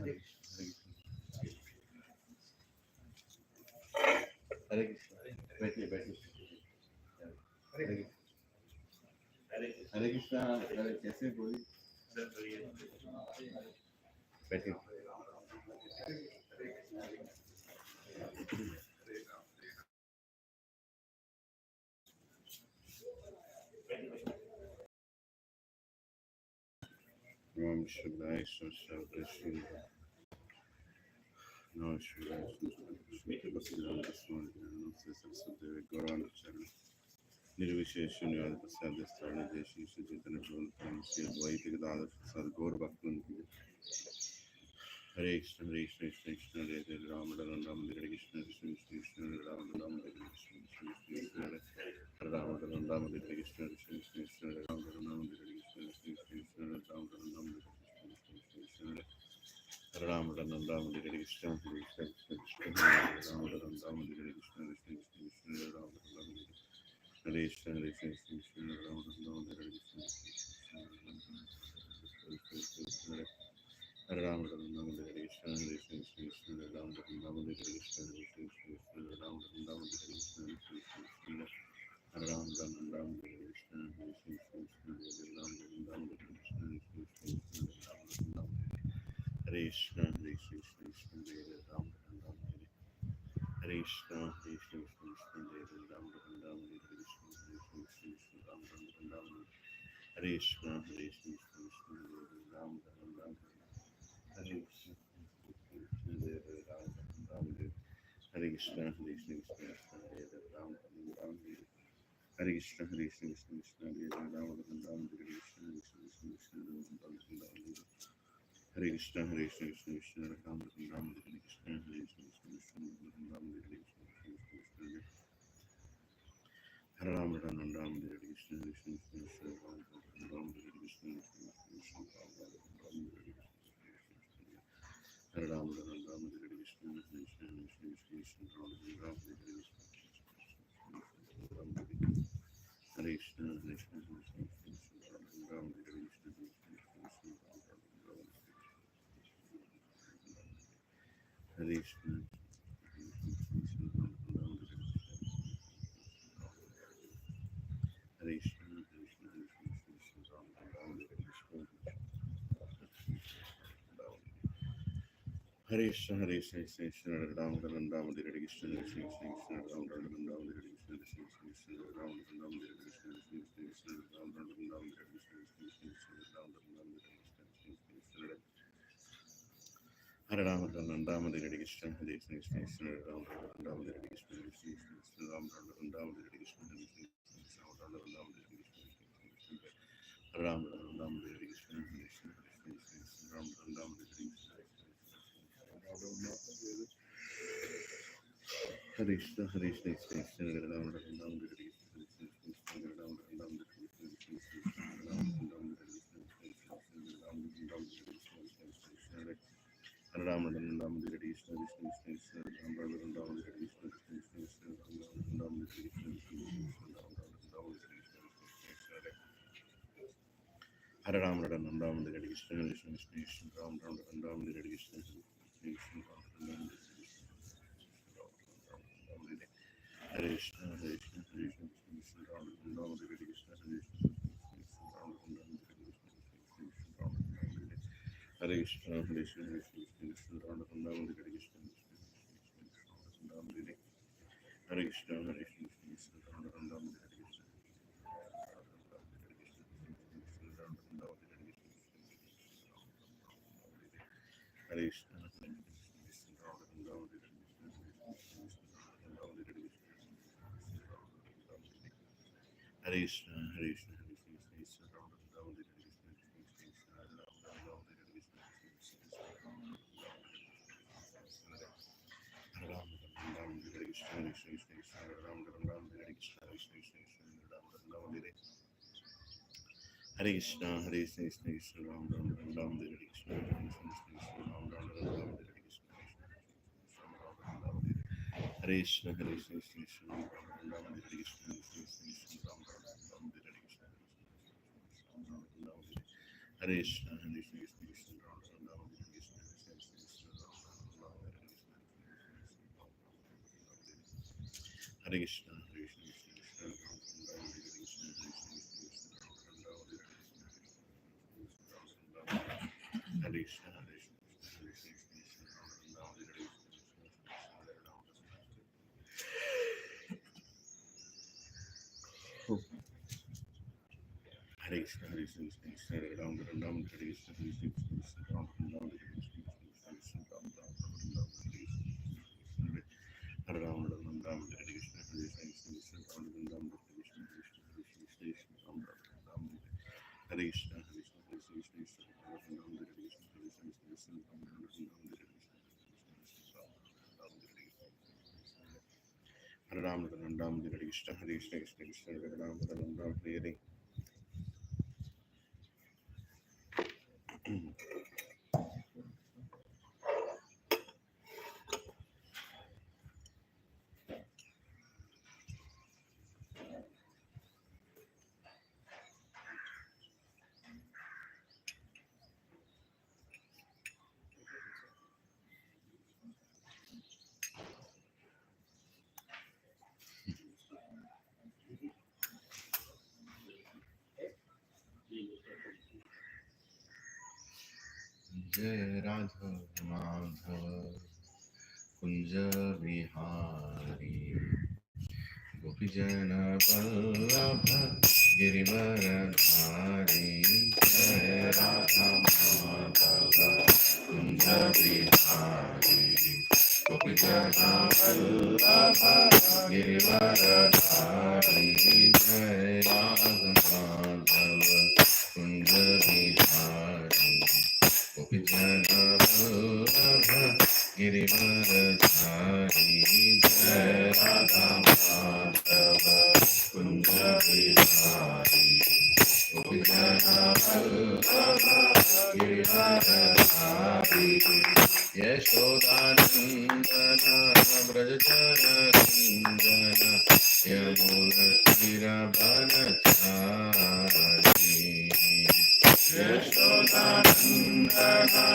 Hare Krishna. बैठिए बैठिए हरे कृष्णा हरे कैसे बोली बैठिए Ram Shivaya Sasha Shiva No Shivaya Sasha Bhaktivedanta Swami Saraswati Gauranga Charana Nirvishesh Shunyada Prasad Stharana Deshi Chaitanya Prabhu Sri Advaita Gadadhar Prasad Gaur Bhaktivedanta Hare Krishna Hare Krishna Krishna Krishna Hare Hare Ram Ram Ram Hare Krishna Krishna Krishna Krishna Ram Ram Hare Krishna Krishna Krishna Hare Ram Ram Ram Hare Krishna Krishna Krishna Krishna Ram Ram Hare Krishna Krishna Krishna Ram Ram Hare Krishna Krishna Krishna Ram Ram Ram Hare Krishna Krishna Krishna Ram Ram Ram Hare Krishna Krishna Krishna Ram Ram Hare Krishna Krishna Krishna Ram Ram Hare Krishna Krishna Hare Ram Ram Ram Hare Krishna Krishna Krishna Ram Ram Hare Krishna Krishna Krishna Ram Ram Hare Krishna Krishna Hare Ram Ram Ram Hare Krishna Krishna Krishna Ram Ram Hare Krishna Krishna Hare Krishna Krishna Hare Ram Ram Hare Krishna Krishna Krishna Hare Ram Ram Hare Krishna Krishna Krishna Ram Ram Hare Krishna Krishna Krishna Hare Ram Ram Hare Krishna Hare Krishna Hare Krishna Hare Ram Ram Hare Krishna Hare Krishna Krishna Hare Ram Ram Hare Krishna Krishna Krishna Hare Krishna Hare Krishna Krishna Ram Ram Hare Krishna Hare Krishna Krishna Ram Hare Krishna Hare Ram Ram Hare Krishna Krishna Krishna Ram Hare Krishna Krishna Krishna Hare Ram Ram Hare Krishna Krishna Krishna Ram Hare Krishna Hare Krishna Hare Krishna Ram Hare Krishna Hare Krishna Hare Krishna Hare Krishna Hare Krishna Ram Ram Ram Hare Krishna Krishna Krishna Ram Ram Ram Hare Krishna Krishna Krishna Ram Ram Hare Krishna Krishna Krishna Ram Ram Hare Krishna Krishna Krishna Ram Ram Hare Krishna Krishna Hare Ram Ram Hare Krishna Hare Krishna Ram Ram Hare Krishna Krishna Krishna Ram Ram Hare Krishna Krishna Krishna Ram Ram Hare Krishna Ram Ram Hare Krishna Krishna Krishna Ram Ram Hare Krishna Hare Krishna Hare Krishna Ram Ram Hare Krishna Krishna Ram Ram Hare Krishna Ram Ram Hare Krishna Ram Ram Hare Krishna Hare Ram Ram Hare Krishna Krishna Ram Ram Hare Krishna Krishna Ram Ram Hare Krishna Hare Ram Ram Hare Krishna Krishna Ram Ram Hare Krishna Krishna Hare Krishna Hare Krishna Krishna Ram Ram Hare Krishna Krishna Ram Ram Hare Krishna Hare Krishna Krishna Ram Ram Hare Krishna Hare Krishna Hare Krishna Krishna Ram Ram Hare Krishna Hare Krishna Hare Krishna Hare Krishna Krishna Ram Ram Hare Krishna Hare Krishna Hare Krishna Ram Ram Hare Krishna Ram Ram Hare Krishna Hare Krishna Hare Krishna Ram Ram Hare Krishna Ram Ram Hare Krishna Hare Krishna Hare Krishna Ram Ram Hare Krishna Hare Krishna, Hare Krishna, Krishna Krishna, Hare Krishna, Hare Krishna, Hare Krishna, Hare Krishna, Ram Ram, Hare Krishna, Hare Krishna, Ram Ram, Hare Krishna, Krishna Ram Ram, Hare Ram Ram Ram, Hare Krishna, Hare Krishna, Ram Ram, Hare Krishna, Krishna Ram Ram, Hare Krishna, Hare Krishna, Hare Krishna, Ram Ram, Hare Krishna, Krishna Ram Ram, Hare Krishna, Hare Ram Ram, Hare Krishna, Hare Krishna, Krishna Ram Ram, Hare Jai Radha Madhava Kunja Vihari Gopijana Vallabha Girivaradhari Jai Radha Madhava Kunja Vihari Gopijana Vallabha Girivaradhari Jai Radha Madhava Kunja Vihari Gopijana Vallabha Girivaradhari Jai Radha Madhava Kunja Vihari Gopijana Vallabha Girivaradhari Yashodanandana Brajajana Ranjana Yamuna Tiravanachari Yashodanandana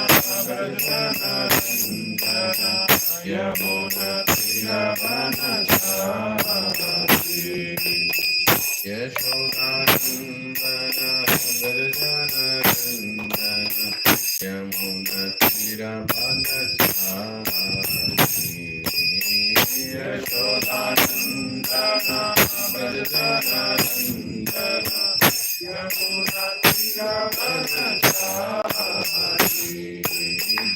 Brajajana Ranjana Yamuna Tiravanachari Yashodanandana Brajajana Ranjana Yamuna Tiravanachari Yashodanandana Brajajana Ranjana Yamuna Tiravanachari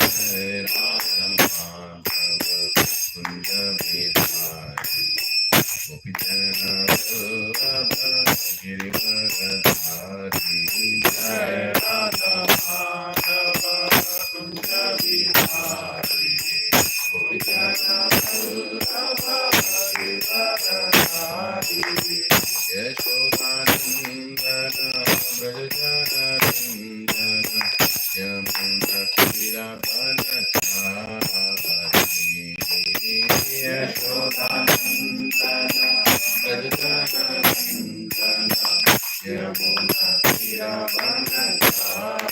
Jai Radha Madhava Kunja Vihari Gopijana Vallabha Girivaradhari Jai Radha Madhava Kunja Vihari Gopijana Vallabha Girivaradhari Yashodanandana Brajajana Ranjana Yamuna Tiravanachari Yashodanandana Brajajana Ranjana Yamuna Tiravanachari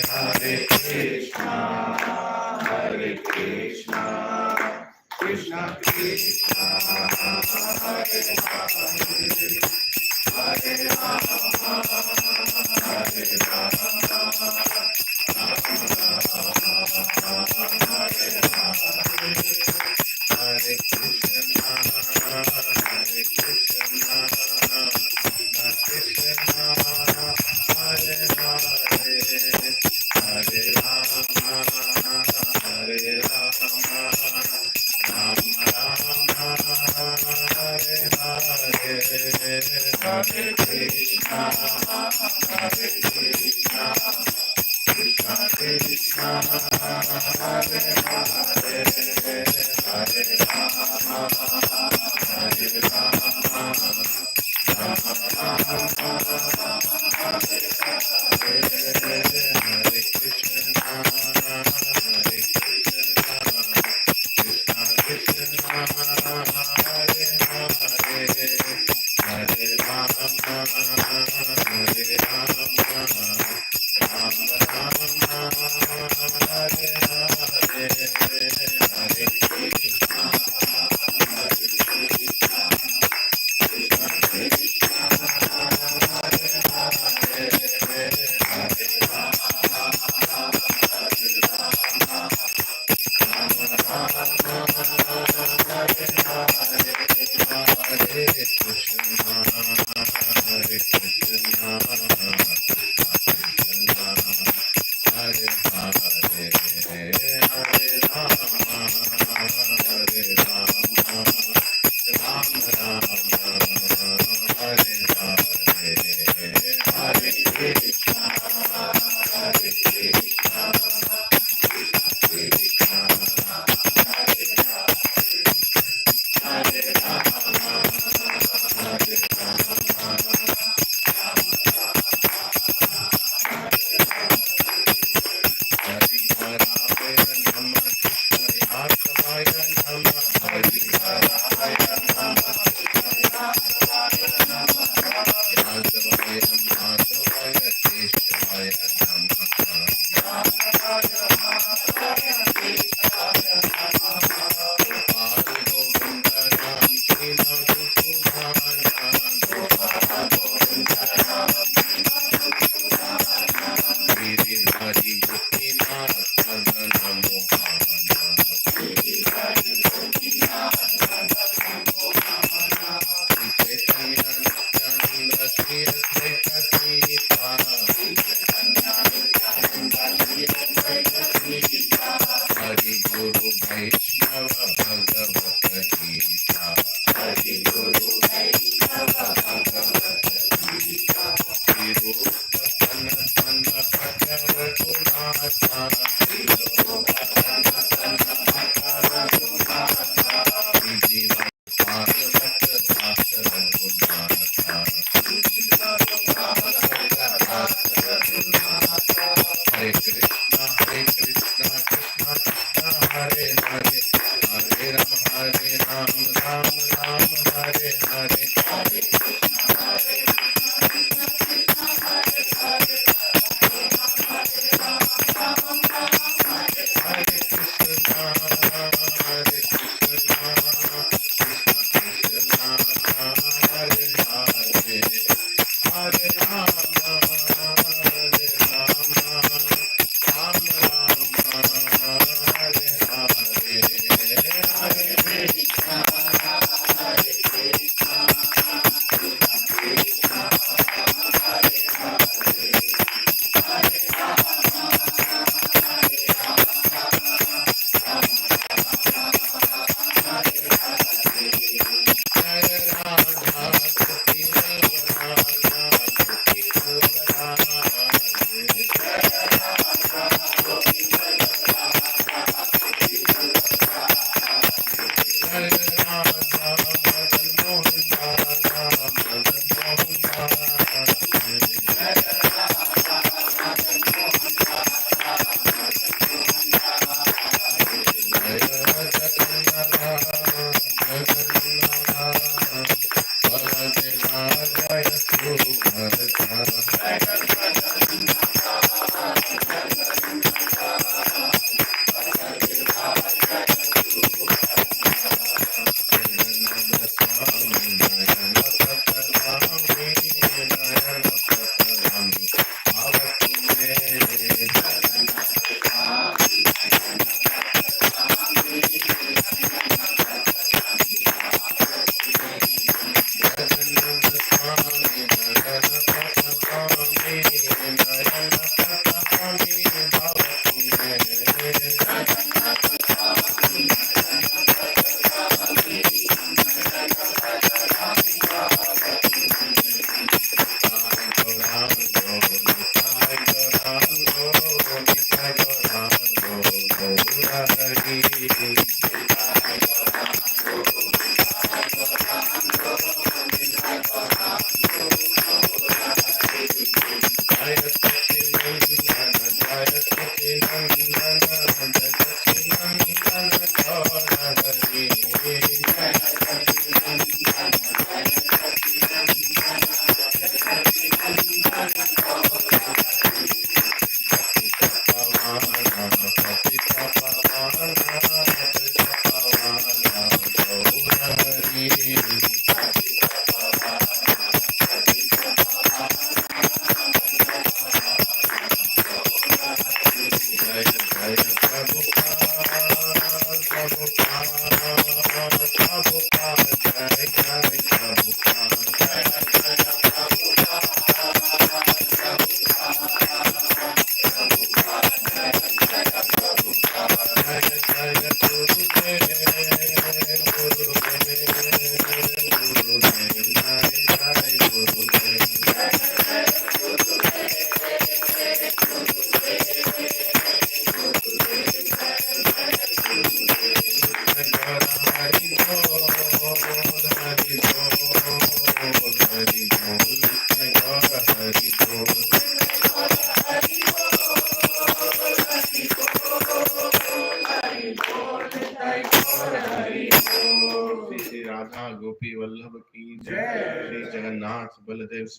Hare Krishna Hare Krishna Krishna Hare Hare Hare Rama Hare Rama Rama Rama Hare Hare Hare Krishna Hare Krishna Krishna Krishna Hare Hare Hare Rama Hare Rama Hare Krishna, Hare Krishna, Krishna Hare Hare, Hare Rama, Hare Rama, Rama Rama, Hare Hare, Hare Krishna, Hare Krishna. Krishna Krishna Hare Hare Hare Rama Hare Rama Rama Rama Hare Hare Hare Krishna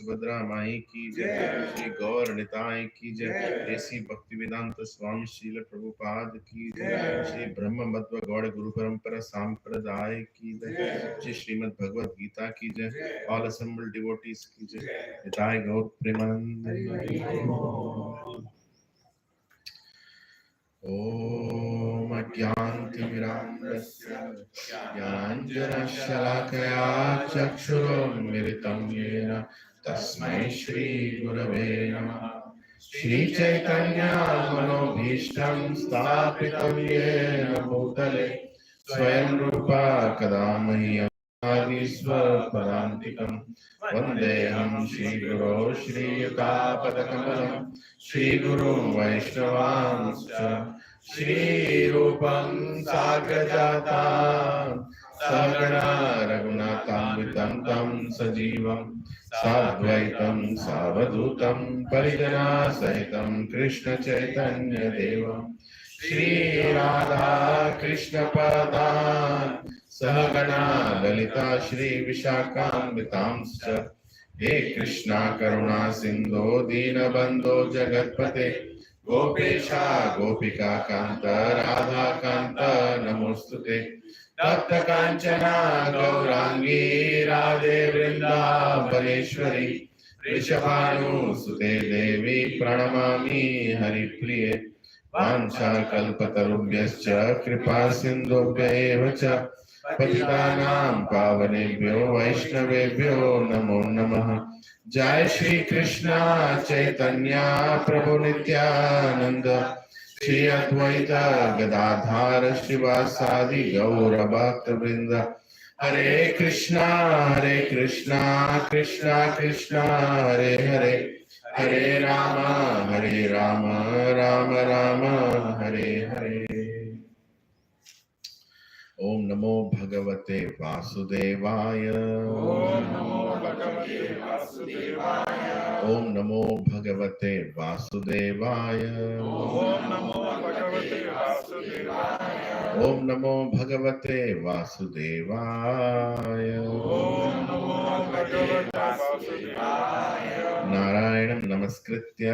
Subhadra माई की जय, श्री गौर निताय की जय, ऐसी भक्ति वेदांत स्वामी श्रील प्रभुपाद की जय, श्री ब्रह्म मध्व गौड़ गुरु परंपरा सांप्रदाय की जय, श्री श्रीमद् भगवद गीता की जय, ऑल assembled devotees की जय, निताय गौर प्रेमानंद। ओम अज्ञानतिमिरान्धस्य ज्ञानाञ्जनशलाकया चक्षुरुन्मिलितं येन तस्मै श्रीगुरवे नमः। श्रीचैतन्यमनोभीष्टं स्थापितं येन भूतले स्वयं रूपा कदा मह्यं स्वपदान्तिकं वन्देऽहं श्रीगुरो श्रीयुतापदकमलं श्रीगुरुं वैष्णवांश्च श्रीरूपं साग्रजातां सहगणा रघुनाथान्वितं तं सजीवं साद्वैतं सावधूतं परिजनसहितं कृष्णचैतन्यदेवं श्रीराधा कृष्णपदान् सहगणा ललिता श्रीविशाखान्वितांश्च हे कृष्णा करुणा सिन्धो दीनबन्धो जगत्पते गोपेशा गोपिका कांत राधा कांत नमोस्तुते तप्त कांचना गौरांगी राधे वृंदावनेश्वरी वृषभानुसुते देवी प्रणमामि हरिप्रिये वाञ्छाकल्पतरुभ्यश्च कृपा सिन्धुभ्यैव च पतितानां पावनेभ्यो वैष्णवेभ्यो नमो नमः। जय श्री कृष्ण चैतन्य प्रभु नित्यानंद श्री अद्वैत गदाधर श्रीवासादि गौर भक्त वृंद हरे कृष्णा कृष्णा कृष्णा हरे हरे हरे राम राम राम हरे हरे। ओम नमो भगवते वासुदेवाय। ओम नमो भगवते वासुदेवाय। ओम नमो भगवते वासुदेवाय। ओम नमो भगवते वासुदेवाय। ओम नमो भगवते वासुदेवाय। ओम नमो भगवते वासुदेवाय। नारायणं नमस्कृत्य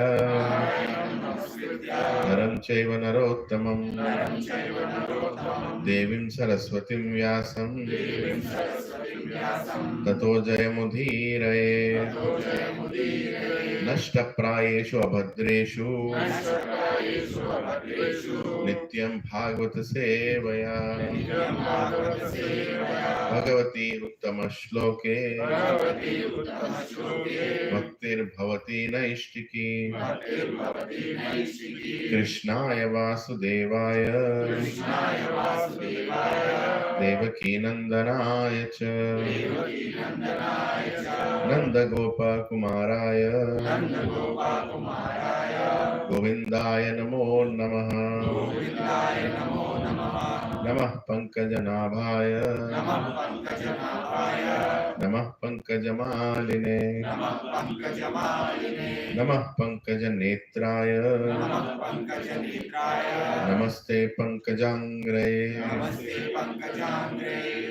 नरं चैव नरोत्तमं देवीं सरस्वतीं व्यासं ततो जयमुदीरये। नष्टप्रायेषु अभद्रेषु नित्यं भागवत सेवया भगवती उत्तम श्लोके भक्तिर्भवति नैष्टिकी। कृष्णाय वासुदेवाय देवकी नंदनाय च नंदगोपकुमाराय गोविंदाय नमो नमः। नमः पंकजनाभाय नमः पंकजमालिने नमः पंकजनेत्राय नमस्ते पंकजांग्रे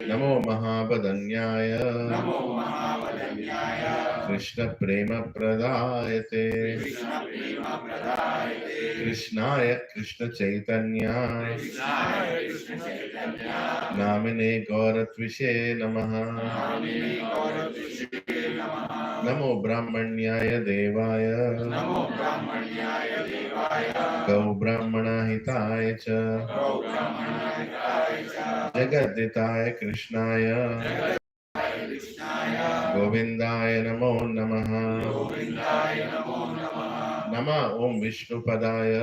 नमो महावदन्याय कृष्ण प्रेम प्रदायते कृष्णाय कृष्ण चैतन्य नामिने गौरत्विषे नमः। नमो ब्राह्मण्याय देवाय गौ ब्राह्मणहिताय च जगद्दिताय कृष्णाय गोविंदाय नमो नमः। नमः ओम विष्णुपदाय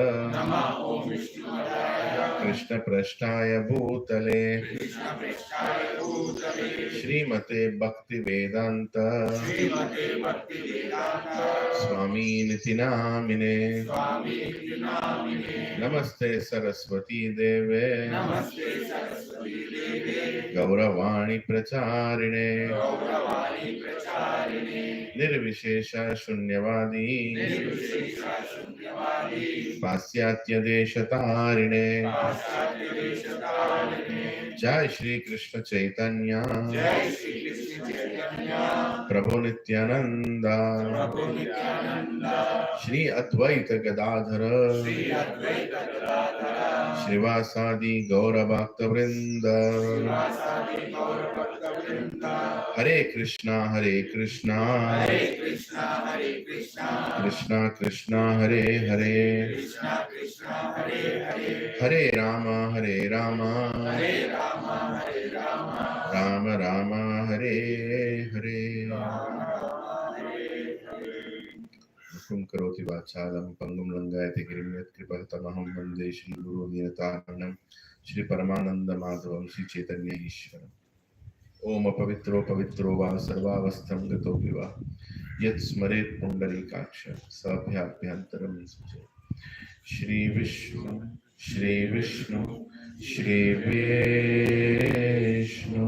कृष्ण पृष्ठाय भूतले श्रीमते भक्ति वेदांत स्वामी निति नामिने। नमस्ते सरस्वती देवे गौरवाणी प्रचारिणे निर्विशेष शून्यवादी पाश्चात्य देशतारिणे। जय Shri Krishna Chaitanya Prabhu Nityananda, Shri Advaita Gadadhara, Shrivasadi Gaura Bhakta Vrinda, Hare Krishna, Hare Krishna, Krishna Krishna, Hare Hare, Hare Rama, Hare Rama, Rama Rama, Hare Hare. Mukham karoti vachalam pangam langayate girimyat kripatamaham vande Shri Guru Niyataranam Shri Paramananda Madhavam Shri Chaitanya Ishwaram. Om apavitro pavitro va sarvavastham gato viva yat smaret pundarikaksha sabhyabhyantaram suje. Shri Vishnu, Shri Vishnu, Shri Vishnu.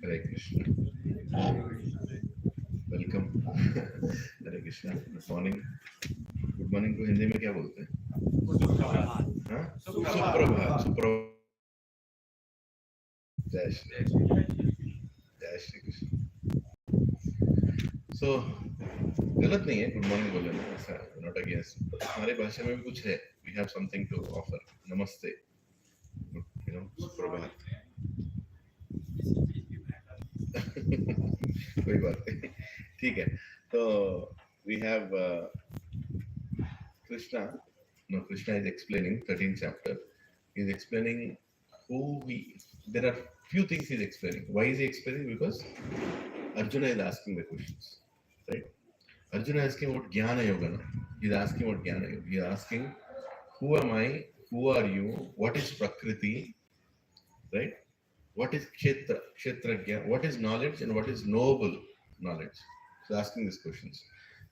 Hare Krishna. Welcome. Hare Krishna. Good morning. Good morning को हिंदी में क्या बोलते हैं? हाँ? सुप्रभात. सुप्रभात. जय Shri Krishna. So गलत नहीं है गुड मॉर्निंग बोलने में, ऐसा नॉट अगेंस्ट. हमारी भाषा में भी कुछ है. We have something to offer. नमस्ते. You know, सुप्रभात. कोई बात नहीं. ठीक है. तो we have Krishna. No, Krishna is explaining 13th chapter. He is explaining who he. There are few things he is explaining. Why is he explaining? Because Arjuna is asking the questions, right? Arjuna is asking about Jnana Yoga. No? He is asking about Jnana Yoga. He is asking, who am I? Who are you? What is Prakriti? Right? What is Kshetra? Kshetrajna? What is knowledge and what is noble knowledge? So asking these questions.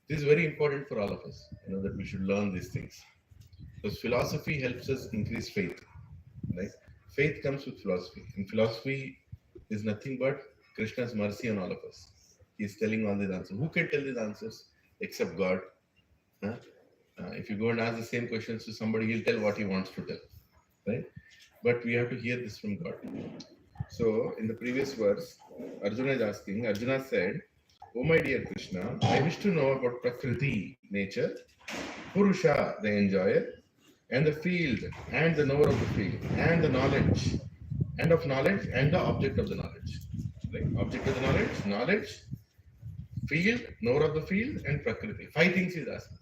This is very important for all of us. You know that we should learn these things. Because philosophy helps us increase faith. Right? Faith comes with philosophy. And philosophy is nothing but Krishna's mercy on all of us. He is telling all these answers. Who can tell these answers except God? Huh? If you go and ask the same questions to somebody, he'll tell what he wants to tell. Right? But we have to hear this from God. So, in the previous verse, Arjuna is asking, Arjuna said, "Oh my dear Krishna, I wish to know about Prakriti, nature, Purusha, the enjoyer, and the field, and the knower of the field, and the knowledge, and of knowledge, and the object of the knowledge." Like, object of the knowledge, knowledge, field, knower of the field, and Prakriti. 5 things he is asking.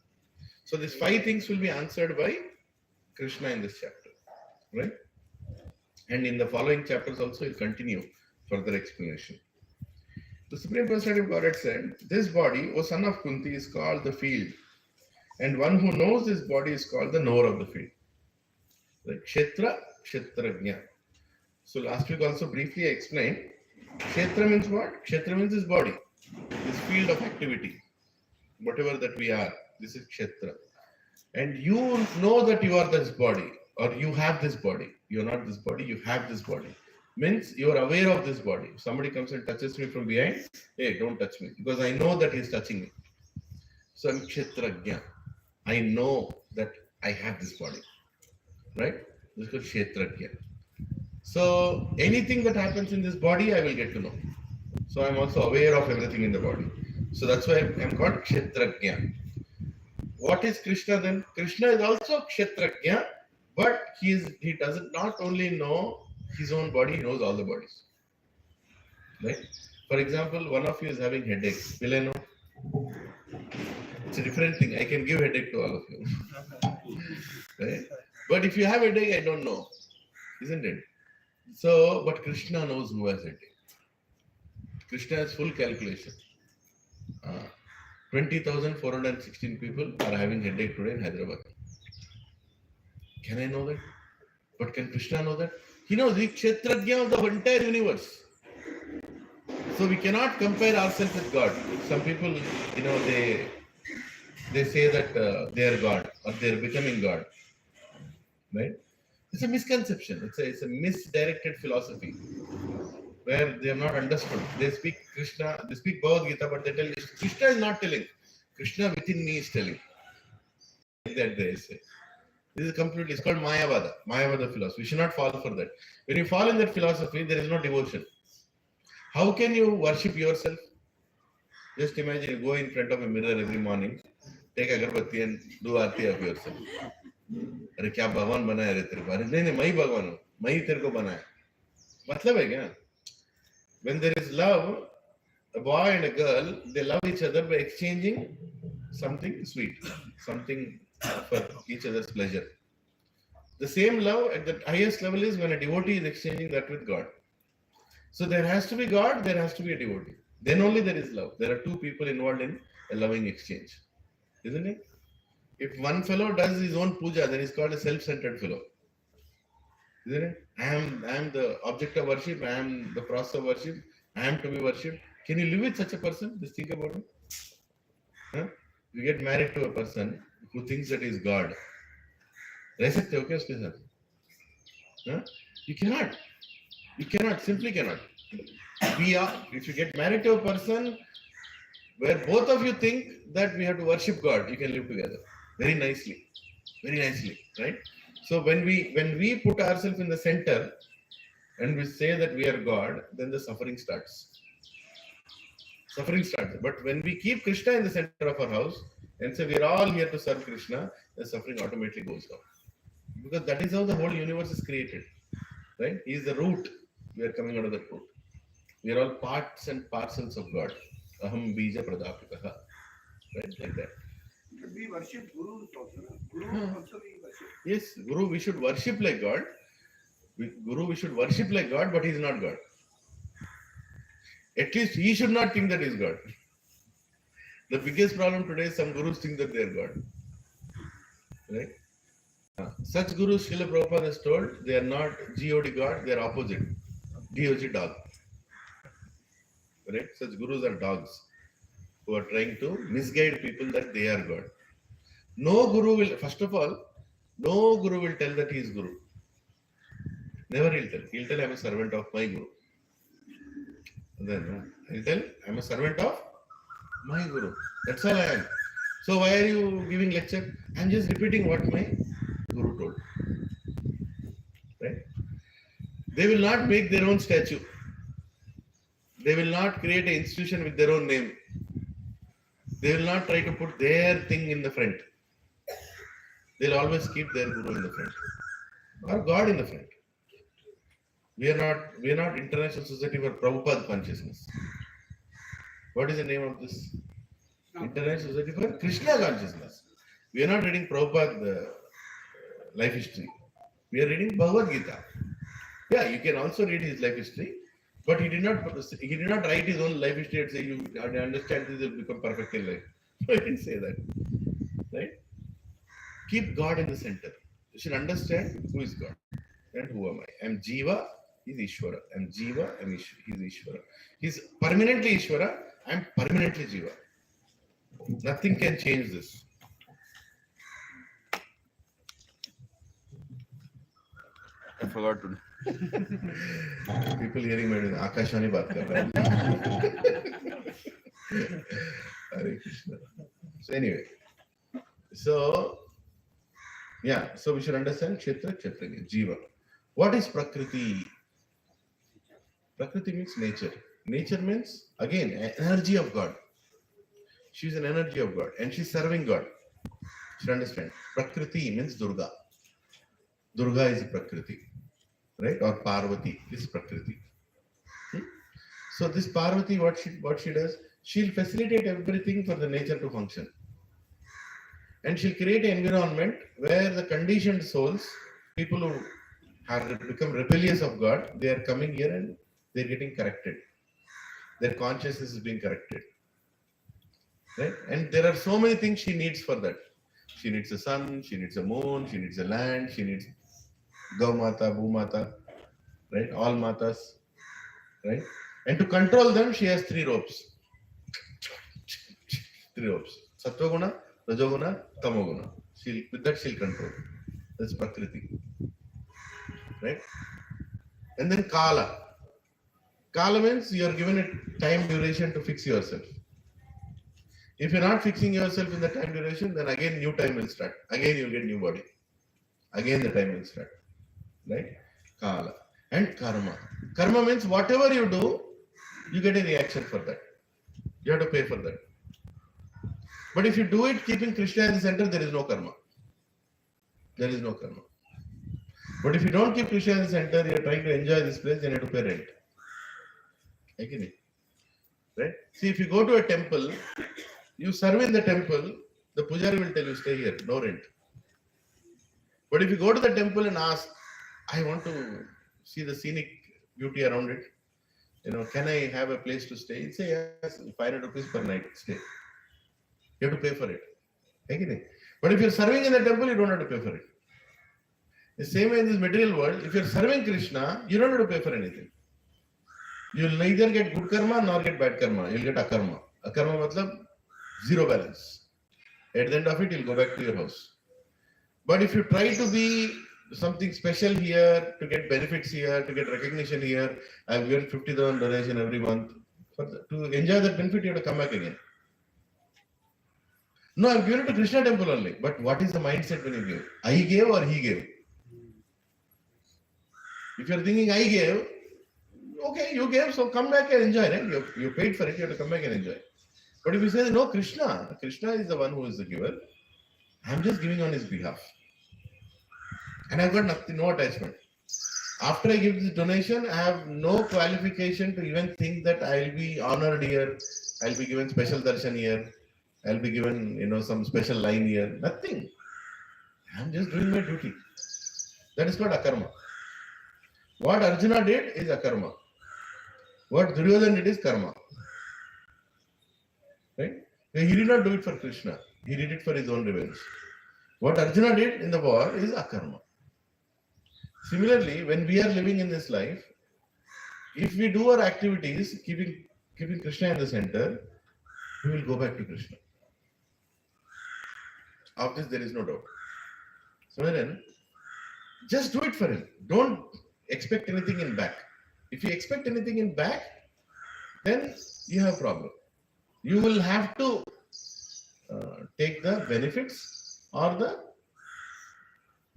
So, these 5 things will be answered by Krishna in this chapter. Right? And in the following chapters also, he'll continue further explanation. The Supreme Personality of Godhead said, "This body, O son of Kunti, is called the field. And one who knows this body is called the knower of the field." Like Kshetra, Kshetrajna. So last week also briefly I explained, Kshetra means what? Kshetra means this body, this field of activity. Whatever that we are, this is Kshetra. And you know that you are this body, or you have this body. You are not this body, you have this body. Means you are aware of this body. If somebody comes and touches me from behind, hey, don't touch me, because I know that he is touching me. So I'm Kshetrajna. I know that I have this body. Right? This is called Kshetrajna. So anything that happens in this body, I will get to know. So I'm also aware of everything in the body. So that's why I'm called Kshetrajna. What is Krishna then? Krishna is also Kshetrajna, but he doesn't not only know his own body, he knows all the bodies. Right? For example, one of you is having headache. Will I know? It's a different thing. I can give headache to all of you. Right? But if you have headache, I don't know. Isn't it? So, but Krishna knows who has headache. Krishna has full calculation. 20,416 people are having headache today in Hyderabad. Can I know that? But can Krishna know that? He knows the Kshetrajna of the entire universe. So we cannot compare ourselves with God. Some people, they say that they are God or they are becoming God, right? It's a misconception. It's a misdirected philosophy where they have not understood. They speak Krishna, they speak Bhagavad Gita, but they tell Krishna is not telling. Krishna within me is telling. Like that they say. This is completely, it's called Mayavada philosophy. You should not fall for that. When you fall in that philosophy, there is no devotion. How can you worship yourself? Just imagine you go in front of a mirror every morning, take agarbatti and do aarti of yourself. अरे क्या भगवान बनाया रे तेरे को? अरे नहीं नहीं मैं ही भगवान हूँ, मैं ही तेरे को बनाया. मतलब है क्या? When there is love, a boy and a girl, they love each other by exchanging something sweet, something for each other's pleasure. The same love at the highest level is when a devotee is exchanging that with God. So there has to be God, there has to be a devotee. Then only there is love. There are two people involved in a loving exchange. Isn't it? If one fellow does his own puja, then he's called a self-centered fellow. Isn't it? I am the object of worship, I am the process of worship, I am to be worshipped. Can you live with such a person? Just think about it. Huh? You get married to a person who thinks that he is God. रह सकते हो क्या उसके साथ? Huh? You cannot, simply cannot. If you get married to a person where both of you think that we have to worship God, you can live together very nicely, right? So when we put ourselves in the center and we say that we are God, then the suffering starts. But when we keep Krishna in the center of our house and say we are all here to serve Krishna, the suffering automatically goes down. Because that is how the whole universe is created, right? He is the root. We are coming out of that root. We are all parts and parcels of God. Aham bija pradapikaha. Right? Like that. But we worship Guru also. Guru also we worship. Yes, Guru, we should worship like God. Guru, we should worship like God, but he is not God. At least he should not think that he is God. The biggest problem today is some gurus think that they are God. Right? Such gurus, Srila Prabhupada has told, they are not God God, they are opposite. DOG dog. Right? Such gurus are dogs who are trying to misguide people that they are God. No guru will, first of all, no guru will tell that he is guru. Never he'll tell. He'll tell, I am a servant of my guru. And then he'll tell, I am a servant of my guru. That's all I am. So why are you giving lecture? I am just repeating what my guru told. Right? They will not make their own statue. They will not create an institution with their own name. They will not try to put their thing in the front. They'll always keep their guru in the front. Or God in the front. We are not International Society for Prabhupada Consciousness. What is the name of this? International Society for Krishna Consciousness. We are not reading Prabhupada life history. We are reading Bhagavad Gita. Yeah, you can also read his life history, but he did not write his own life history and say you understand this will become perfect in life. I didn't say that. Right? Keep God in the center. You should understand who is God and who am I. I am Jiva, he is Ishvara. I am Jiva, he is Ishvara. He is permanently Ishvara, I am permanently Jiva. Nothing can change this. I forgot to. People hearing me, Akashwani baat kar raha hai. Hare Krishna. So anyway, so we should understand Kshetra, Kshetragya, Jiva. What is Prakriti? Prakriti means nature. Nature means, again, energy of God. She is an energy of God and she is serving God. You should understand. Prakriti means Durga. Durga is Prakriti. Right? Or Parvati is Prakriti. So this Parvati, what she does, she'll facilitate everything for the nature to function. And she'll create an environment where the conditioned souls, people who have become rebellious of God, they are coming here and they're getting corrected. Their consciousness is being corrected. Right? And there are so many things she needs for that. She needs a sun, she needs a moon, she needs a land, she needs Gaumata, Bhumata, right? All Matas, right? And to control them, she has 3 ropes. 3 ropes. Sattva-guna, Rajoguna, Tamoguna. With that she'll control. That's Prakriti. Right? And then Kala. Kala means you are given a time duration to fix yourself. If you're not fixing yourself in the time duration, then again new time will start. Again you get new body. Again the time will start. Right? Kala. And Karma. Karma means whatever you do, you get a reaction for that. You have to pay for that. But if you do it keeping Krishna at the center, there is no karma. There is no karma. But if you don't keep Krishna at the center, you are trying to enjoy this place, then you have to pay rent. Right? See, if you go to a temple, you serve in the temple, the pujari will tell you, stay here, no rent. But if you go to the temple and ask, I want to see the scenic beauty around it, can I have a place to stay? He'll say, yes, 500 rupees per night, stay. You have to pay for it. But if you're serving in the temple, you don't have to pay for it. The same way in this material world, if you're serving Krishna, you don't have to pay for anything. You'll neither get good karma nor get bad karma. You'll get akarma. Akarma matlab zero balance. At the end of it, you'll go back to your house. But if you try to be something special here, to get benefits here, to get recognition here, I've given 50,000 donation every month. To enjoy that benefit, you have to come back again. No, I've given it to Krishna temple only. But what is the mindset when you give? I gave or he gave? If you're thinking I gave, okay, you gave, so come back and enjoy. Right? You paid for it, you have to come back and enjoy. But if you say, no, Krishna is the one who is the giver, I'm just giving on his behalf. And I've got nothing, no attachment. After I give this donation, I have no qualification to even think that I'll be honored here, I'll be given special darshan here, I'll be given, some special line here. Nothing. I'm just doing my duty. That is called akarma. What Arjuna did is akarma. What Duryodhana did is karma. Right? He did not do it for Krishna. He did it for his own revenge. What Arjuna did in the war is akarma. Similarly, when we are living in this life, if we do our activities keeping Krishna in the center, we will go back to Krishna. Of this, there is no doubt. So then, just do it for him. Don't expect anything in back. If you expect anything in back, then you have a problem. You will have to take the benefits or the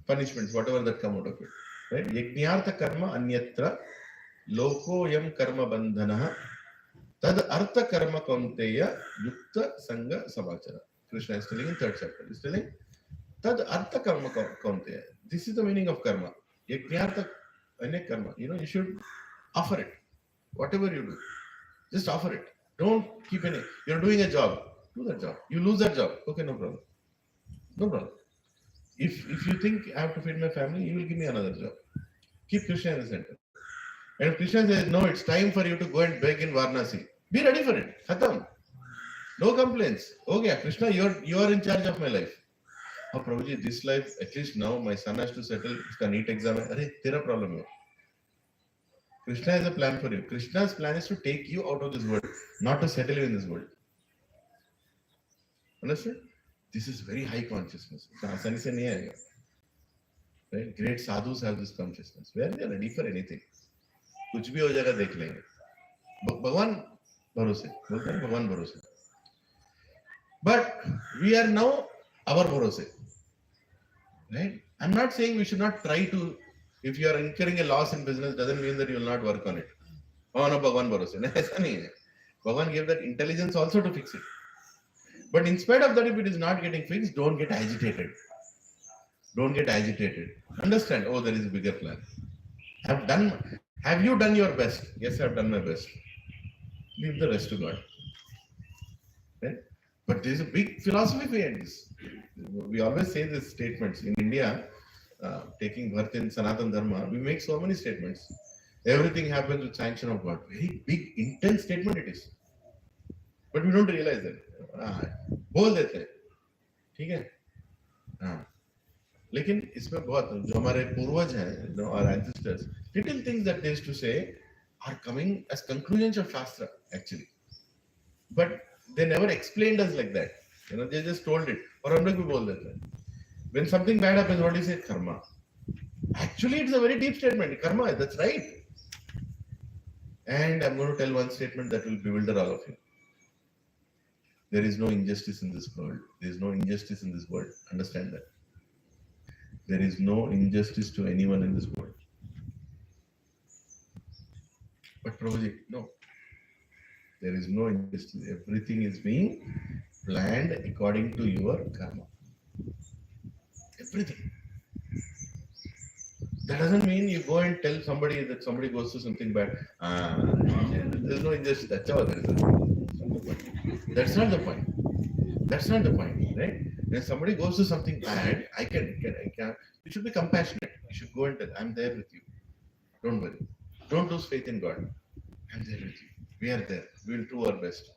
punishments, whatever that come out of it. Right? Yajnartha karma anyatra loko yam karma bandhanaha tad artha karma kaunteya yukta sangha samachara. Krishna is telling in 3rd chapter. He is telling tad artha karma kaunteya. This is the meaning of karma. Yajnartha karma. You should offer it. Whatever you do, just offer it. Don't keep any. You're doing a job. Do that job. You lose that job. Okay, no problem. No problem. If you think I have to feed my family, you will give me another job. Keep Krishna in the center. And if Krishna says, no, it's time for you to go and beg in Varanasi, be ready for it. Khatam. No complaints. Okay, Krishna, you are in charge of my life. Oh, Prabhuji, this life, at least now my son has to settle his NEET exam. Arey, tera problem hai. Krishna has a plan for you. Krishna's plan is to take you out of this world, not to settle you in this world. Understood? This is very high consciousness. Right? Great sadhus have this consciousness where they are ready for anything. कुछ भी हो जाएगा देख लेंगे. भगवान भरोसे. बोलते हैं भगवान भरोसे. But we are now our भरोसे. Right? I'm not saying we should not try to. If you are incurring a loss in business, doesn't mean that you will not work on it. Oh no, भगवान भरोसे. नहीं ऐसा नहीं है. भगवान gave that intelligence also to fix it. But in spite of that, if it is not getting fixed, don't get agitated. Don't get agitated. Understand, oh, there is a bigger plan. Have you done your best? Yes, I have done my best. Leave the rest to God. Right? But there is a big philosophy behind this. We always say these statements. In India, taking birth in Sanatana Dharma, we make so many statements. Everything happens with sanction of God. Very big, intense statement it is. But we don't realize that. बोल देते हैं, ठीक है? हाँ. लेकिन इसमें बहुत जो हमारे पूर्वज हैं, our ancestors, little things that they used to say, are coming as conclusions of Shastra, actually. But they never explained us like that. They just told it. Or हम लोग भी बोल देते हैं. When something bad happens, what do you say? Karma. Actually, it's a very deep statement. Karma, that's right. And I'm going to tell one statement that will bewilder all of you. There is no injustice in this world. There is no injustice in this world. Understand that. There is no injustice to anyone in this world. But Prabhuji, no. There is no injustice. Everything is being planned according to your karma. Everything. That doesn't mean you go and tell somebody that somebody goes through something bad. There's no injustice. That's all there is. That's not the point. That's not the point, right? When somebody goes through something bad, I can. You should be compassionate. You should go and tell, I'm there with you. Don't worry. Don't lose faith in God. I'm there with you. We are there. We will do our best.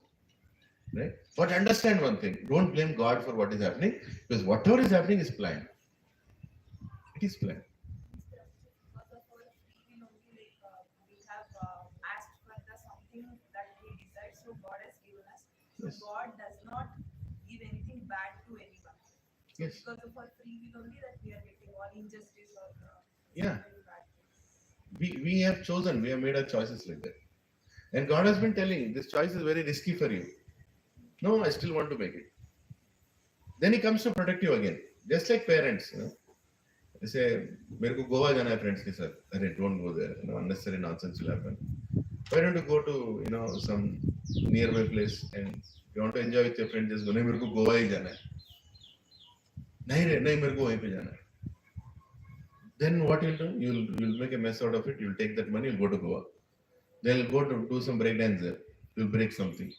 Right? But understand one thing. Don't blame God for what is happening, because whatever is happening is planned. It is planned. Yes. God does not give anything bad to anyone. Yes. Because of our free will only that we are getting all injustice or yeah. bad things. We have chosen, we have made our choices like that. And God has been telling, this choice is very risky for you. No, I still want to make it. Then He comes to protect you again. Just like parents, They say, मेरे को गोवा जाना है friends के साथ. अरे, don't go there. Unnecessary nonsense will happen. Why don't you go to some nearby place and you want to enjoy with your friends? Just go. नहीं, मेरे को गोवा ही जाना है. नहीं, मेरे को वहीं पे जाना है. Then what you'll do? You'll make a mess out of it. You'll take that money. You'll go to Goa. Then you'll go to do some breakdance there. You'll break something.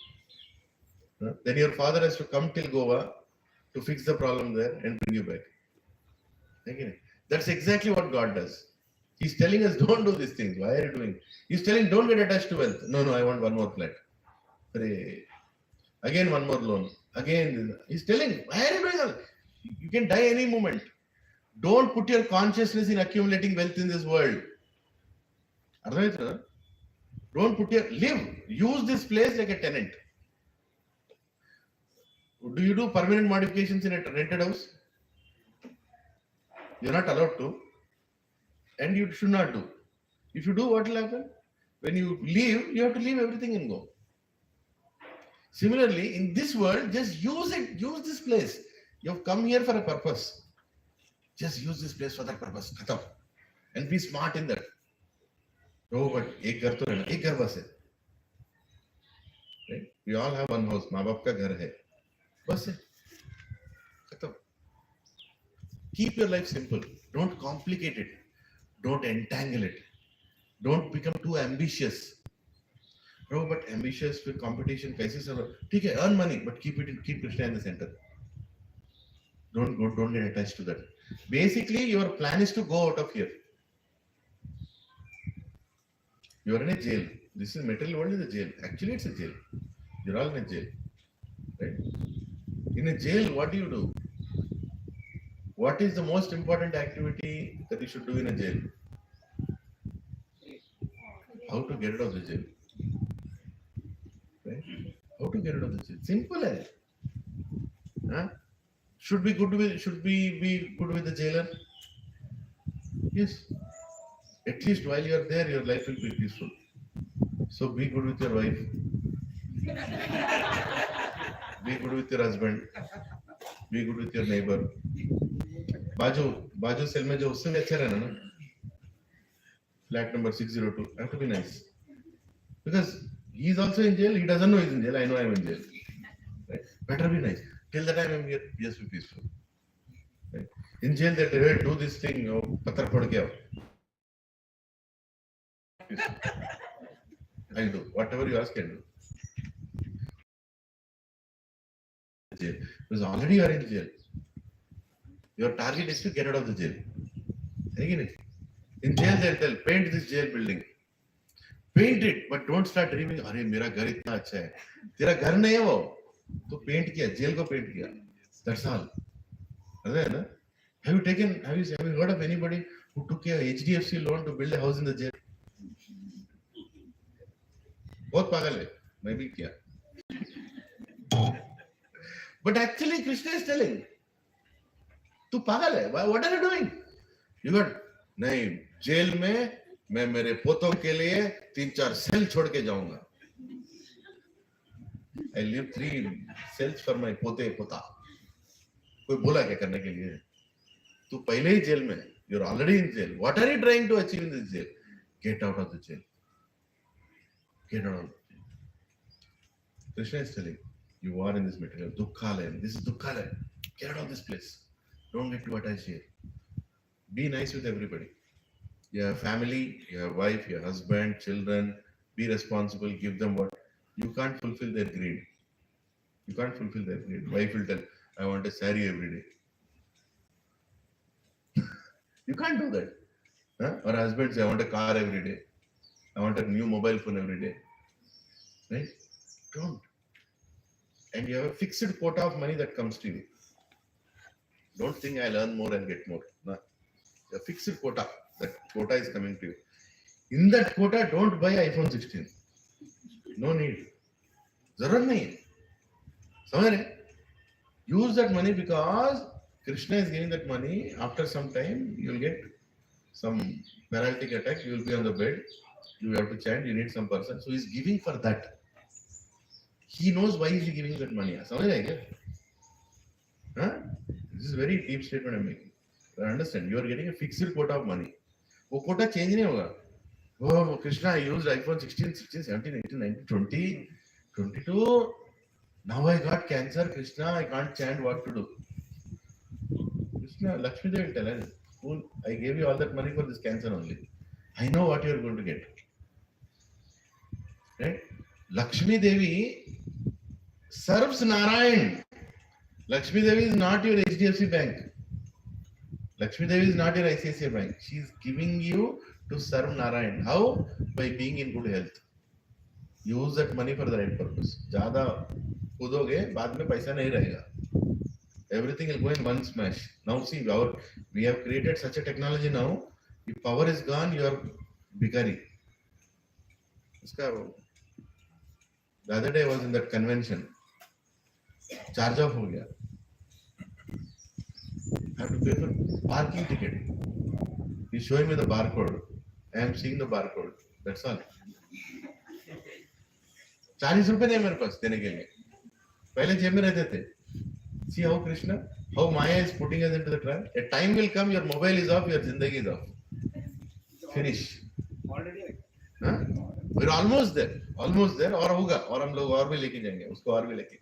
Then your father has to come till Goa to fix the problem there and bring you back. Okay. That's exactly what God does. He's telling us, don't do these things. Why are you doing? He's telling, don't get attached to wealth. No, I want one more flat. Again, one more loan. Again, he's telling, why are you doing all? You can die any moment. Don't put your consciousness in accumulating wealth in this world. Don't live. Use this place like a tenant. Do you do permanent modifications in a rented house? You're not allowed to. And you should not do. If you do, what will happen? When you leave, you have to leave everything and go. Similarly, in this world, just use it. Use this place. You have come here for a purpose. Just use this place for that purpose. And be smart in that. No, but ek ghar to rehna. Ek ghar bas hai. Right? We all have one house. Maa baap ka ghar hai. Bas hai. Khatam. Keep your life simple. Don't complicate it. Don't entangle it. Don't become too ambitious. No, but ambitious with competition, cases are okay, earn money, but keep Krishna in the center. Don't get attached to that. Basically, your plan is to go out of here. You are in a jail. This is material world is a jail. Actually, it's a jail. You're all in a jail. Right? In a jail, what do you do? What is the most important activity that you should do in a jail? How to get out of the jail. Right? How to get out of the jail? Simple. Huh? Should we be good with the jailer? Yes. At least while you are there, your life will be peaceful. So be good with your wife. Be good with your husband. Be good with your neighbor. बाजू cell में जो उससे भी अच्छा रहना ना. Flat number 602. Have to be nice. Because he is also in jail. He doesn't know he's in jail. I know I'm in jail. Right? Better be nice. Till the time I'm here, just be peaceful. Right? In jail, they tell do this thing. Pathar phod ke aao. I'll do whatever you ask. I'll do. Jail. Because already you are in jail. Your target is to get out of the jail. In jail, they'll tell, paint this jail building. Paint it, but don't start dreaming, अरे मेरा घर इतना अच्छा है. तेरा घर नहीं है वो, तो paint किया, jail को paint किया. That's all. Have you heard of anybody who took a HDFC loan to build a house in the jail? बहुत पागल है, मैं भी किया. But actually Krishna is telling, तू पागल है, what are you doing? You got, नहीं, जेल में मैं मेरे पोतों के लिए 3-4 सेल छोड़ के जाऊंगा. I leave 3 cells for my पोते पोता. कोई बोला क्या करने के लिए? तू पहले ही जेल में, you're already in jail. What are you trying to achieve in this jail? Get out of the jail. Get out of the jail. Krishna is telling, you are in this material, Dukkhalayam. This is Dukkhalayam. Get out of this place. Don't get too attached here. Be nice with everybody. You have family, you have wife, your husband, children. Be responsible. Give them what? You can't fulfill their greed. You can't fulfill their greed. Wife will tell, I want a saree every day. You can't do that. Huh? Or husband say, I want a car every day. I want a new mobile phone every day. Right? Don't. And you have a fixed quota of money that comes to you. Don't think I'll earn more and get more. No. A fixed quota. That quota is coming to you. In that quota, don't buy iPhone 16. No need. Zarurat nahi. समझ रहे? Use that money because Krishna is giving that money. After some time, you will get some paralytic attack. You will be on the bed. You have to chant. You need some person. So he's giving for that. He knows why is he giving that money. समझ रहे क्या? Huh? This is a very deep statement I'm making. But understand, you are getting a fixed quota of money. वो quota change नहीं होगा. Oh, Krishna, I used iPhone 16, 16, 17, 18, 19, 20, 22. Now I got cancer, Krishna. I can't chant what to do. Krishna, Lakshmi Devi will tell us, fool, I gave you all that money for this cancer only. I know what you are going to get. Right? Lakshmi Devi serves Narayan. Lakshmi Devi is not your HDFC bank. Lakshmi Devi is not your ICICI bank. She is giving you to serve Narayan. How? By being in good health. Use that money for the right purpose. ज़्यादा कूदोगे बाद में पैसा नहीं रहेगा. Everything will go in one smash. Now see, we have created such a technology now. If power is gone, you are bigari. The other day I was in that convention. Charge off हो गया. I have to pay for parking ticket. He's showing me the barcode. I am seeing the barcode. That's all. 40 रुपए नहीं मेरे पास देने के लिए. पहले जेब में रहते थे. See how Krishna, how Maya is putting us into the trap. A time will come, your mobile is off, your zindagi is off. Finish. Huh? We're almost there. Almost there. और होगा. और हम लोग और भी लेके जाएंगे. उसको और भी लेके.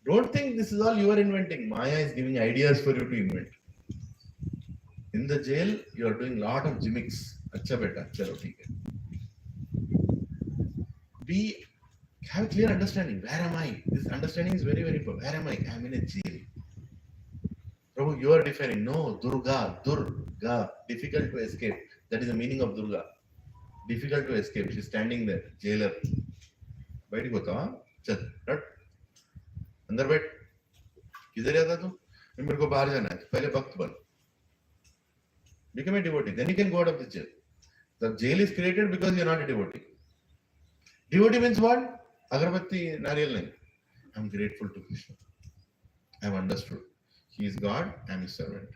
Don't think this is all you are inventing. Maya is giving ideas for you to invent. In the jail, you are doing lot of gimmicks. अच्छा बेटा, चलो ठीक है. Have a clear understanding. Where am I? This understanding is very, very important. Where am I? I am in a jail. Prabhu, you are defining. No, Durga. Difficult to escape. That is the meaning of Durga. Difficult to escape. She is standing there. Jailer. बैठ बताओ हाँ चल हट अंदर बैठ किधर जाता तू मेरे को बाहर जाना है पहले भक्त बन become a devotee then you can go out of the jail. The jail is created because you are not a devotee. Devotee means what? Agarbatti nariyal nahi. I am grateful to Krishna. I have understood. He is God, I am his servant.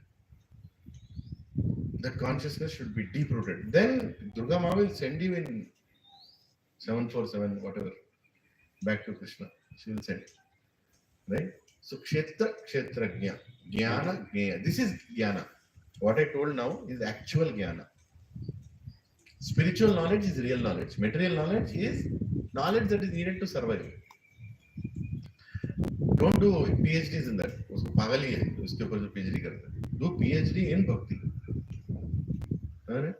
That consciousness should be deep rooted. Then Durga Ma will send you in 747, whatever, back to Krishna. She will send. Right? So Kshetra, Kshetrajna, Jnana, Jnana. This is Jnana. What I told now is actual Jnana. Spiritual knowledge is real knowledge. Material knowledge is knowledge that is needed to survive. Don't do PhDs in that. उसको पागल ही है उसके ऊपर जो PhD करता है. Do PhD in bhakti. Alright?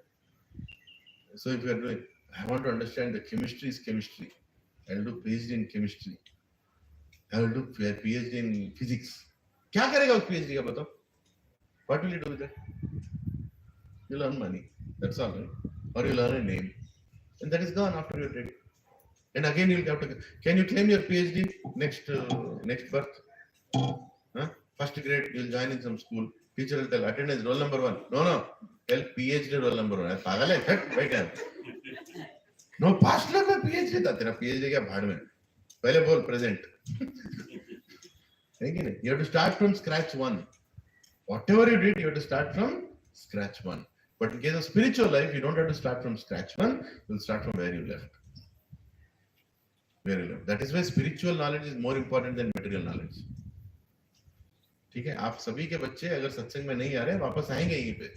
So if you are doing, I want to understand the chemistry is chemistry. I will do PhD in chemistry. I will do PhD in physics. क्या करेगा उस PhD का बताओ? What will you do with that? You earn money. That's all, right? Or you learn a name, and that is gone after you take it. And again you will have to. Can you claim your PhD next birth? Huh? First grade, you will join in some school. Teacher will tell attendance roll number 1. No. Tell PhD roll number 1. पागल है? Right? Know past में कोई PhD था, तेरा PhD क्या भाड़ में, पहले बोल प्रेजेंट है कि नहीं? You have to start from scratch one. Whatever you did, you have to start from scratch one. But in case of spiritual life, you don't have to start from scratch one. You'll start from where you left. Where you left. That is why spiritual knowledge is more important than material knowledge. ठीक है, आप सभी के बच्चे अगर सत्संग में नहीं आ रहे, वापस आएंगे यहीं पे,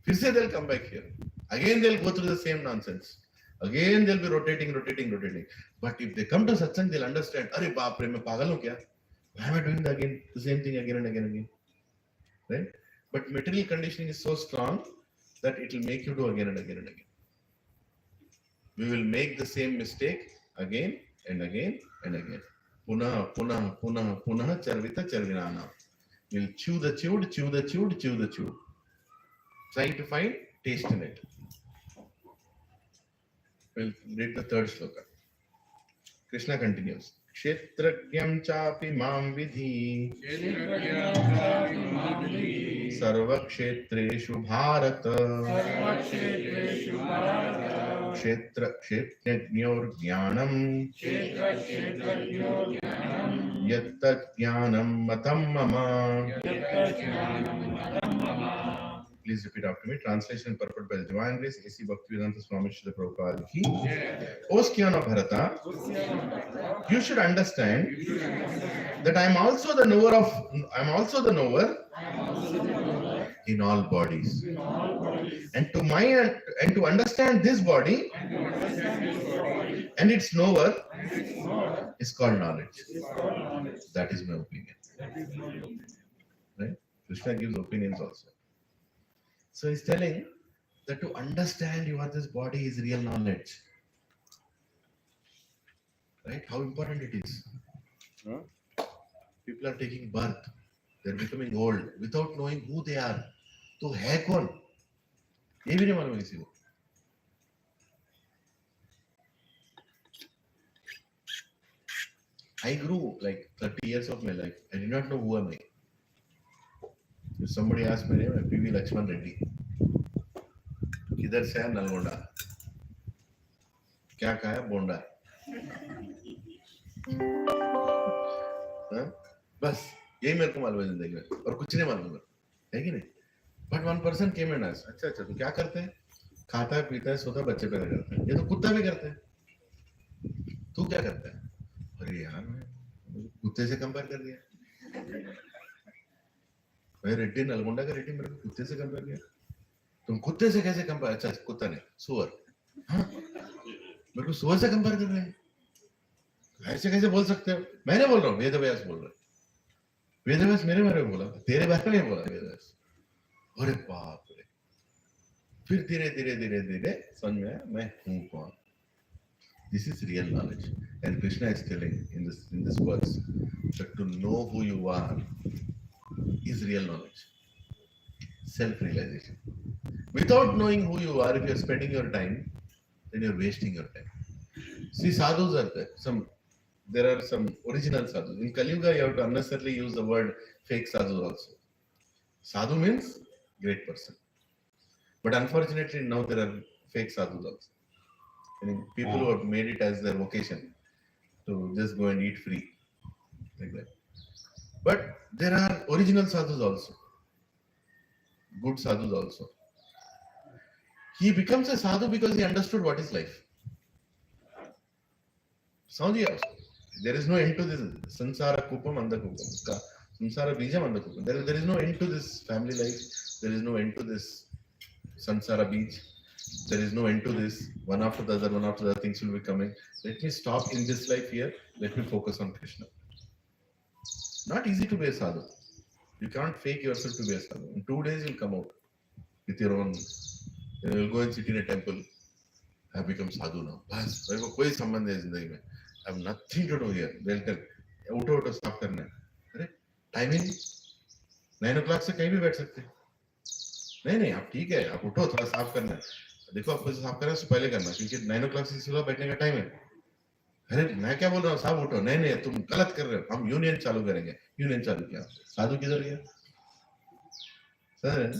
फिर से they'll come back here. Again they'll go through the same nonsense. Again they'll be rotating. But if they come to satsang, they'll understand. अरे बाप रे, मैं पागल हूँ क्या? Why am I doing the same thing again and again? Right? But material conditioning is so strong that it will make you do again and again. We will make the same mistake again and again. Punah charvita charvinana. We'll chew the chewed. Trying to find taste in it. We'll read the third sloka. Krishna continues. Kshetragyam chapi mam vidhi sarva kshetreshu bharata kshetrajnyor jnanam yattat jnanam matam mama. Please repeat after me. Translation and purport by Divine Grace, A.C. Bhaktivedanta Swami Srila Prabhupada ki. O Skyan of Bharata, you should understand that I am also the knower in all bodies. And to understand this body and its knower is called knowledge. That is my opinion. Right? Krishna gives opinions also. So he's telling that to understand you are this body is real knowledge. Right? How important it is. People are taking birth. They're becoming old without knowing who they are. तो है कौन? ये भी नहीं मालूम किसी को. I grew like 30 years of my life. I did not know who am I. If somebody asked my name, I'm P.V. Lakshman Reddy. किधर से है? नलगोंडा. क्या खाया? बोंडा. बस यही मेरे को मालूम है जिंदगी में, और कुछ नहीं मालूम है कि नहीं? But one person came and asked, अच्छा तू क्या करते हैं? खाता है, पीता है, सोता है, बच्चे पैदा करता है. ये तो कुत्ता भी करता है. तू क्या करता है? अरे यार मैं कुत्ते से कंपेयर कर दिया. मैं रेड्डी, नलगोंडा का रेड्डी मेरे को कुत्ते से कंपेयर किया. तुम कुत्ते से कैसे कंपेयर? अच्छा कुत्ता नहीं, सुअर. हाँ, मेरे को सुअर से कंपेयर कर रहे हैं. ऐसे कैसे बोल सकते हो? मैंने बोल रहा हूँ, वेद व्यास बोल रहा है. वेद व्यास मेरे बारे में बोला, तेरे बारे में बोला वेद व्यास. अरे बाप रे. फिर धीरे समझ में आया मैं हूँ कौन. This is real knowledge, and Krishna is telling in this verse that to know who you are is real knowledge, self-realization. Without knowing who you are, if you're spending your time, then you're wasting your time. See, sadhus are there. There are some original sadhus. In Kali Yuga, you have to unnecessarily use the word fake sadhus also. Sadhu means great person. But unfortunately, now there are fake sadhus also. I mean, people who have made it as their vocation to just go and eat free, like that. But there are original sadhus also, good sadhus also. He becomes a sadhu because he understood what is life. Sadhu also. There is no end to this sansara kupam andakupam. Sansara bijam andakupam. There is no end to this family life. There is no end to this sansara beach. There is no end to this. One after the other things will be coming. Let me stop in this life here. Let me focus on Krishna. Not easy to be a sadhu. You can't fake yourself to be a sadhu. In 2 days you'll come out with your own. You'll go and sit in a temple. I have become sadhu now. Bas, मेरे को कोई संबंध है जिंदगी में. I have nothing to do here. They'll tell. उठो साफ करना है. अरे टाइमिंग 9 o'clock से कहीं भी बैठ सकते हैं. नहीं आप ठीक है, आप उठो, थोड़ा साफ करना है. देखो आपको साफ करना है पहले करना, क्योंकि 9 o'clock से सुबह बैठने का टाइम है. अरे मैं क्या बोल रहा हूँ, साफ उठो. नहीं तुम गलत कर रहे हो. हम यूनियन चालू करेंगे. यूनियन चालू किया. साधु किधर गया? Sir,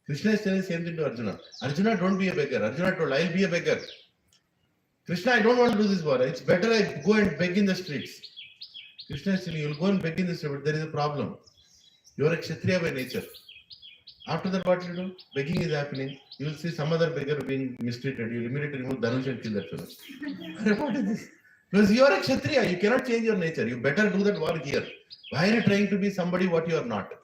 Krishna is telling the same thing to Arjuna. Arjuna, don't be a beggar. Arjuna told, I'll be a beggar. Krishna, I don't want to do this war. It's better I go and beg in the streets. Krishna is telling you, you'll go and beg in the street, but there is a problem. You are a Kshatriya by nature. After that, what you do? Begging is happening. You will see some other beggar being mistreated. You will immediately remove Dhanush and kill that fellow. What is this? Because you are a Kshatriya. You cannot change your nature. You better do that war here. Why are you trying to be somebody what you are not?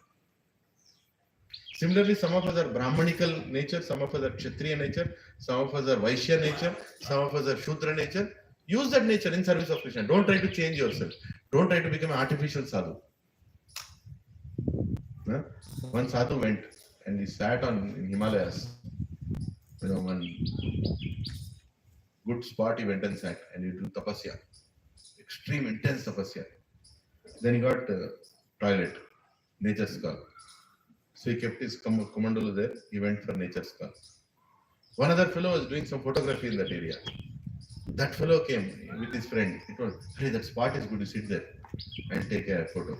Similarly, some of us are Brahmanical nature, some of us are Kshatriya nature, some of us are Vaishya nature, some of us are Shudra nature. Use that nature in service of Krishna. Don't try to change yourself. Don't try to become an artificial sadhu. Huh? One sadhu went and he sat in Himalayas. One good spot he went and sat and he did tapasya. Extreme, intense tapasya. Then he got toilet, nature's call. So he kept his commandolo there. He went for nature's call. One other fellow was doing some photography in that area. That fellow came with his friend. He told, hey, that spot is good. You sit there and take a photo.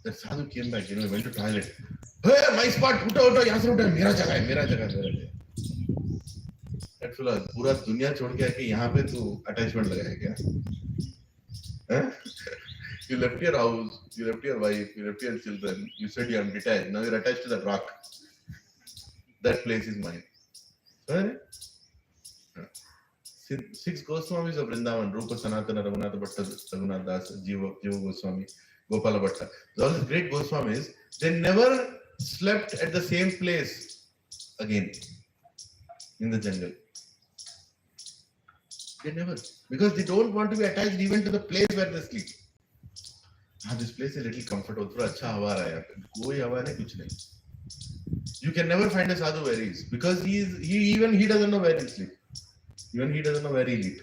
That sadhu came back, went to toilet. Hey, my spot, uta, yahan se uta, mera jagah hai, mera jagah hai. That fellow, पूरा दुनिया छोड़ के आके यहाँ पे तू attachment लगाया क्या? You left your house, you left your wife, you left your children. You said you are detached. Now you're attached to that rock. That place is mine. Right? 6 Goswamis of Vrindavan, Rupa Sanatana, Raghunatha Bhatta, Raghunath Das, Jiva Goswami, Gopala Bhatta. All these great Goswamis, they never slept at the same place again in the jungle. They never. Because they don't want to be attached even to the place where they sleep. This place is a little comfortable. Achha hawa raha hai. Koi hawa nahi, kuch nahi. You can never find a sadhu where he is. Because he doesn't know where he sleep. Even he doesn't know where he eat.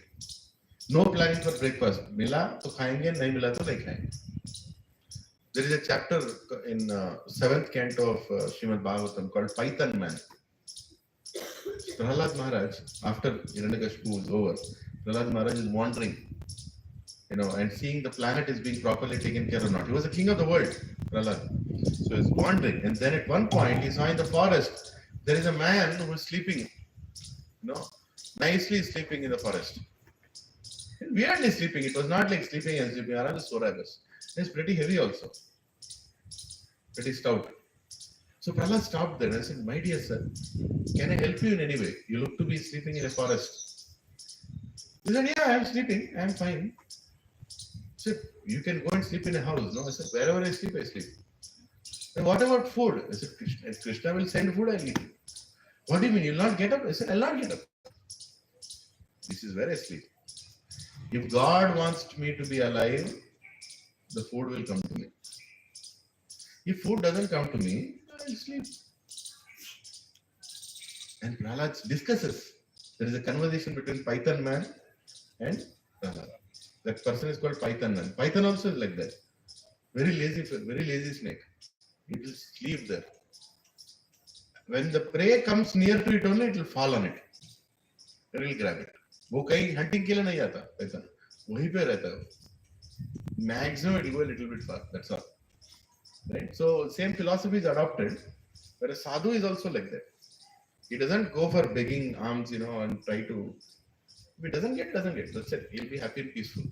No planning for breakfast. Mila to khayenge, nahi mila to nahi khayenge. There is a chapter in 7th canto of Srimad Bhagavatam called Python Man. Prahlad Maharaj, after Hiranyakashipu is over, Prahlad Maharaj is wandering, and seeing the planet is being properly taken care of or not. He was the king of the world, Prahlad. So he's wandering. And then at one point, he saw in the forest, there is a man who is sleeping, nicely sleeping in the forest. And weirdly sleeping. It was not like sleeping and sleeping. Around the Soragas. It's pretty heavy also. Pretty stout. So Prahlad stopped there and I said, my dear sir, can I help you in any way? You look to be sleeping in a forest. He said, yeah, I am sleeping. I am fine. I said, you can go and sleep in a house. No, I said, wherever I sleep, I sleep. And what about food? I said, if Krishna will send food, I'll eat it. What do you mean? You'll not get up? I said, I'll not get up. This is where I sleep. If God wants me to be alive, the food will come to me. If food doesn't come to me, I'll sleep. And Prahlad discusses. There is a conversation between Python Man and Prahlad. That person is called Python Man. Python also is like that. Very lazy snake. It will sleep there. When the prey comes near to it only, it will fall on it. It will grab it. वो कहीं hunting के लिए नहीं आता Python. वहीं पे रहता है. Maximum it will go a little bit far. That's all. Right? So same philosophy is adopted. Whereas sadhu is also like that. He doesn't go for begging alms, and try to. If he doesn't get. That's it. He'll be happy and peaceful.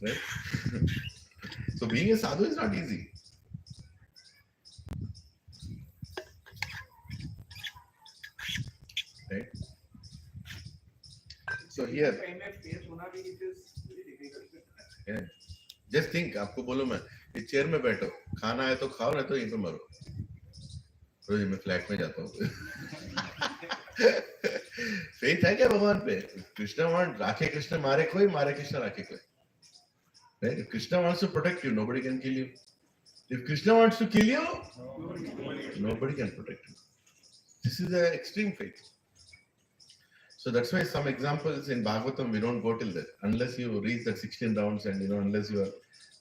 Right? So being a sadhu is not easy. Right? So here. Yeah. Just think, आपको बोलो मैं इस chair में बैठो, खाना है तो खाओ, नहीं तो यहीं पे मरो. रोज मैं फ्लैट में जाता हूँ. फेथ है क्या भगवान पे? कृष्ण वांट राखे कृष्ण मारे कोई, मारे कृष्ण राखे कोई. Right? If Krishna wants to protect you, nobody can kill you. If Krishna wants to kill you, nobody can protect you. This is an extreme faith. So that's why some examples in Bhagavatam we don't go till that unless you reach that 16 rounds and unless you are,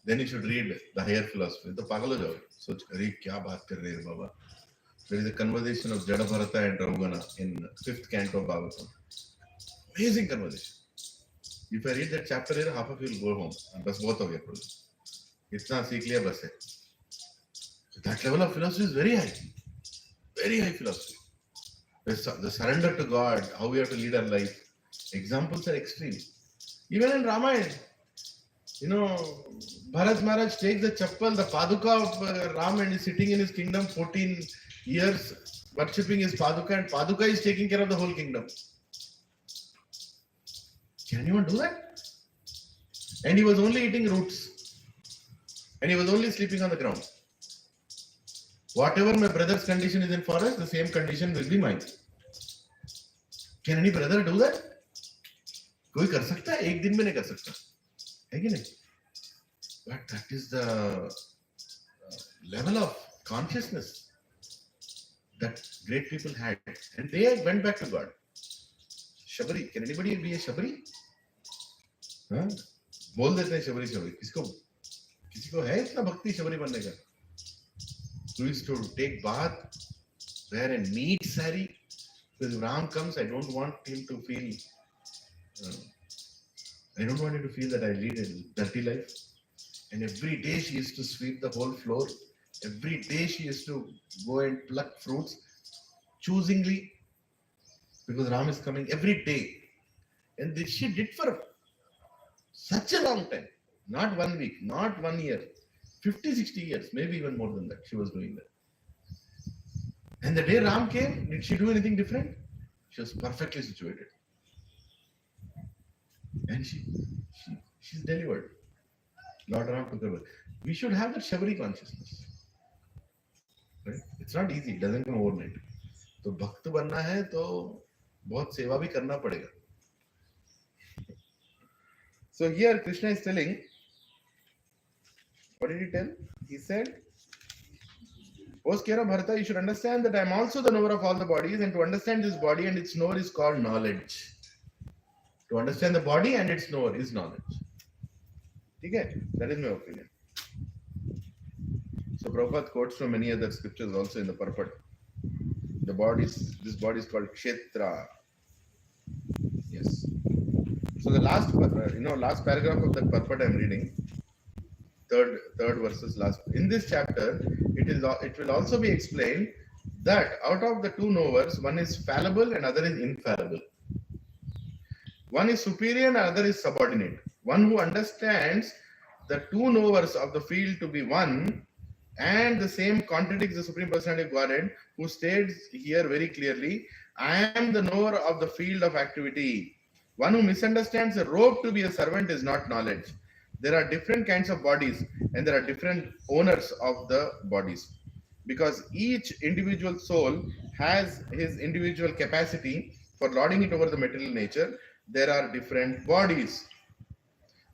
then you should read the higher philosophy. The pagal ho jaoge. So kare kya baat kar rahe hai baba. There is a conversation of Jada Bharata and Rahugana in 5th canto of Bhagavatam. Amazing conversation. If I read that chapter here, half of you will go home. Bas bahut ho gaya problem. Itna seekh liya bas hai. That level of philosophy is very high. Very high philosophy. The surrender to God, how we have to lead our life, Examples are extreme. Even in Ramayana, Bharat Maharaj takes the chappal, the paduka of Ram, and is sitting in his kingdom 14 years worshipping his paduka, and paduka is taking care of the whole kingdom. Can anyone do that? And he was only eating roots. And he was only sleeping on the ground. Whatever my brother's condition is in forest, the same condition will be mine. Can any brother do that? कोई कर सकता है? एक दिन में नहीं कर सकता, है कि नहीं? But that is the level of consciousness that great people had, and they went back to God. Shabari, can anybody be a Shabari? हाँ? बोल देते हैं शबरी शबरी. किसी को है इतना भक्ति शबरी बनने का? Who used to take bath, wear a neat sari? Because if Ram comes, I don't want him to feel. I don't want him to feel that I lead a dirty life. And every day she used to sweep the whole floor. Every day she used to go and pluck fruits choosingly, because Ram is coming every day. And this she did for such a long time. Not 1 week, not 1 year. 50, 60 years, maybe even more than that, she was doing that. And the day Ram came, did she do anything different? She was perfectly situated. And she's delivered. Lord Ram took her. We should have that Shabari consciousness. Right? It's not easy, it doesn't come overnight. तो भक्त बनना है तो बहुत सेवा भी करना पड़ेगा. So here Krishna is telling, what did he tell? He said, O Skera Bharata, you should understand that I am also the knower of all the bodies, and to understand this body and its knower is called knowledge. To understand the body and its knower is knowledge. Okay? That is my opinion. So Prabhupada quotes from many other scriptures also in the purport. This body is called Kshetra. Yes. So the last paragraph of that purport I am reading, third verses last. In this chapter, it will also be explained that out of the two knowers, one is fallible and other is infallible. One is superior and other is subordinate. One who understands the two knowers of the field to be one and the same contradicts the Supreme Personality of Godhead, who states here very clearly, I am the knower of the field of activity. One who misunderstands a rope to be a servant is not knowledge. There are different kinds of bodies and there are different owners of the bodies. Because each individual soul has his individual capacity for lording it over the material nature, there are different bodies.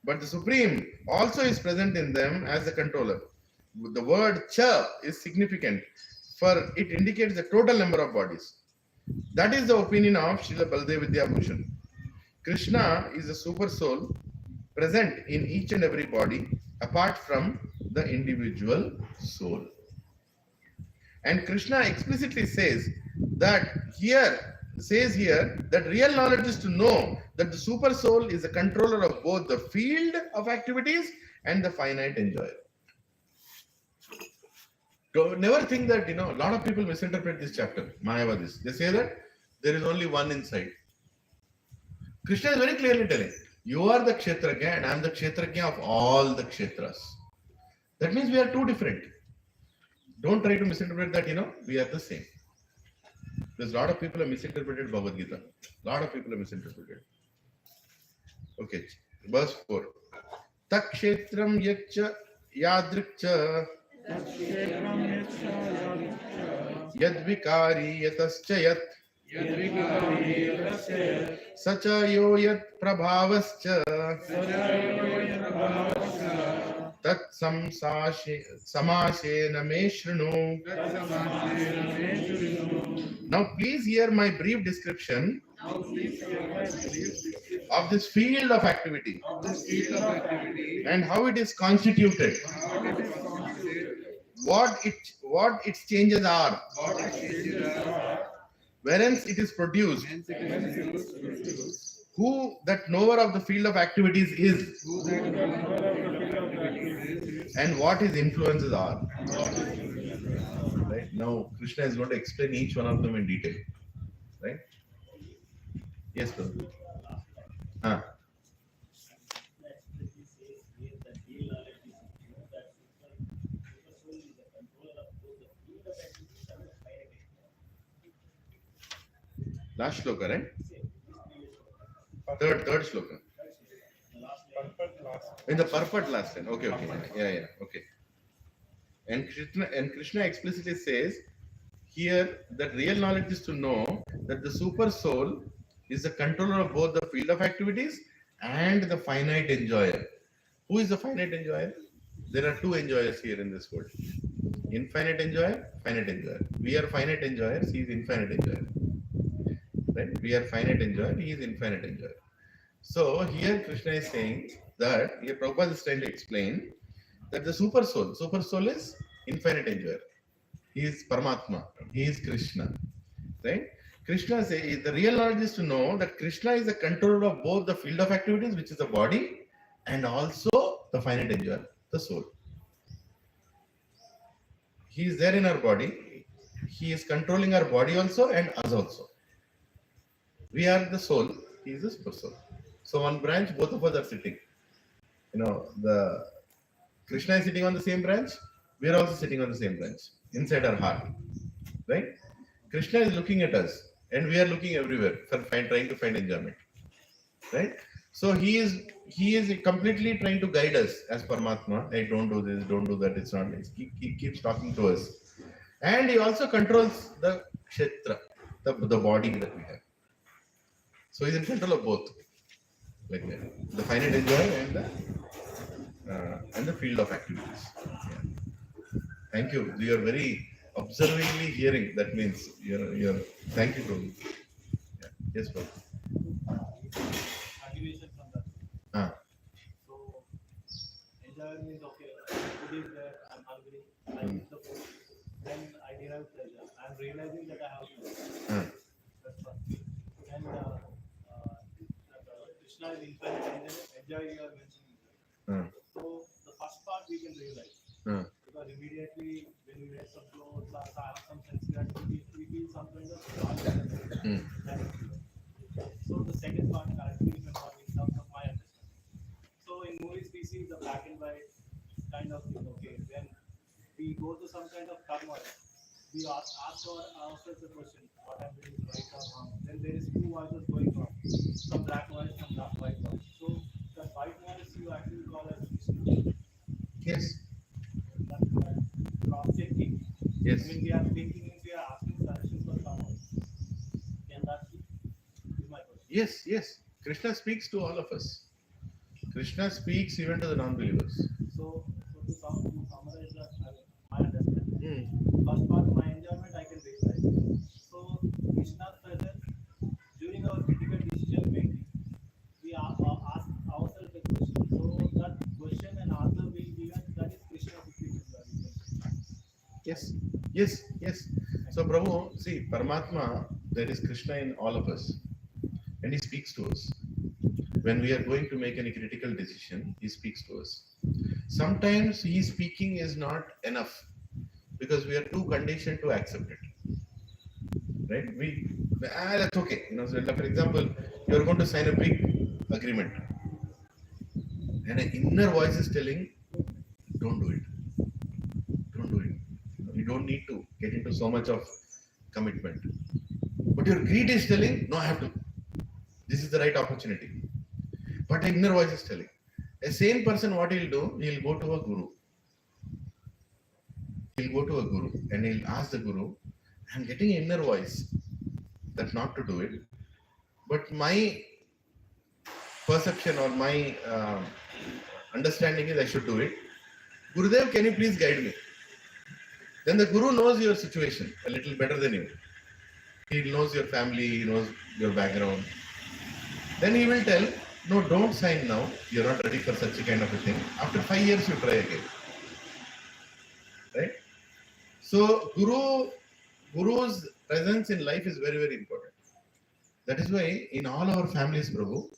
But the Supreme also is present in them as the controller. The word cha is significant, for it indicates the total number of bodies. That is the opinion of Srila Baldev Vidyabhushan. Krishna is a super soul present in each and every body apart from the individual soul. And Krishna explicitly says here that real knowledge is to know that the super soul is a controller of both the field of activities and the finite enjoyer. Never think that, a lot of people misinterpret this chapter, Mayavadis. They say that there is only one inside. Krishna is very clearly telling, you are the Kshetrajna and I am the Kshetrajna of all the Kshetras. That means we are two different. Don't try to misinterpret that, we are the same. There's a lot of people have misinterpreted Bhagavad Gita. A lot of people have misinterpreted. Okay, verse 4. Tak kshetram yaccha yadrikcha yadvikari yatascha yat sacha yo yat prabhavascha tat samashena me shrinu. Now please hear my brief description of this field of activity and how it is constituted, what its changes are, whence it is produced, who that knower of the field of activities is, and what his influences are. Right? Now Krishna is going to explain each one of them in detail. Right? Yes, brother. Huh. Last shloka, right? Third shloka. In the purport last line. Okay. Yeah. Okay. And Krishna explicitly says here that real knowledge is to know that the super soul is the controller of both the field of activities and the finite enjoyer. Who is the finite enjoyer? There are two enjoyers here in this world. Infinite enjoyer, finite enjoyer. We are finite enjoyers, he is infinite enjoyer. Right? We are finite enjoyer, he is infinite enjoyer. So here Krishna is saying that, here Prabhupada is trying to explain that the super soul is infinite enjoyer. He is Paramatma, he is Krishna. Right? Krishna says the real knowledge is to know that Krishna is the controller of both the field of activities, which is the body, and also the finite enjoyer, the soul. He is there in our body. He is controlling our body also and us also. We are the soul. He is the super soul. So one branch, both of us are sitting. The Krishna is sitting on the same branch. We are also sitting on the same branch inside our heart. Right? Krishna is looking at us, and we are looking everywhere trying to find enjoyment. Right? So he is completely trying to guide us as Paramatma. Hey, don't do this, don't do that. It's not. He keeps talking to us. And he also controls the kshetra, the body that we have. So he's in control of both, like that. The finite enjoyer and the field of activities. Yeah. Thank you. You are very observingly hearing. That means you're. Thank you, Prabhu. Yeah. Yes, Prabhu. Activation from that. Ah. So enjoyment means okay. Food is there. I'm hungry. I eat the food. Then I derive pleasure. I'm realizing that I have pleasure. That's one. And Krishna is infinite enjoy you are mentioning. So the first part we can realize. Because immediately when we wear some clothes or have some sensory activity, we feel some kind of joy. So the second part correctly in terms of my understanding. So in movies we see the black and white kind of thing. Okay, when we go to some kind of turmoil, we ask ourselves the question, what I'm doing is right or wrong. Then there is two voices going on, some black voice, some white voice. So the white voice you actually call as Krishna. Yes. That cross-checking. Yes. I mean, we are thinking, we are asking suggestions for someone. Can that be? Is my question. Yes. Krishna speaks to all of us. Krishna speaks even to the non-believers. So to summarize that, my understanding. First part, my enjoyment I can realize. So Krishna's presence during our critical decision making, we ask ourselves a question. So that question and answer will be given. That is Krishna between Yes. So Prabhu, see, Paramatma, there is Krishna in all of us. And he speaks to us. When we are going to make any critical decision, he speaks to us. Sometimes he speaking is not enough because we are too conditioned to accept it. Right? That's okay. So for example, you are going to sign a big agreement. And an inner voice is telling, don't do it. You don't need to get into so much of commitment. But your greed is telling, no, I have to. This is the right opportunity. But the inner voice is telling. A sane person, what he'll do, he'll go to a guru. And he'll ask the guru, I'm getting an inner voice that not to do it. But my perception or my understanding is I should do it. Gurudev, can you please guide me? Then the guru knows your situation a little better than you. He knows your family, he knows your background. Then he will tell, no, don't sign now. You're not ready for such a kind of a thing. After 5 years, you try again. Right? So Guru's presence in life is very, very important. That is why in all our families, Prabhu,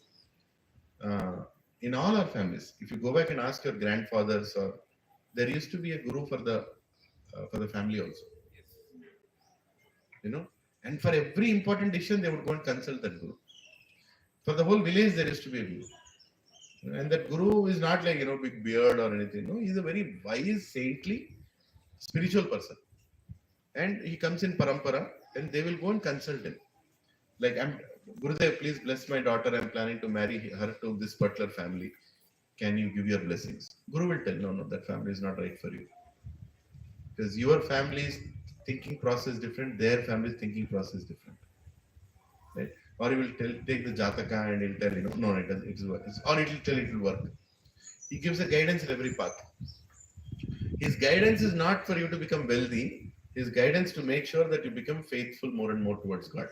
in all our families, if you go back and ask your grandfathers, or there used to be a guru for the family also. And for every important decision, they would go and consult that guru. For the whole village, there used to be a guru. And that guru is not like, big beard or anything. No, he's a very wise, saintly, spiritual person. And he comes in parampara and they will go and consult him. Like, Gurudev, please bless my daughter. I'm planning to marry her to this particular family. Can you give your blessings? Guru will tell, no, that family is not right for you. Because your family's thinking process is different, their family's thinking process is different. Right? Or he will take the Jataka and he'll tell, no, it doesn't work. Or it will tell it will work. He gives a guidance in every path. His guidance is not for you to become wealthy. His guidance to make sure that you become faithful more and more towards God.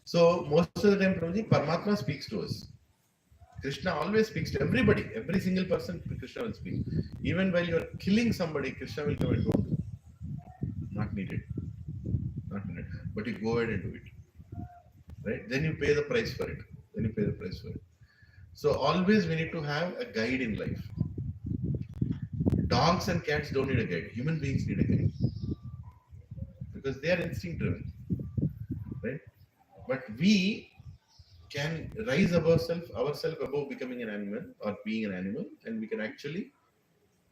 So most of the time, Prabhuji, Paramatma speaks to us. Krishna always speaks to everybody. Every single person, Krishna will speak. Even while you are killing somebody, Krishna will come and go. Not needed. Not needed. But you go ahead and do it. Right? Then you pay the price for it. So always we need to have a guide in life. Dogs and cats don't need a guide. Human beings need a guide. Because they are instinct driven. Right? But we can rise ourselves above becoming an animal or being an animal, and we can actually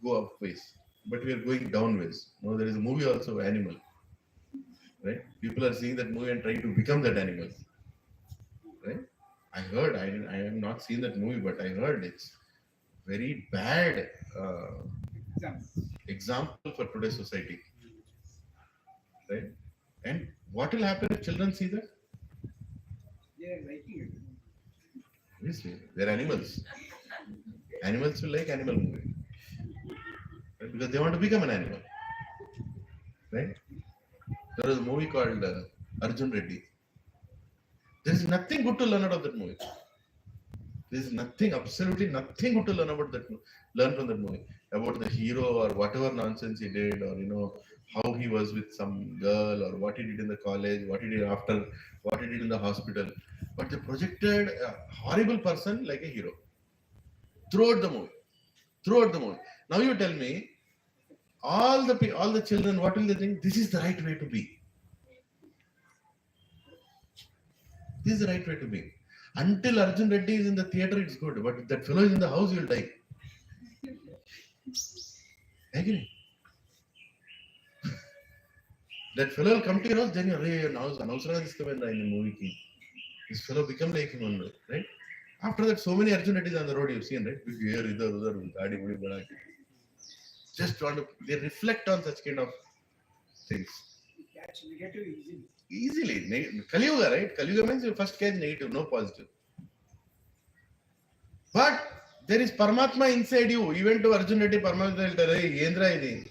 go upways. But we are going downways. There is a movie also, Animal. Right? People are seeing that movie and trying to become that animal. Right? I heard, I have not seen that movie, but I heard it's very bad example for today's society. Right? And what will happen if children see that? They are liking it. Obviously, they're animals. Animals will like animal movie. Right? Because they want to become an animal. Right? There was a movie called Arjun Reddy. There is nothing good to learn out of that movie. There is nothing, absolutely nothing good to learn from that movie. About the hero or whatever nonsense he did, or how he was with some girl, or what he did in the college, what he did after, what he did in the hospital. But they projected a horrible person like a hero throughout the movie. Now you tell me, all the children, what will they think? This is the right way to be. This is the right way to be. Until Arjun Reddy is in the theater, it's good. But if that fellow is in the house, he will die. Agree? That fellow will come to your house, then you're in the house, in the movie. This fellow become like him only, right? After that, so many Arjun Reddys on the road you've seen, right? Here, just want to, they reflect on such kind of things. Catch negative easily. Easily. Kali Yuga, right? Kali Yuga means you first catch negative, no positive. But there is Paramatma inside you. Even to Arjun Reddy, Paramatma will tell, hey, Yendra idi.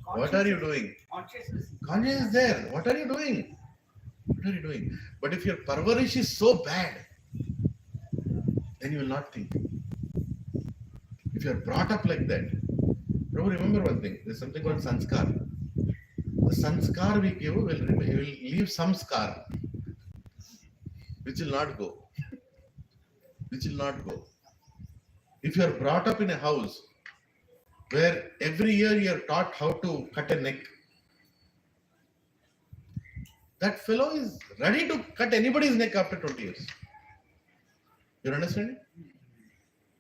What are you doing? Consciousness is there. What are you doing? But if your parvarish is so bad, then you will not think. If you are brought up like that, remember one thing. There is something called sanskar. The sanskar we give will leave some scar, which will not go. If you are brought up in a house where every year you are taught how to cut a neck, that fellow is ready to cut anybody's neck after 20 years. You understand?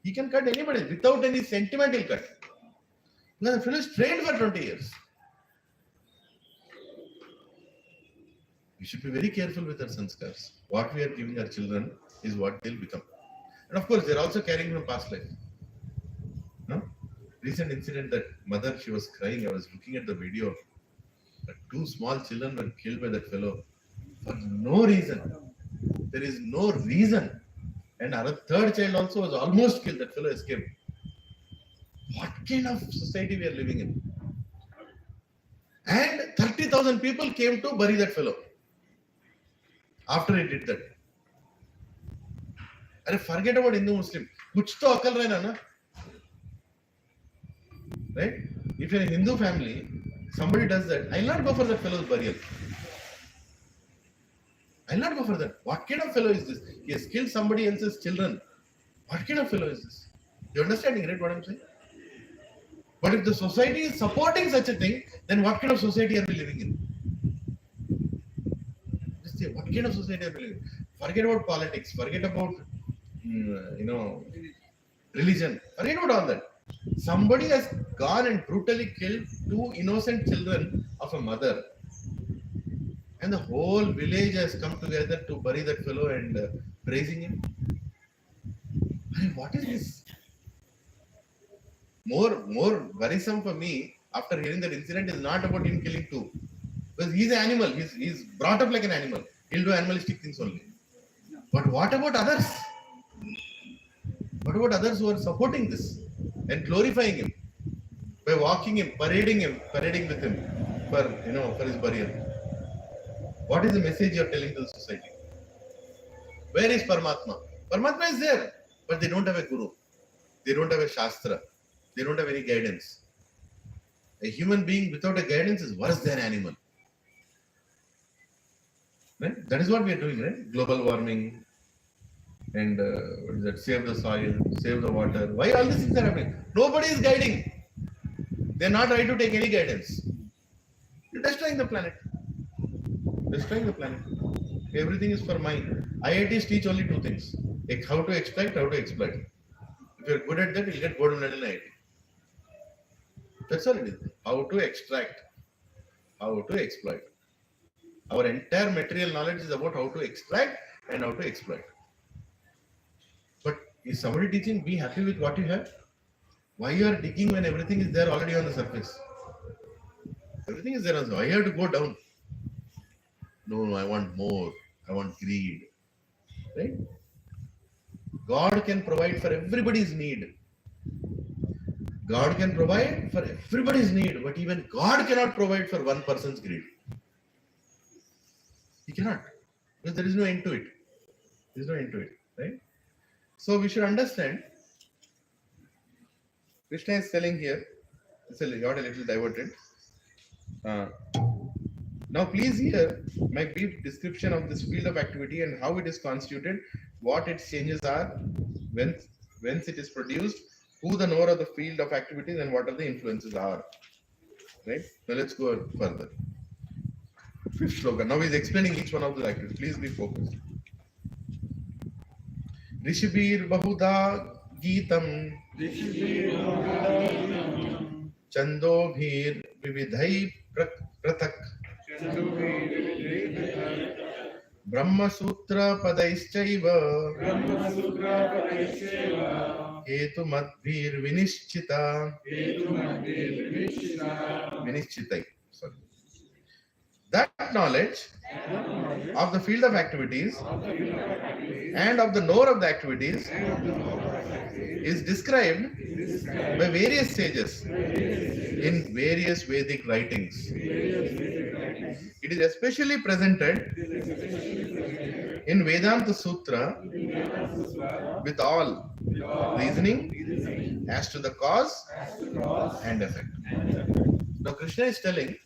He can cut anybody without any sentimental cut. Because the fellow is trained for 20 years. We should be very careful with our sanskars. What we are giving our children is what they'll become. And of course, they're also carrying from past life. No? Recent incident, that mother, she was crying. I was looking at the video. Two small children were killed by that fellow for no reason. There is no reason. And our third child also was almost killed. That fellow escaped. What kind of society we are living in? And 30,000 people came to bury that fellow after he did that. And forget about Hindu Muslim. Kuch to akal rehna na. Right? If you're in a Hindu family, somebody does that, I'll not go for that fellow's burial. I'll not go for that. What kind of fellow is this? He has killed somebody else's children. What kind of fellow is this? You're understanding, right, what I'm saying? But if the society is supporting such a thing, then what kind of society are we living in? Just say, what kind of society are we living in? Forget about politics. Forget about religion. Forget about all that. Somebody has gone and brutally killed two innocent children of a mother, and the whole village has come together to bury that fellow and praising him. I mean, what is this? More worrisome for me after hearing that incident is not about him killing two, because he's an animal. He's brought up like an animal. He'll do animalistic things only. But what about others? What about others who are supporting this and glorifying him by walking him, parading with him for his burial? What is the message you are telling to the society? Where is Paramatma? Paramatma is there, but they don't have a guru. They don't have a shastra. They don't have any guidance. A human being without a guidance is worse than an animal. Right? That is what we are doing, right? Global warming and what is that? Save the soil, save the water. Why all these things are happening? Nobody is guiding. They are not ready to take any guidance. You're destroying the planet. Destroying the planet. Everything is for mine. IITs teach only two things: how to extract, how to exploit. If you're good at that, you'll get gold medal in IIT. That's all it is. How to extract, how to exploit. Our entire material knowledge is about how to extract and how to exploit. But is somebody teaching, be happy with what you have? Why you are digging when everything is there already on the surface? Everything is there on the surface. Why you have to go down? No, I want more. I want greed. Right? God can provide for everybody's need. God can provide for everybody's need, but even God cannot provide for one person's greed. He cannot, because there is no end to it. There is no end to it, right? So we should understand. Krishna is telling here. It got a little diverted. Now, please hear my brief description of this field of activity and how it is constituted, what its changes are, whence it is produced, who the knower of the field of activities, and what are the influences are. Right? Now, let's go further. Fifth slogan. Now, he is explaining each one of the activities. Please be focused. Rishibir Bahuda Gitam Chandobhir Vividhai Pratak Brahma Sutra Padaischaiva Hetu Madbhir Vinishchita Vinishchitai. Sorry. That knowledge of the field of activities and of the knower of the activities is described by various sages in various Vedic writings. It is especially presented in Vedanta Sutra with all reasoning as to the cause and effect. Now Krishna is telling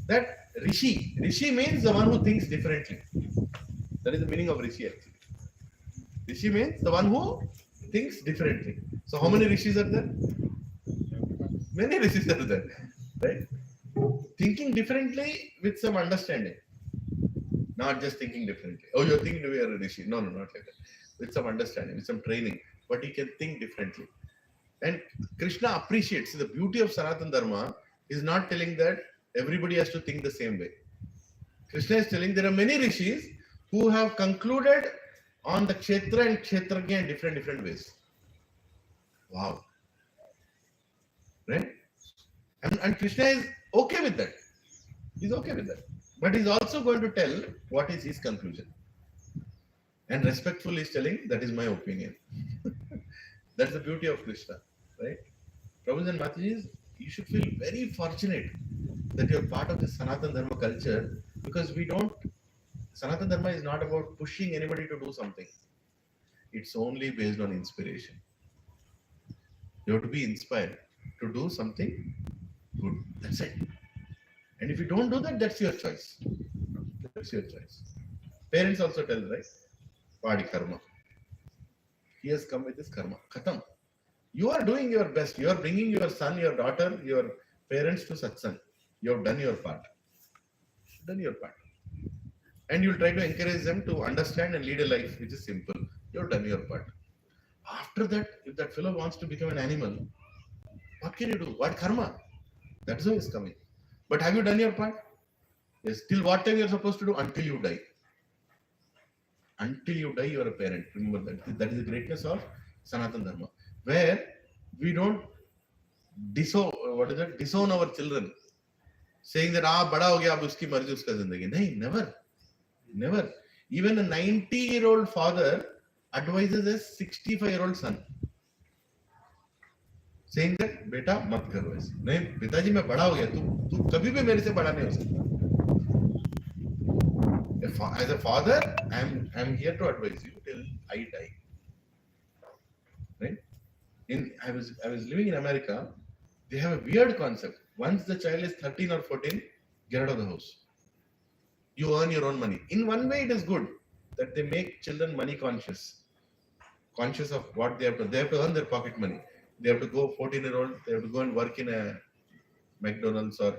that Rishi means the one who thinks differently. That is the meaning of Rishi actually. Rishi means the one who thinks differently. So how many Rishis are there? Many Rishis are there, right? Thinking differently with some understanding. Not just thinking differently. Oh, you're thinking we are a Rishi. No, not like that. With some understanding, with some training. But he can think differently. And Krishna appreciates the beauty of Sanatana Dharma is not telling that everybody has to think the same way. Krishna is telling there are many Rishis who have concluded on the Kshetra and Kshetragya in different ways. Wow. Right? And Krishna is okay with that. He's okay with that. But he's also going to tell what is his conclusion. And respectfully is telling, that is my opinion. That's the beauty of Krishna. Right? Prabhus and Matajis, you should feel very fortunate that you're part of the Sanatana Dharma culture, because Sanatana Dharma is not about pushing anybody to do something. It's only based on inspiration. You have to be inspired to do something good. That's it. And if you don't do that, that's your choice. That's your choice. Parents also tell, right? Padi karma. He has come with his karma. Khatam. You are doing your best. You are bringing your son, your daughter, your parents to Satsang. You have done your part. Done your part. and you'll try to encourage them to understand and lead a life which is simple. You've done your part. After that, if that fellow wants to become an animal, what can you do? What karma? That's how it's coming. But have you done your part? Yes. Till what time you're supposed to do? Until you die. Until you die, you are a parent. Remember that. That is the greatness of Sanatana Dharma. Where we don't disown our children, saying that bada ho gaya, ab uski marzi, uska zindagi. Nahin, never. Even a 90-year-old father advises a 65-year-old son, saying that beta mat karo aise. Nahin, pitaji main bada ho gaya, tu kabhi bhi mere se bada nahi ho sakta. As a father, I'm here to advise you till I die. Right? I was living in America. They have a weird concept. Once the child is 13 or 14, get out of the house. You earn your own money. In one way, it is good that they make children money conscious of what they have to. They have to earn their pocket money. They have to go 14-year-old. They have to go and work in a McDonald's or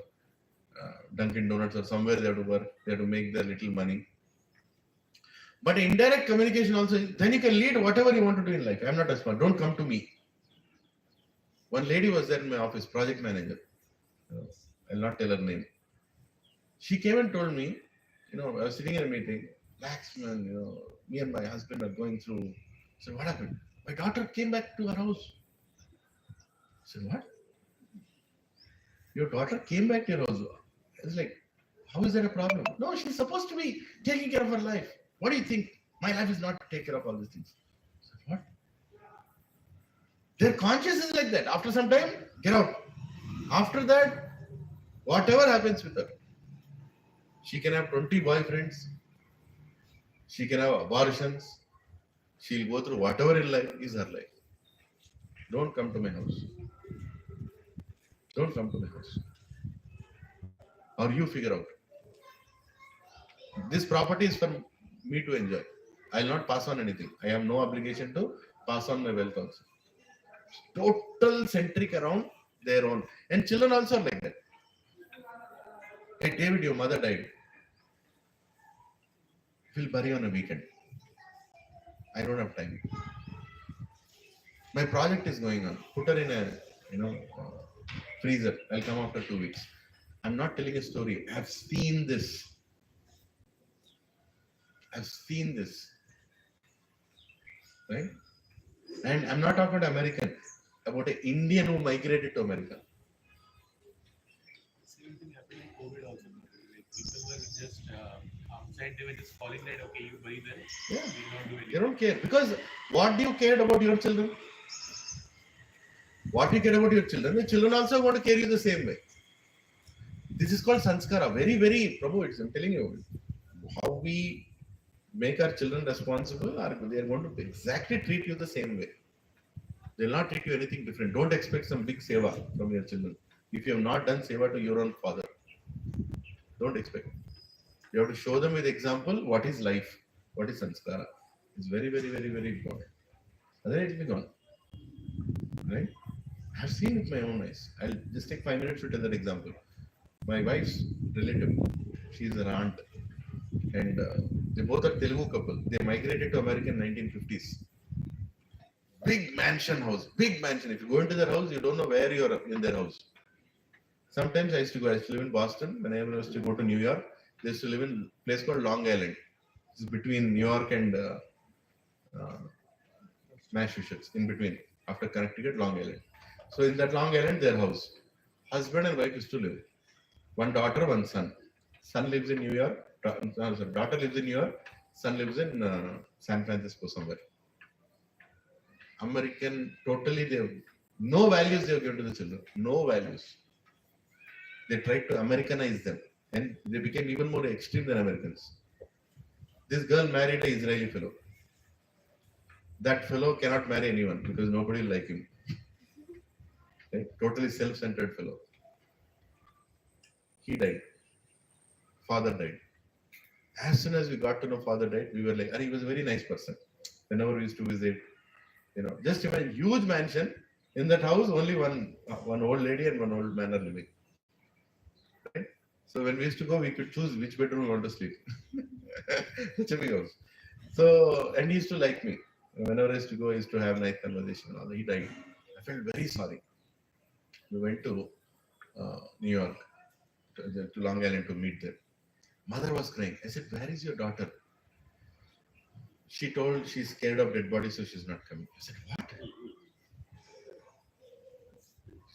Dunkin' Donuts or somewhere. They have to work. They have to make their little money. But indirect communication also, then you can lead whatever you want to do in life. I'm not a smart. Don't come to me. One lady was there in my office, project manager. I'll not tell her name. She came and told me, I was sitting in a meeting, relax man, me and my husband are going through. I said, what happened? My daughter came back to her house. I said, what? Your daughter came back to your house? I was like, how is that a problem? No, she's supposed to be taking care of her life. What do you think? My life is not to take care of all these things. I said, what? Their conscience is like that. After some time, get out. After that, whatever happens with her, she can have 20 boyfriends. She can have abortions. She'll go through whatever in life is her life. Don't come to my house. Don't come to my house. Or you figure out. This property is for me to enjoy. I'll not pass on anything. I have no obligation to pass on my wealth also. Total centric around their own. And children also are like that. Hey David, your mother died. We'll bury on a weekend. I don't have time. My project is going on. Put her in a freezer. I'll come after 2 weeks. I'm not telling a story. I've seen this. Right? And I'm not talking about American, about an Indian who migrated to America. Same thing happened in COVID also. Like people were just outside, they were just falling like, okay, you bury them. Yeah. We don't do anything. They don't care. Because what do you care about your children? What do you care about your children? The children also want to care you the same way. This is called sanskara. Very, very, Prabhu, I'm telling you, how we make our children responsible, they are going to exactly treat you the same way. They will not treat you anything different. Don't expect some big seva from your children. If you have not done seva to your own father, don't expect. You have to show them with example what is life, what is sanskara. It's very, very, very, very important. Otherwise, it will be gone. Right? I have seen it with my own eyes. I'll just take 5 minutes to tell that example. My wife's relative, she's an aunt, and they both are Telugu couple. They migrated to America in 1950s. Big mansion house, big mansion. If you go into their house, you don't know where you are in their house. Sometimes I used to live in Boston. When I used to go to New York, they used to live in a place called Long Island. It's between New York and Massachusetts, in between, after Connecticut, Long Island. So in that Long Island, their house. Husband and wife used to live. One daughter, one son. Son lives in New York. Daughter lives in New York. Son lives in San Francisco somewhere. American, totally, they have no values they have given to the children. No values. They tried to Americanize them. And they became even more extreme than Americans. This girl married an Israeli fellow. That fellow cannot marry anyone because nobody will like him. Right? Totally self-centered fellow. He died. Father died. As soon as we got to know father died, we were like, he was a very nice person. Whenever we used to visit, just imagine, huge mansion. In that house, only one old lady and one old man are living. Right? So when we used to go, we could choose which bedroom we want to sleep. Such a big house. So, and he used to like me. Whenever I used to go, I used to have nice conversation and all that. He died. I felt very sorry. We went to New York, to Long Island to meet them. Mother was crying. I said, "Where is your daughter?" She told she's scared of dead bodies, so she's not coming. I said, "What?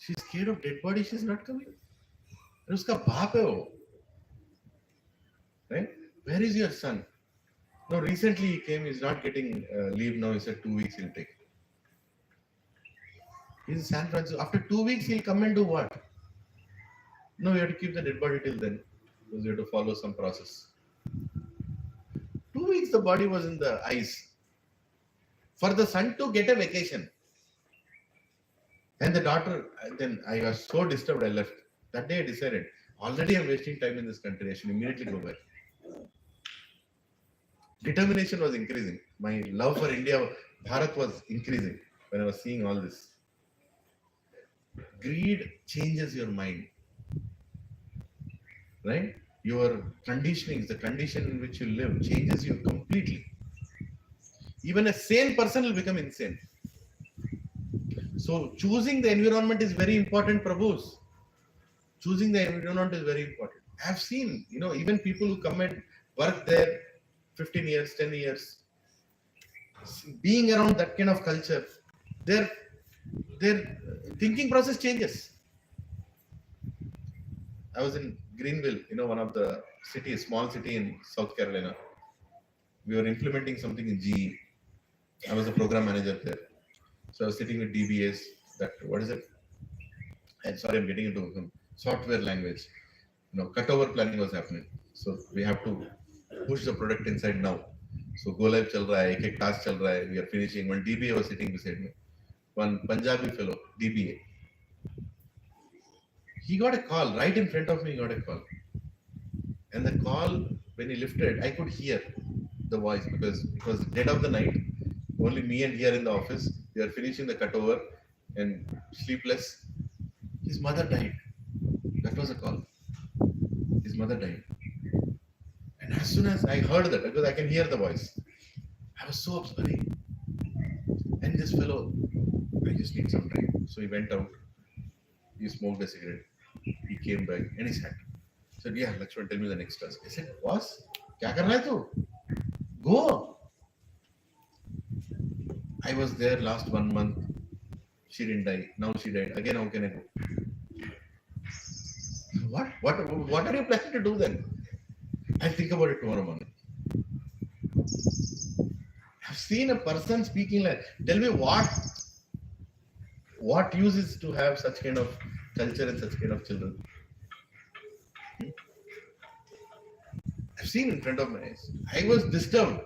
She's scared of dead bodies, she's not coming?" And uska baap hai wo. Right? Where is your son? No, recently he came, he's not getting leave now. He said 2 weeks he'll take. He's in San Francisco. After 2 weeks, he'll come and do what? No, we have to keep the dead body till then because we have to follow some process. 2 weeks the body was in the ice. For the son to get a vacation. And the daughter, then I was so disturbed, I left. That day I decided, already I'm wasting time in this country, I should immediately go back. Determination was increasing. My love for India, Bharat was increasing when I was seeing all this. Greed changes your mind. Right? Your conditionings, the condition in which you live, changes you completely. Even a sane person will become insane. So choosing the environment is very important, Prabhus. Choosing the environment is very important. I have seen, even people who come and work there 15 years, 10 years, being around that kind of culture, their thinking process changes. I was in Greenville, one of the cities, small city in South Carolina. We were implementing something in GE. I was a program manager there. So I was sitting with DBS, what is it? I'm sorry, I'm getting into some software language. Cutover planning was happening. So we have to push the product inside now. So go live chal raha hai, ek task chal raha hai, we are finishing. One DBA was sitting beside me. One Punjabi fellow, DBA. He got a call, right in front of me, he got a call. And the call, when he lifted, I could hear the voice because it was dead of the night. Only me and he are in the office. We are finishing the cutover and sleepless. His mother died. That was a call. His mother died. And as soon as I heard that, because I can hear the voice, I was so upset. And this fellow, I just need some time. So he went out. He smoked a cigarette. He came back and he sat. He said, "Yeah, Lakshman, tell me the next task." I said, "Boss, kya kar raha hai tu? Go." I was there last 1 month. She didn't die. Now she died. Again, how can I go? What are you planning to do then? I'll think about it tomorrow morning. I've seen a person speaking like, tell me what use is to have such kind of culture and such kind of children? I've seen in front of my eyes. I was disturbed.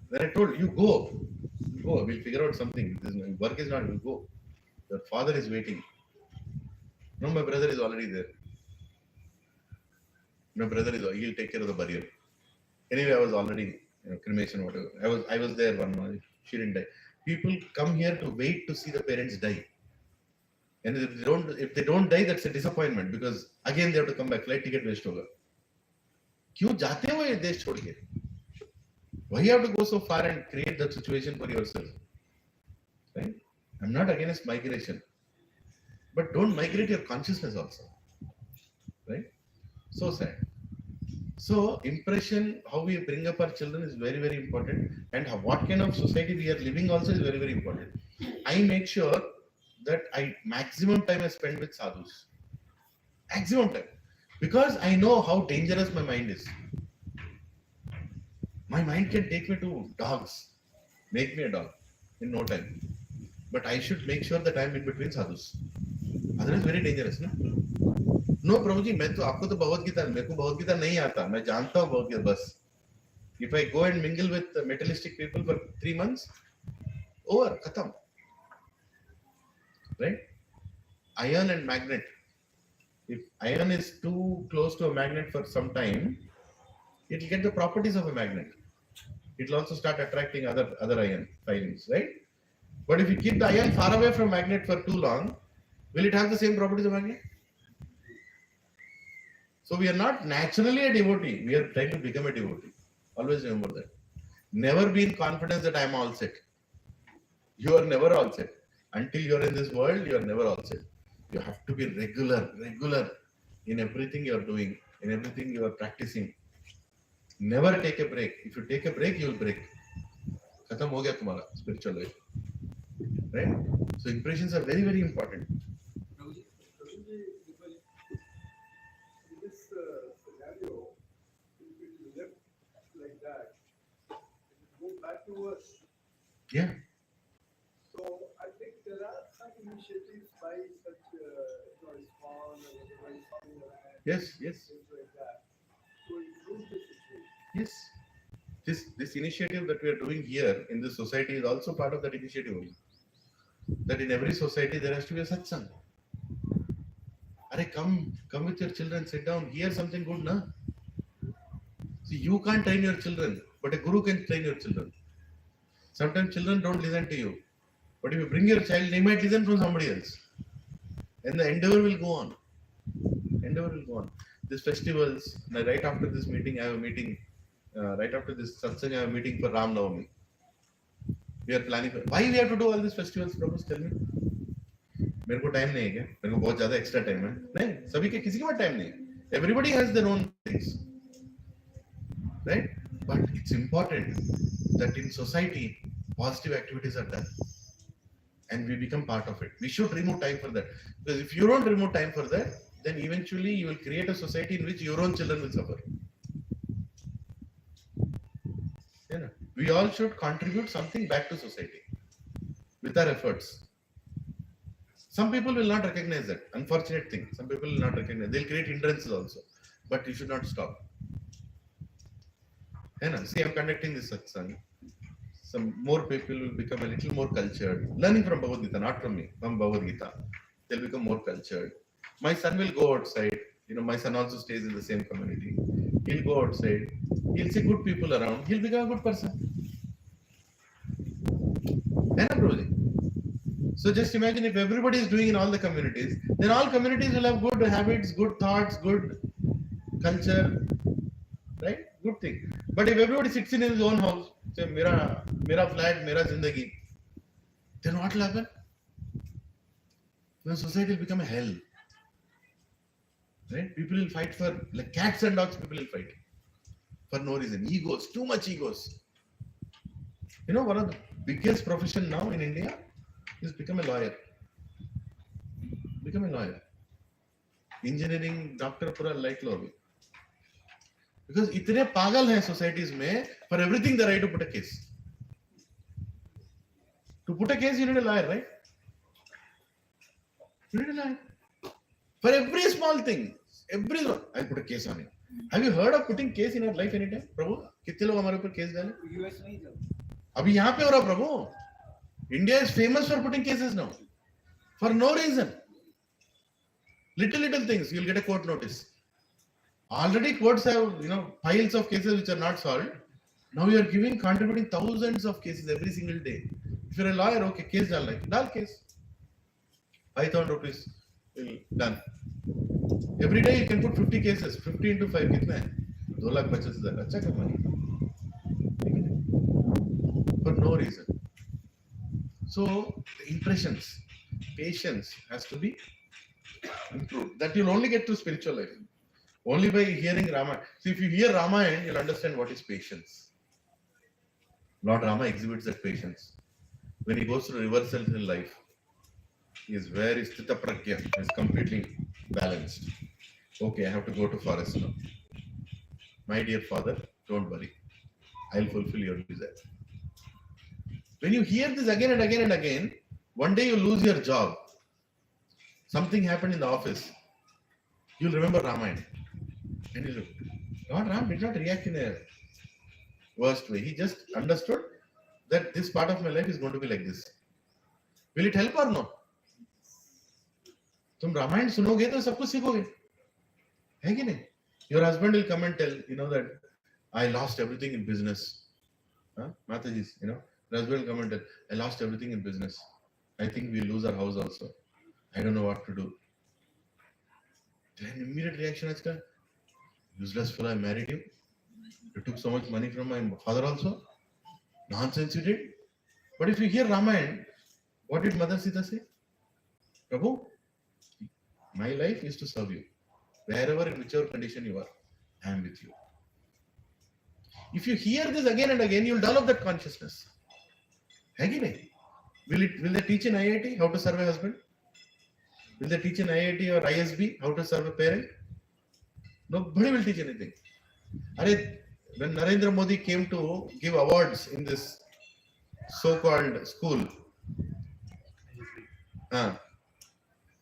Then I told you, go, we'll figure out something. This work is not, we'll go. Your father is waiting. No, my brother is already there. He'll take care of the burial. Anyway, I was already, cremation, whatever. I was there one month. She didn't die. People come here to wait to see the parents die. And if they don't die, that's a disappointment because again they have to come back. Flight ticket waste hoga. क्यों जाते हो ये देश छोड़ के? Why you have to go so far and create that situation for yourself? Right? I'm not against migration, but don't migrate your consciousness also. Right? So sad. So impression, how we bring up our children is very, very important, and what kind of society we are living also is very, very important. I make sure that maximum time I spend with sadhus. Maximum time. Because I know how dangerous my mind is. My mind can take me to dogs, make me a dog in no time. But I should make sure that I'm in between sadhus. Otherwise, very dangerous, no? No, Prabhuji, आपको तो भगवद गीता, मेरे को भगवद गीता नहीं आता, मैं जानता हूँ भगवद गीता बस. If I go and mingle with materialistic people for 3 months, over, khatam. Right? Iron and magnet. If iron is too close to a magnet for some time, it will get the properties of a magnet. It will also start attracting other iron filings, right? But if you keep the iron far away from magnet for too long, will it have the same properties of magnet? So we are not naturally a devotee. We are trying to become a devotee. Always remember that. Never be in confidence that I am all set. You are never all set. Until you are in this world, you are never all set. You have to be regular in everything you are doing, in everything you are practicing. Never take a break. If you take a break, you will break. Khatam ho gaya tumhara spiritual life. Right? So impressions are very, very important. Prabhuji, because in this scenario, if it is left like that, it will go back to us. Yeah. So I think there are some initiatives by such, ISKCON or Swami Land, Yes. things like that, to improve the situation. Yes. This initiative that we are doing here in this society is also part of that initiative only. That in every society there has to be a satsang. Are come with your children, sit down, hear something good, na? See, you can't train your children, but a guru can train your children. Sometimes children don't listen to you, but if you bring your child, they might listen from somebody else, and the endeavor will go on. These festivals, right after this meeting, I have a meeting. Right after this Satsang, I have a meeting for Ram Navami. We are planning for. Why we have to do all these festivals, Prabhu? Tell me. मेरे को time नहीं है क्या? मेरे को बहुत ज़्यादा extra time है? नहीं, सभी के किसी के पास टाइम नहीं है. Everybody has their own things, right? But it's important that in society, positive activities are done, and we become part of it. We should remove time for that, because if you don't remove time for that, then eventually you will create a society in which your own children will suffer. Yeah. We all should contribute something back to society with our efforts. Some people will not recognize that. Unfortunate thing. Some people will not recognize. They'll create hindrances also. But you should not stop. Yeah, see, I'm conducting this satsang. Some more people will become a little more cultured. Learning from Bhagavad Gita, not from me, from Bhagavad Gita. They'll become more cultured. My son will go outside. My son also stays in the same community. He'll go outside. He'll see good people around. He'll become a good person. So just imagine if everybody is doing in all the communities, then all communities will have good habits, good thoughts, good culture, right? Good thing. But if everybody sits in his own house, say, mera flat, mera zindagi, then what will happen? Then society will become a hell. Right? People will fight for, like cats and dogs, people will fight for no reason. Egos, too much egos. One of the biggest profession now in India is become a lawyer. Engineering, doctor, pura light law. Because itne pagal hai societies mein, for everything they right to put a case. To put a case, you need a lawyer, right? You need a lawyer. For every small thing, everyone, I'll put a case on it. Have you heard of putting case in your life anytime? Prabhu, कितने लोग हमारे ऊपर case डाले? US नहीं जब. अभी यहाँ पे हो रहा प्रभु. India is famous for putting cases now, for no reason. Little things, you'll get a court notice. Already courts have, piles of cases which are not solved. Now you are contributing thousands of cases every single day. If you're a lawyer, okay, case dal case. 5,000 rupees, done. Every day you can put 50 cases. 50 into 5, कितना है? 2,50,000. अच्छा कर money. For no reason. So the impressions, patience has to be improved. That you'll only get to spiritual life. Only by hearing Ramayana. See, if you hear Ramayana, you'll understand what is patience. Lord Rama exhibits that patience. When he goes through reversals in life, he is very sthita pragya, he is completely balanced. Okay, I have to go to forest now. My dear father, don't worry. I'll fulfill your desire. When you hear this again and again and again, one day you lose your job. Something happened in the office. You'll remember Ramayana. And you look, Lord Ram did not react in a worst way. He just understood that this part of my life is going to be like this. Will it help or no? तुम रामायण सुनोगे तो सब कुछ सीखोगे, है कि नहीं? Your husband will come and tell, that I lost everything in business. Mataji, your husband will come and tell, I lost everything in business. I think we'll lose our house also. I don't know what to do. Then immediate reaction is, Useless fellow, I married you. You took so much money from my father also. Nonsense you did. But if you hear Ramayana, what did Mother Sita say? Prabhu, my life is to serve you. Wherever, in whichever condition you are, I am with you. If you hear this again and again, you will develop that consciousness. Again, will they teach in IIT how to serve a husband? Will they teach in IIT or ISB how to serve a parent? Nobody will teach anything. When Narendra Modi came to give awards in this so-called school,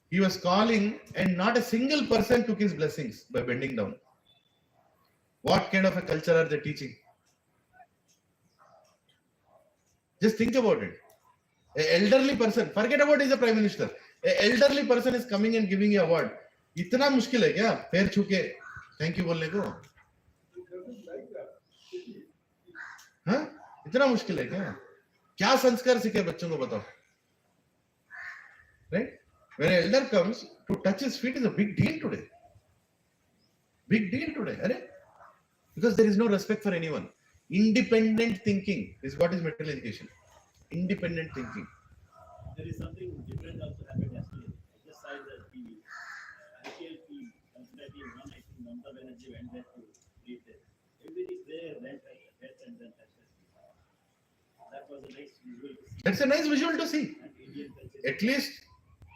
he was calling and not a single person took his blessings by bending down. What kind of a culture are they teaching? Just think about it. An elderly person, forget about he's a prime minister. An elderly person is coming and giving you award. इतना मुश्किल है क्या पैर छू के thank you बोलने को? हाँ, इतना मुश्किल है क्या संस्कार सीखे बच्चों को बताओ? Right? When an elder comes, to touch his feet is a big deal today. Big deal today. Because there is no respect for anyone. Independent thinking is what is material education. Independent thinking. There is something different also happened yesterday. Just side the TV. IPL considering one, I think Mamata Banerjee went there to read there. Everybody is there, went and then touched. That was a nice visual to see. That's a nice visual to see. At least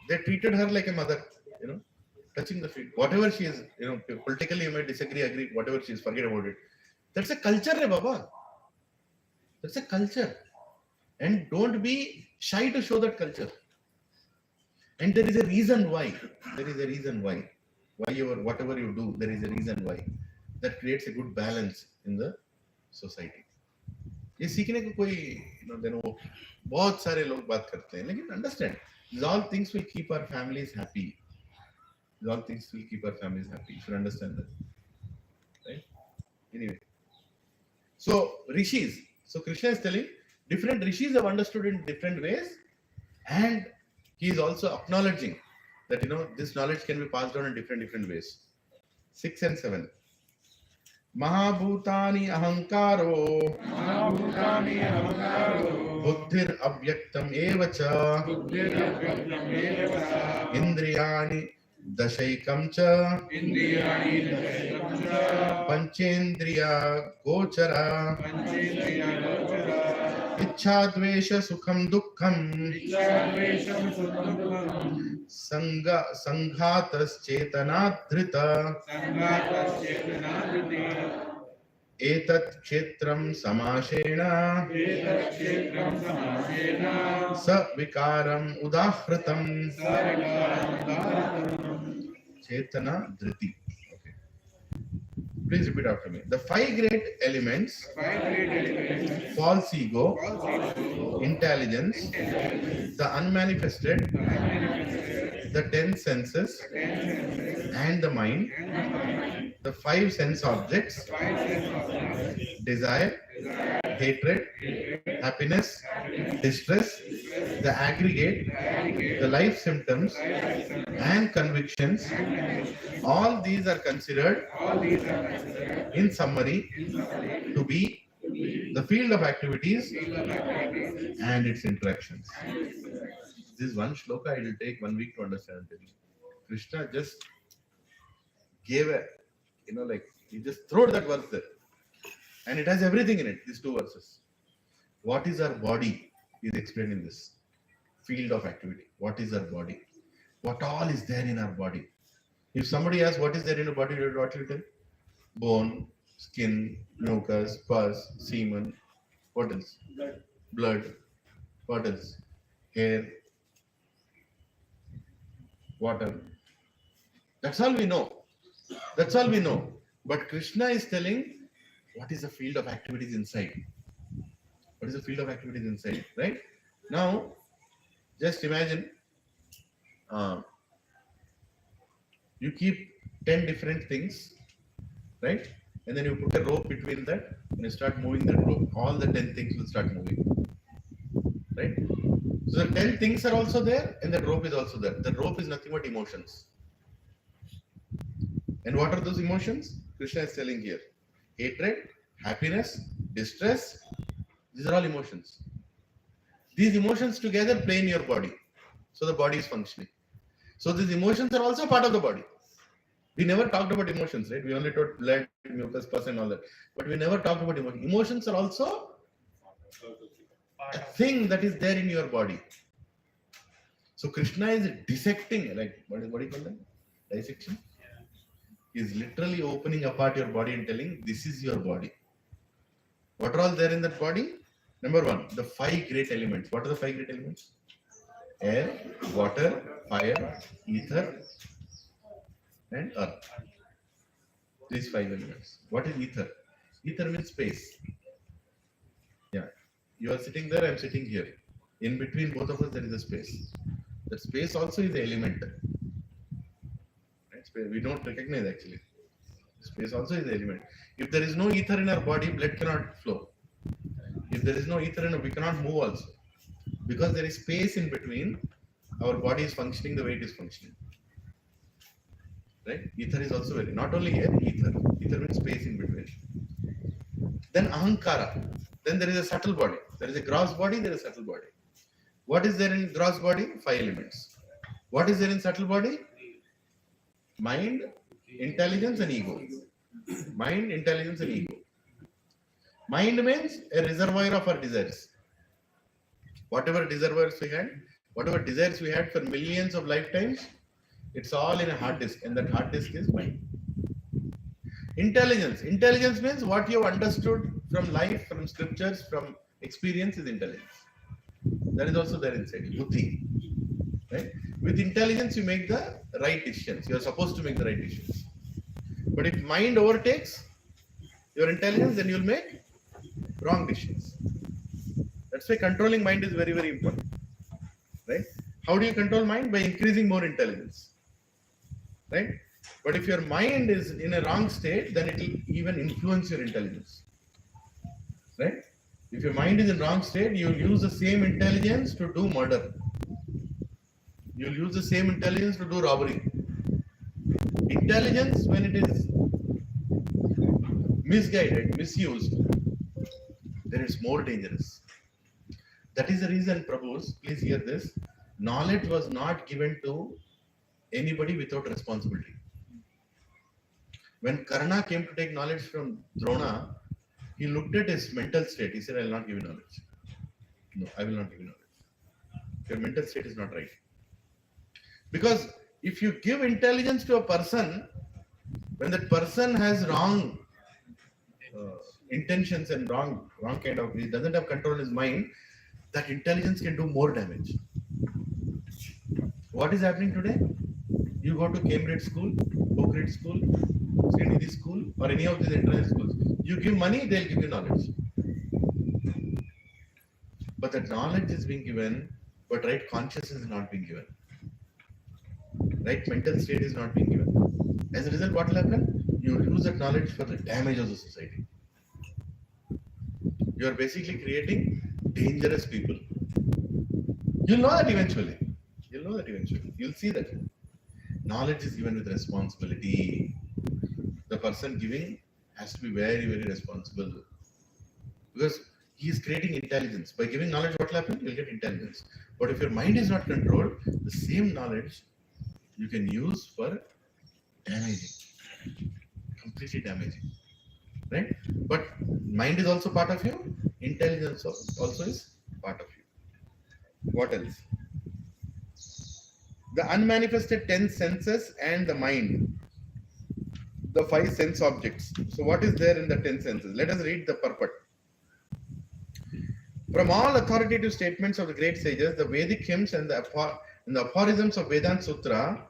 they treated her like a mother, touching the feet. Whatever she is, politically you may disagree, agree, whatever she is, forget about it. That's a culture, Baba. That's a culture. And don't be shy to show that culture. And there is a reason why. There is a reason why. Whatever you do, there is a reason why. That creates a good balance in the society. ये सीखने को कोई बहुत सारे लोग बात करते हैं, लेकिन understand, these all things will keep our families happy. These all things will keep our families happy. You should understand that. Right? Anyway. So, rishis. So, Krishna is telling different rishis have understood in different ways, and he is also acknowledging that this knowledge can be passed on in different ways. 6 and 7. Mahabhutani ahankaro buddhir avyaktam evacha indriyani dashaikam cha panchendriya gochara ichhadvesha sukham dukkham sanghatas chetanadhrita etat kshetram samashena sa vikaram udahratam chetana dhriti. Okay. Please repeat after me. The 5 great elements, false ego, intelligence, the unmanifested, the 10 senses, and the mind, the 5 sense objects, desire, hatred, happiness, distress, the aggregate, the life symptoms, and convictions. All these are considered, in summary, to be the field of activities and its interactions. This one shloka, it will take 1 week to understand. Krishna just gave a, he just threw that verse there. And it has everything in it, these 2 verses. What is our body is explained in this field of activity. What is our body? What all is there in our body? If somebody asks what is there in your body, what will you tell? Bone, skin, mucus, pus, semen. What else? Blood. What else? Hair. Water. That's all we know. That's all we know. But Krishna is telling what is the field of activities inside. What is the field of activities inside, right? Now, just imagine you keep 10 different things, right? And then you put a rope between that and you start moving that rope. All the 10 things will start moving, right? So the 10 things are also there and the rope is also there. The rope is nothing but emotions. And what are those emotions? Krishna is telling here. Hatred, happiness, distress, these are all emotions. These emotions together play in your body. So the body is functioning. So these emotions are also part of the body. We never talked about emotions, right? We only talked blood, mucus, pus and all that. But we never talked about emotions. Emotions are also a thing that is there in your body. So Krishna is dissecting, like what do you call that? Dissection? He is literally opening apart your body and telling, this is your body. What are all there in that body? Number one, the 5 great elements. What are the 5 great elements? Air, water, fire, ether, and earth. These 5 elements. What is ether? Ether means space. Yeah. You are sitting there, I am sitting here. In between both of us, there is a space. That space also is an element. Right? We don't recognize actually. Space also is an element. If there is no ether in our body, blood cannot flow. If there is no ether in it, we cannot move also. Because there is space in between, our body is functioning the way it is functioning. Right? Ether is also very, not only air, ether. Ether means space in between. Then ahankara. Then there is a subtle body. There is a gross body, there is a subtle body. What is there in gross body? 5 elements. What is there in subtle body? Mind, intelligence and ego. Mind, intelligence and ego. Mind means a reservoir of our desires. Whatever desires we had, whatever desires we had for millions of lifetimes, it's all in a hard disk, and that hard disk is mind. Intelligence. Intelligence means what you have understood from life, from scriptures, from experience is intelligence. That is also there inside you, buddhi. Right? With intelligence, you make the right decisions. You are supposed to make the right decisions. But if mind overtakes your intelligence, then you will make wrong decisions. That's why controlling mind is very, very important. Right? How do you control mind? By increasing more intelligence. Right? But if your mind is in a wrong state, then it will even influence your intelligence. Right? If your mind is in wrong state, you will use the same intelligence to do murder. You will use the same intelligence to do robbery. Intelligence, when it is misguided, misused, then it's more dangerous. That is the reason, Prabhus, please hear this, knowledge was not given to anybody without responsibility. When Karna came to take knowledge from Drona, he looked at his mental state. He said, I will not give you knowledge. No, I will not give you knowledge. Your mental state is not right. Because if you give intelligence to a person, when that person has wrong intentions and wrong kind of, he doesn't have control in his mind, that intelligence can do more damage. What is happening today? You go to Cambridge school, Oak school, Srinidhi school, or any of these international schools. You give money, they'll give you knowledge. But that knowledge is being given, but right consciousness is not being given. Right mental state is not being given. As a result, what will happen? You will use that knowledge for the damage of the society. You are basically creating dangerous people. You'll know that eventually. You'll know that eventually. You'll see that. Knowledge is given with responsibility. The person giving has to be very, very responsible. Because he is creating intelligence. By giving knowledge, what will happen? You'll get intelligence. But if your mind is not controlled, the same knowledge you can use for damaging. Completely damaging. Right? But mind is also part of you. Intelligence also is part of you. What else? The unmanifested 10 senses and the mind. The 5 sense objects. So what is there in the 10 senses? Let us read the purport. From all authoritative statements of the great sages, the Vedic hymns and the aphorisms of Vedanta Sutra,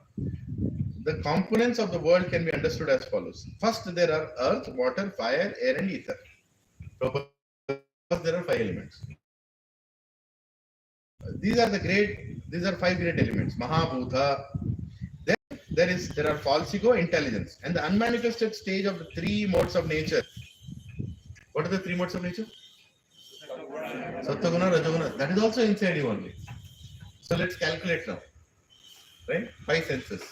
the components of the world can be understood as follows. First, there are earth, water, fire, air, and ether. First, there are 5 elements. These are 5 great elements. Mahabhuta. Then there are false ego, intelligence, and the unmanifested stage of the 3 modes of nature. What are the 3 modes of nature? Sattva-guna, Rajoguna. That is also inside you only. So let's calculate now. Right? 5 senses.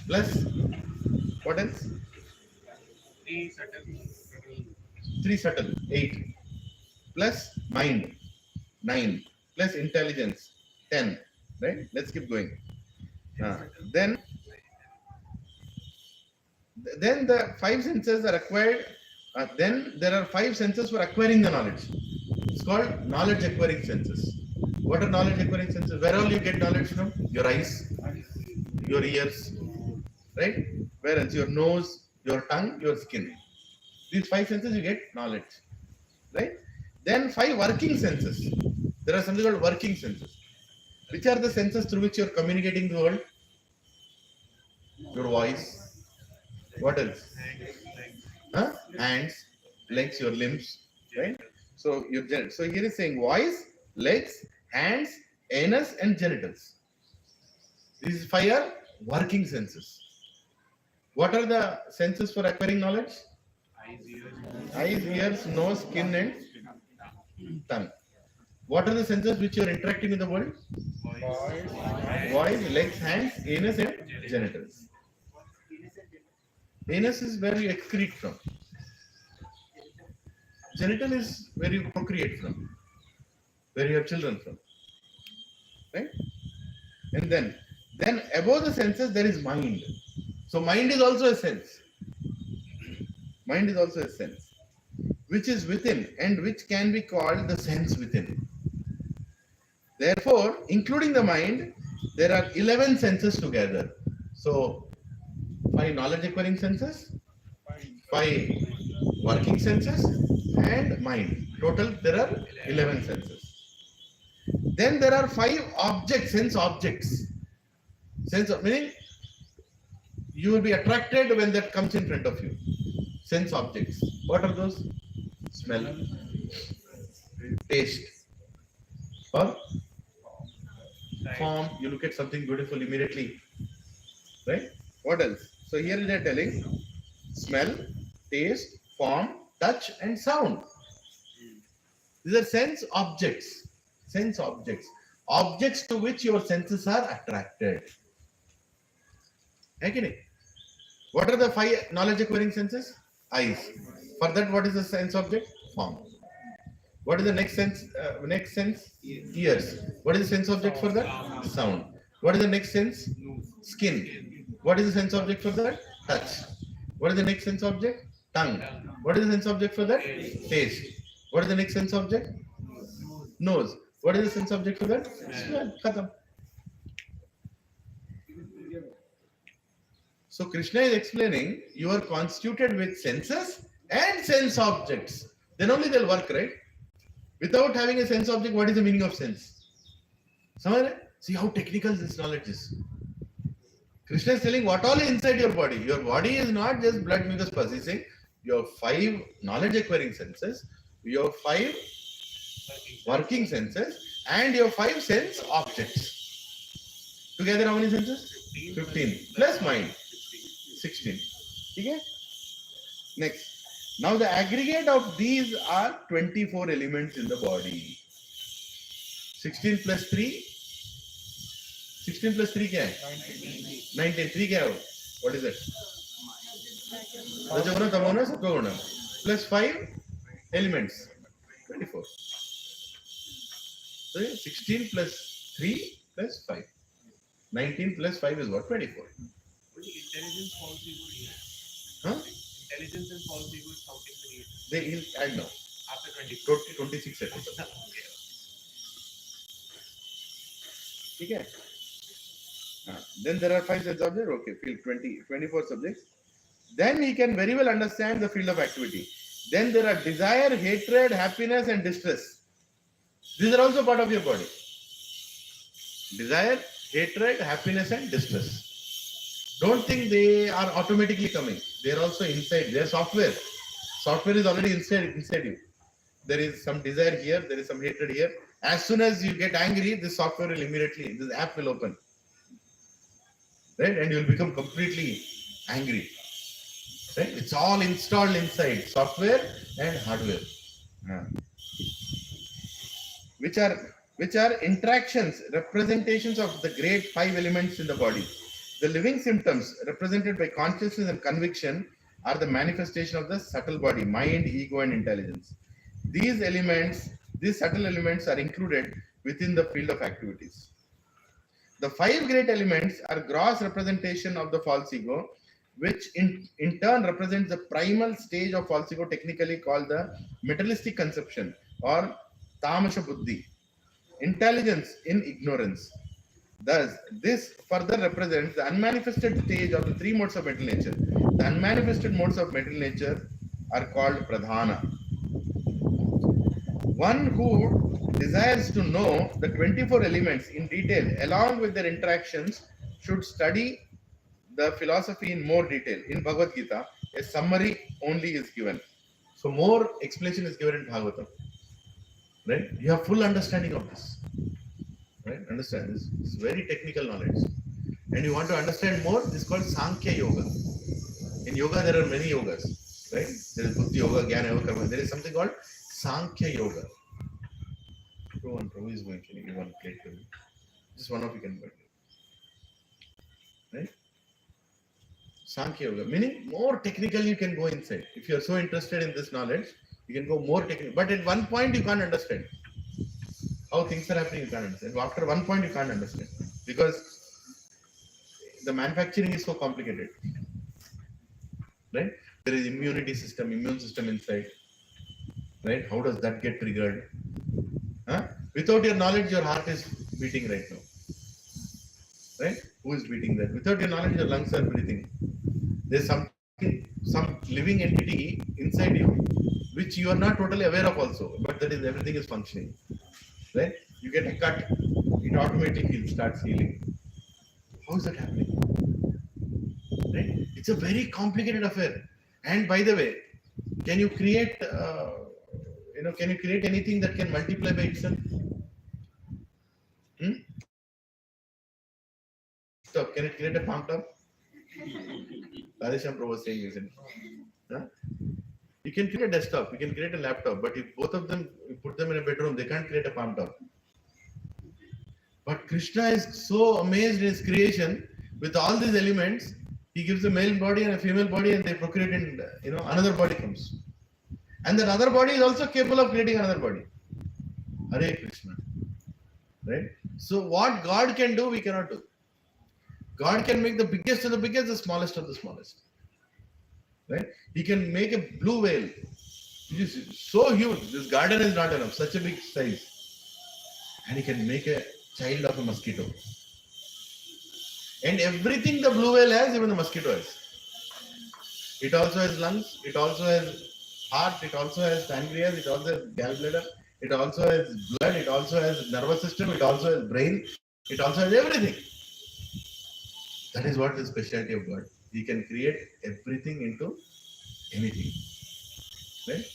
Plus, what else? 3 subtle, 8. Plus mind, 9. Plus intelligence, 10. Right? Let's keep going. Then the 5 senses are acquired. Then there are 5 senses for acquiring the knowledge. It's called knowledge acquiring senses. What are knowledge acquiring senses? Where all you get knowledge from? Your eyes, your ears, right? Where else? Your nose, your tongue, your skin. These 5 senses you get knowledge, right? Then 5 working senses. There are something called working senses. Which are the senses through which you are communicating the world? Your voice. What else? Hands, legs, your limbs, right? So so here is saying voice, legs, hands, anus, and genitals. These 5 are working senses. What are the senses for acquiring knowledge? Eyes, ears, nose, skin, and tongue. What are the senses which you are interacting with the world? Voice, legs, hands, anus, and genitals. Anus is where you excrete from. Genital is where you procreate from, where you have children from. Right? And then above the senses there is mind. So mind is also a sense. Mind is also a sense, which is within and which can be called the sense within. Therefore, including the mind, there are 11 senses together. So 5 knowledge acquiring senses, 5 working senses, and mind. Total there are 11 senses. Then there are 5 objects, sense objects. Meaning you will be attracted when that comes in front of you. Sense objects. What are those? Smell, taste, or form. You look at something beautiful immediately. Right? What else? So here they are telling smell, taste, form, touch, and sound. These are sense objects. Sense objects. Objects to which your senses are attracted. Okay? What are the 5 knowledge acquiring senses? Eyes. For that, what is the sense object? Form. What is the next sense? Ears. What is the sense object for that? Sound. What is the next sense? Skin. What is the sense object for that? Touch. What is the next sense object? Tongue. What is the sense object for that? Taste. What is the next sense object? Nose. What is the sense object for that? Smell. Khatam. So Krishna is explaining you are constituted with senses and sense objects. Then only they'll work, right? Without having a sense object, what is the meaning of sense? See how technical this knowledge is. Krishna is telling what all is inside your body. Your body is not just blood, mucus, pus. He's saying your 5 knowledge acquiring senses, your 5 working senses, and your 5 sense objects. Together how many senses? 15. Plus mind. 16. Okay? Next. Now the aggregate of these are 24 elements in the body. 16 plus 3. 16 plus 3 क्या है? 19. 3 क्या है? What is it? Rajaguna, Tamaguna, Sattva-guna. Plus 5 elements. 24. So 16 plus 3 plus 5. 19 plus 5 is what? 24. Intelligence falls equal here. Huh? Intelligence and falls equal counting the years. They will add now. After 26 seconds. Okay. Then there are 5 sense objects. Okay, field 24 subjects. Then he can very well understand the field of activity. Then there are desire, hatred, happiness, and distress. These are also part of your body. Desire, hatred, happiness, and distress. Don't think they are automatically coming. They are also inside. They are software. Software is already inside you. There is some desire here. There is some hatred here. As soon as you get angry, this software will immediately, this app will open. Right? And you will become completely angry. Right? It's all installed inside software and hardware. Which are interactions, representations of the great 5 elements in the body. The living symptoms represented by consciousness and conviction are the manifestation of the subtle body, mind, ego, and intelligence. These elements, these subtle elements are included within the field of activities. The five great elements are gross representation of the false ego, which in turn represents the primal stage of false ego, technically called the materialistic conception or tamasha buddhi, intelligence in ignorance. Thus, this further represents the unmanifested stage of the three modes of mental nature. The unmanifested modes of mental nature are called pradhana. One who desires to know the 24 elements in detail along with their interactions should study the philosophy in more detail. In Bhagavad Gita, a summary only is given. So more explanation is given in Bhagavatam. Right? You have full understanding of this. Right? Understand this. It's very technical knowledge. And you want to understand more, this is called Sankhya Yoga. In yoga, there are many yogas. Right? There is Buddhi Yoga, Jnana Yoga, Karma. There is something called Sankhya Yoga. Who is going? Can you give one plate to me? Just one of you can buy it. Right? Sankhya Yoga. Meaning more technical you can go inside. If you are so interested in this knowledge, you can go more technical. But at one point you can't understand. How things are happening, you can't understand. After one point you can't understand. Because the manufacturing is so complicated. Right? There is immune system inside. Right? How does that get triggered? Huh? Without your knowledge, your heart is beating right now. Right? Who is beating that? Without your knowledge, your lungs are breathing. There's some living entity inside you, which you are not totally aware of also, but that is everything is functioning. Right? You get a cut, it automatically starts healing. How is that happening? Right? It's a very complicated affair. And by the way, can you create can you create anything that can multiply by itself? Stop. Can it create a palm top? Radhesham Prabhu was saying, isn't it? Huh? You can create a desktop, you can create a laptop, but if both of them, you put them in a bedroom, they can't create a palm top. But Krishna is so amazed in his creation with all these elements. He gives a male body and a female body, and they procreate, and another body comes. And that other body is also capable of creating another body. Hare Krishna. Right? So what God can do, we cannot do. God can make the biggest of the biggest, the smallest of the smallest. Right? He can make a blue whale. It is so huge. This garden is not enough. Such a big size. And he can make a child of a mosquito. And everything the blue whale has, even the mosquito has. It also has lungs. It also has heart. It also has pancreas. It also has gallbladder. It also has blood. It also has nervous system. It also has brain. It also has everything. That is what the specialty of God. He can create everything into anything. Right?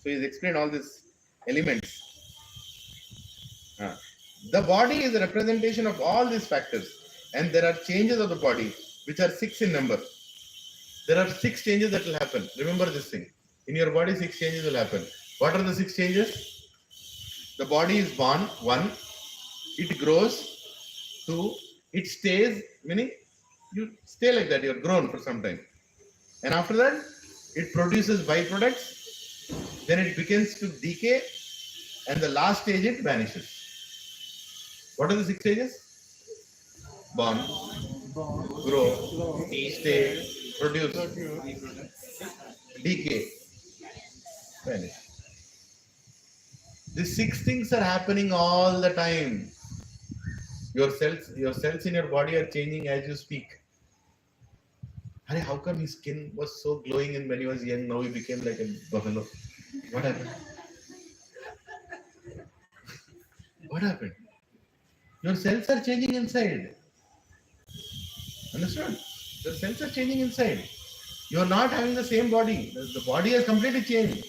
So he's explained all these elements. The body is a representation of all these factors, and there are changes of the body which are 6 in number. There are 6 changes that will happen. Remember this thing. In your body, 6 changes will happen. What are the 6 changes? The body is born, 1. It grows, 2. It stays, meaning you stay like that, you're grown for some time. And after that, it produces byproducts. Then it begins to decay. And the last stage, it vanishes. What are the 6 stages? Born, grow, stay, produce, decay, vanish. These 6 things are happening all the time. Your cells in your body are changing as you speak. Hey, how come his skin was so glowing when he was young, now he became like a buffalo? What happened? What happened? Your cells are changing inside. Understood? Your cells are changing inside. You are not having the same body. The body has completely changed.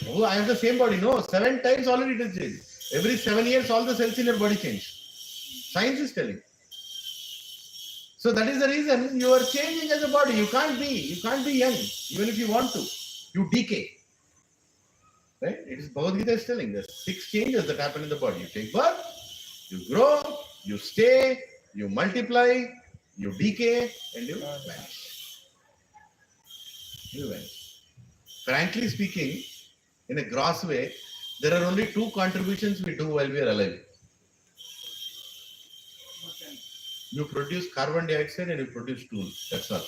Oh, I have the same body. No, 7 times already it has changed. Every 7 years, all the cells in your body change. Science is telling. So that is the reason you are changing as a body. You can't be young, even if you want to. You decay. Right? It is Bhagavad Gita is telling. There are 6 changes that happen in the body. You take birth, you grow, you stay, you multiply, you decay, and you vanish. You vanish. Frankly speaking, in a gross way, there are only two contributions we do while we are alive. You produce carbon dioxide and you produce stool. That's all.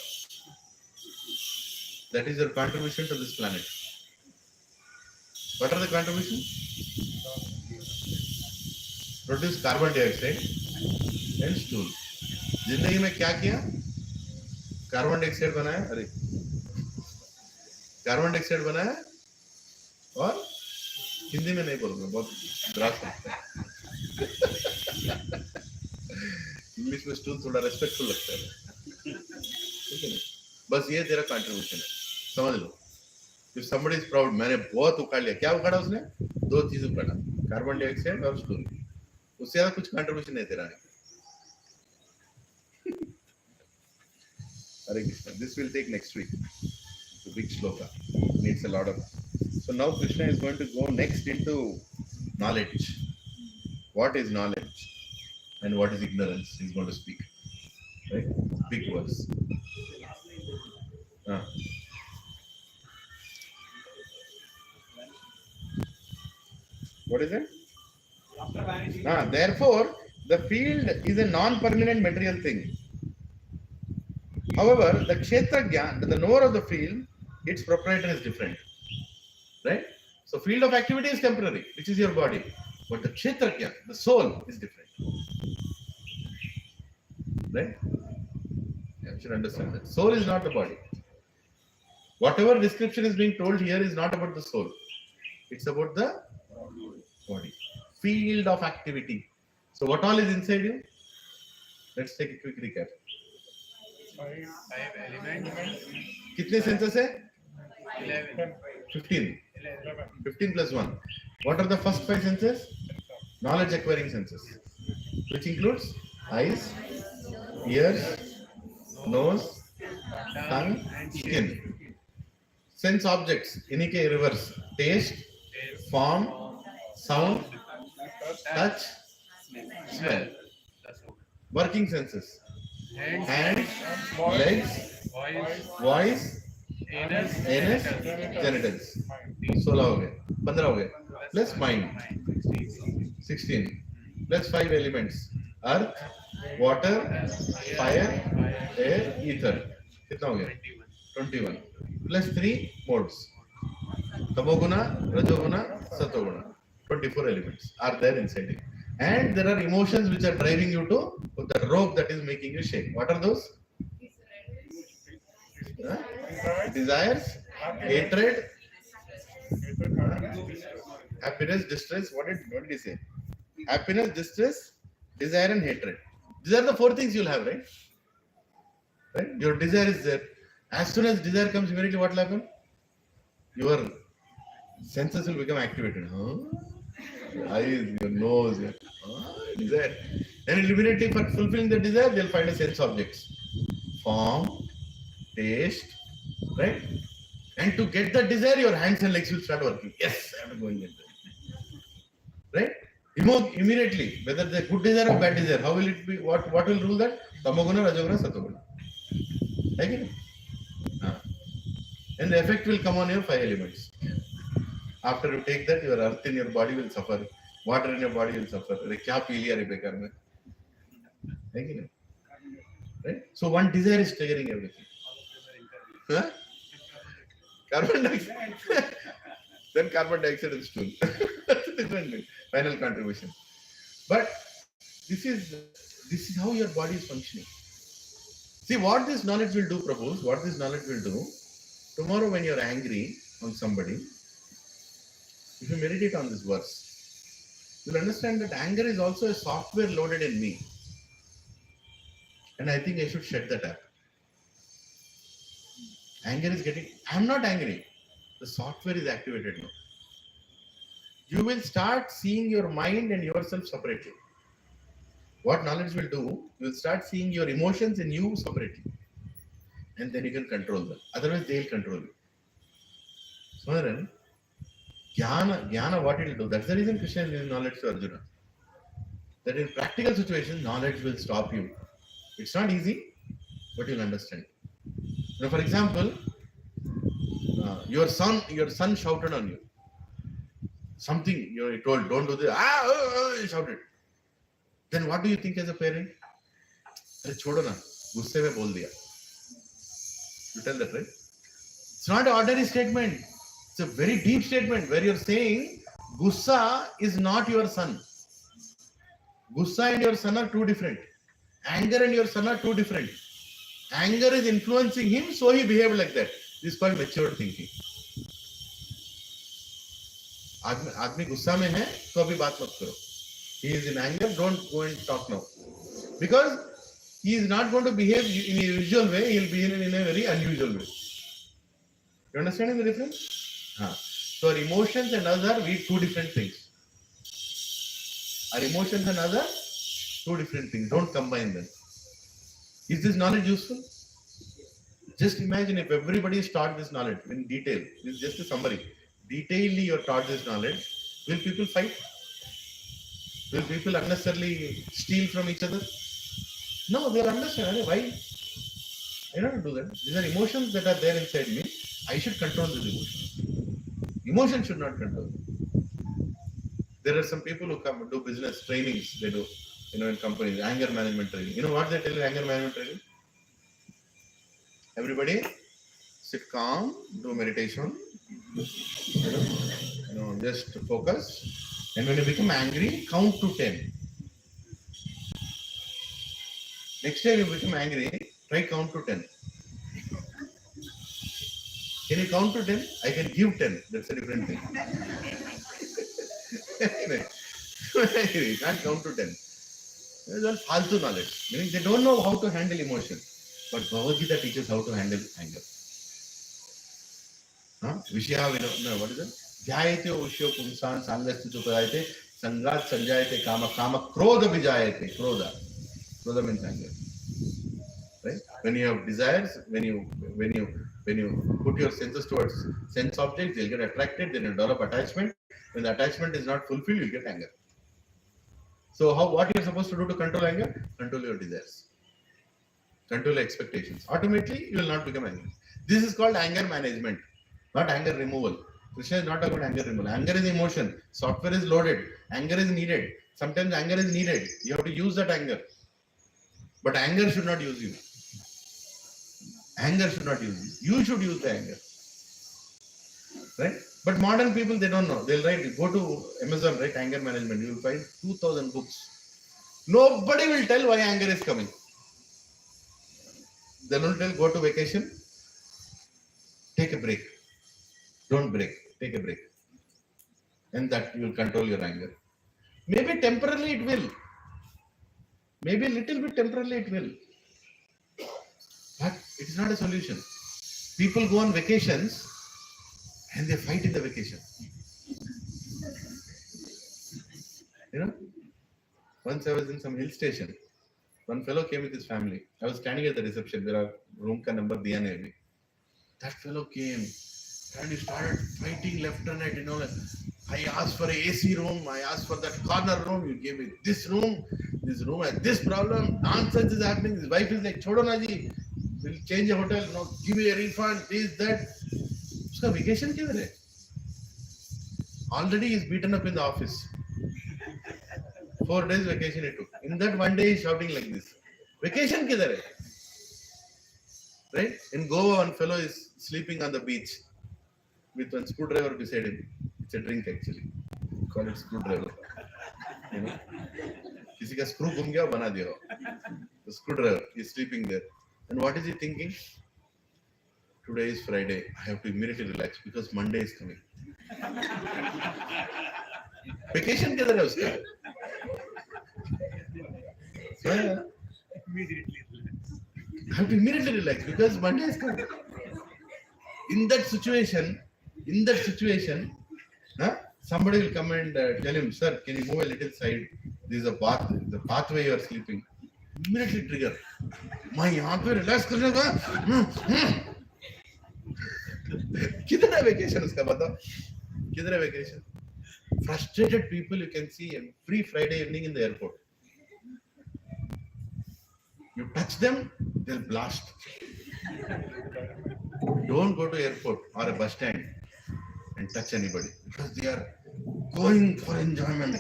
That is your contribution to this planet. What are the contributions? Produce carbon dioxide and stool. जिंदगी में क्या किया? Carbon dioxide बनाया, अरे carbon dioxide बनाया और हिंदी में नहीं बोलूंगा, बहुत ग्रास लगता है. इंग्लिश में स्टूल थोड़ा रेस्पेक्टफुल लगता है, ठीक है? बस ये तेरा कंट्रीब्यूशन है, समझ लो. If somebody is proud, मैंने बहुत उखाड़ लिया. क्या उखाड़ा उसने? दो चीज उखाड़ा, कार्बन डाइऑक्साइड और स्टूल. उससे ज्यादा कुछ कंट्रीब्यूशन नहीं तेरा. Hare Krishna. This will take next week. It's a big shloka. Needs a lot of. So now Krishna is going to go next into knowledge. What is knowledge and what is ignorance? He's going to speak. Right? Big words. What is it? Therefore, the field is a non-permanent material thing. However, the kshetragya, the knower of the field, its proprietor is different. Right? So, field of activity is temporary, which is your body. But the kshetragya, the soul, is different. Right? You should understand that. Soul is not the body. Whatever description is being told here is not about the soul. It's about the body. Field of activity. So, what all is inside you? Let's take a quick recap. Five elements. कितने senses है? 11. 15. 15 plus 1. What are the first 5 senses? Knowledge acquiring senses, which includes eyes, ears, nose, tongue, skin. Sense objects, इन्हीं के reverse. Taste, form, sound, touch, smell. Working senses. Hands, legs, voice, anus, genitals. 16 हो गए, 15 हो गए. Plus mind. 16. Plus 5 elements. Earth, water, fire, air, ether. कितना हो गया? 21. Plus 3 modes. Tamoguna, Rajoguna, Satoguna. 24 elements are there inside it. And there are emotions which are driving you to the rope that is making you shake. What are those? Desires, hatred, happiness, distress. What did he say? Happiness, distress, desire, and hatred. These are the 4 things you'll have, right? Right? Your desire is there. As soon as desire comes, immediately what will happen? Your senses will become activated. Your eyes, your nose, your desire. Then immediately for fulfilling the desire, they'll find a sense objects. Form, taste, right? And to get the desire, your hands and legs will start working. Yes, I am going in there. Right? Immediately, whether the good desire or bad desire, how will it be? What will rule that? Tamoguna, Rajoguna, Satoguna. Right? And the effect will come on your 5 elements. After you take that, your earth in your body will suffer. Water in your body will suffer. Right? So one desire is triggering everything. Huh? Carbon dioxide. Then carbon dioxide is stool. That's a different thing. Final contribution. But this is how your body is functioning. See what this knowledge will do, Prabhu. What this knowledge will do. Tomorrow when you are angry on somebody, if you meditate on this verse, you'll understand that anger is also a software loaded in me. And I think I should shed that app. Anger is getting, I'm not angry. The software is activated now. You will start seeing your mind and yourself separately. What knowledge will do, you will start seeing your emotions and you separately. And then you can control them. Otherwise, they will control you. So then, Jnana, what it will do? That's the reason Krishna is giving knowledge to Arjuna. That in practical situations, knowledge will stop you. It's not easy, but you'll understand. Now, for example, Your son shouted on you. Something you told, don't do this. He shouted. Then what do you think as a parent? अरे छोड़ो ना, गुस्से में बोल दिया. You tell that, right? It's not an ordinary statement. It's a very deep statement where you're saying Gussa is not your son. Gussa and your son are two different. Anger and your son are two different. Anger is influencing him, so he behaved like that. This is called mature thinking. आदमी गुस्सा में है तो अभी बात मत करो. He is in anger, don't go and talk now. Because he is not going to behave in a usual way, he will behave in a very unusual way. You understand the difference? So our emotions and us are two different things. Our emotions and us are two different things. Don't combine them. Is this knowledge useful? Just imagine if everybody is taught this knowledge in detail. This is just a summary. Detailedly you are taught this knowledge. Will people fight? Will people unnecessarily steal from each other? No, they will understand. Why? I don't do that. These are emotions that are there inside me. I should control these emotions. Emotion should not control. There are some people who come do business trainings. They do, in companies, anger management training. You know what they tell you, anger management training? Everybody sit calm, do meditation. Just focus. And when you become angry, count to 10. Next time you become angry, try count to 10. Can you count to 10? I can give 10. That's a different thing. You can't count to 10. It's all faltu knowledge. Meaning they don't know how to handle emotion. But Bhagavad Gita teaches how to handle anger. What is it? Jayate Ushyo Pumsan Sangasti Chupayate Sangat Sanjayate Kama Kama Krodha Vijayate. Krodha means anger. Right? When you have desires, when you put your senses towards sense objects, they'll get attracted, then you develop attachment. When the attachment is not fulfilled, you get anger. So what you're supposed to do to control anger? Control your desires. Control your expectations. Ultimately, you will not become angry. This is called anger management, not anger removal. Krishe is not about anger removal. Anger is emotion. Software is loaded. Anger is needed. Sometimes anger is needed. You have to use that anger. But anger should not use you. Anger should not use you. You should use the anger. Right? But modern people, they don't know. They'll write, go to Amazon, write anger management. You will find 2,000 books. Nobody will tell why anger is coming. They will tell, go to vacation, take a break. Don't break, take a break. And that you will control your anger. Maybe temporarily it will. Maybe a little bit temporarily it will. But it is not a solution. People go on vacations and they fight in the vacation. Once I was in some hill station. One fellow came with his family. I was standing at the reception. There are room ka number diya nahi abhi. That fellow came and he started fighting left and right. I asked for an AC room. I asked for that corner room. You gave me this room. This room has this problem. Nonsense is happening. His wife is like, "Chodo na ji. We'll change the hotel. No, give me a refund. This, that." Uska vacation kidhar hai? Already he's beaten up in the office. 4 days vacation he took. In that one day he's shouting like this. Vacation kidhar hai? Right? In Goa, one fellow is sleeping on the beach with one screwdriver beside him. It's a drink actually. Call it screwdriver. Kisi ka screw gum gaya, bana diya. The screwdriver is sleeping there. And what is he thinking? Today is Friday. I have to immediately relax because Monday is coming. Vacation kidhar hai uska? Immediately relax. I have to immediately relax because Monday is coming. In that situation, somebody will come and tell him, "Sir, can you move a little side? This is a path, the pathway you are sleeping." Immediately trigger. मैं यहाँ पे relax करने का, किधर है vacation उसका बताओ? किधर है vacation? Frustrated people you can see every Friday evening in the airport. You touch them, they'll blast. Don't go to airport or a bus stand and touch anybody because they are going for enjoyment.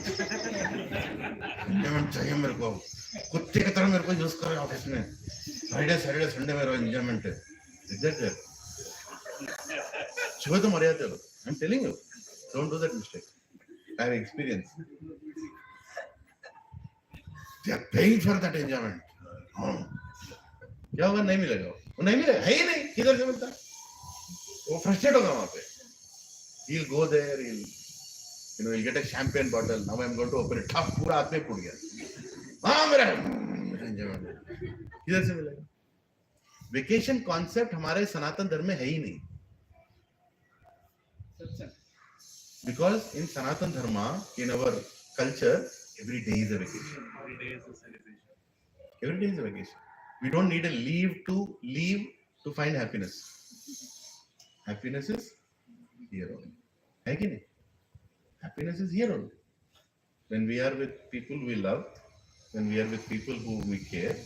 Enjoyment चाहिए मेरे को. कुत्ते की तरह मेरे को use करे office में. Friday, Saturday, Sunday मेरा enjoyment है. Is that there? छुए तो मर्यादा लो. I'm telling you, don't do that mistake. I have experience. They are paying for that enjoyment. क्या होगा? नहीं मिलेगा. वो नहीं मिलेगा. है ही नहीं. किधर से मिलता? वो frustrate होगा वहाँ पे. He'll go there. He'll get a champagne bottle. Now I'm going to open it. ठप पूरा हाथ में फूट गया. हाँ मेरा enjoyment. किधर से मिलेगा? Vacation concept हमारे सनातन धर्म में है ही नहीं. Because in Sanatan Dharma, in our culture, every day is a vacation. Every day is a celebration. Every day is a vacation. We don't need a leave to find happiness. Happiness is here only. है कि नहीं? Happiness is here only. When we are with people we love, when we are with people who we care,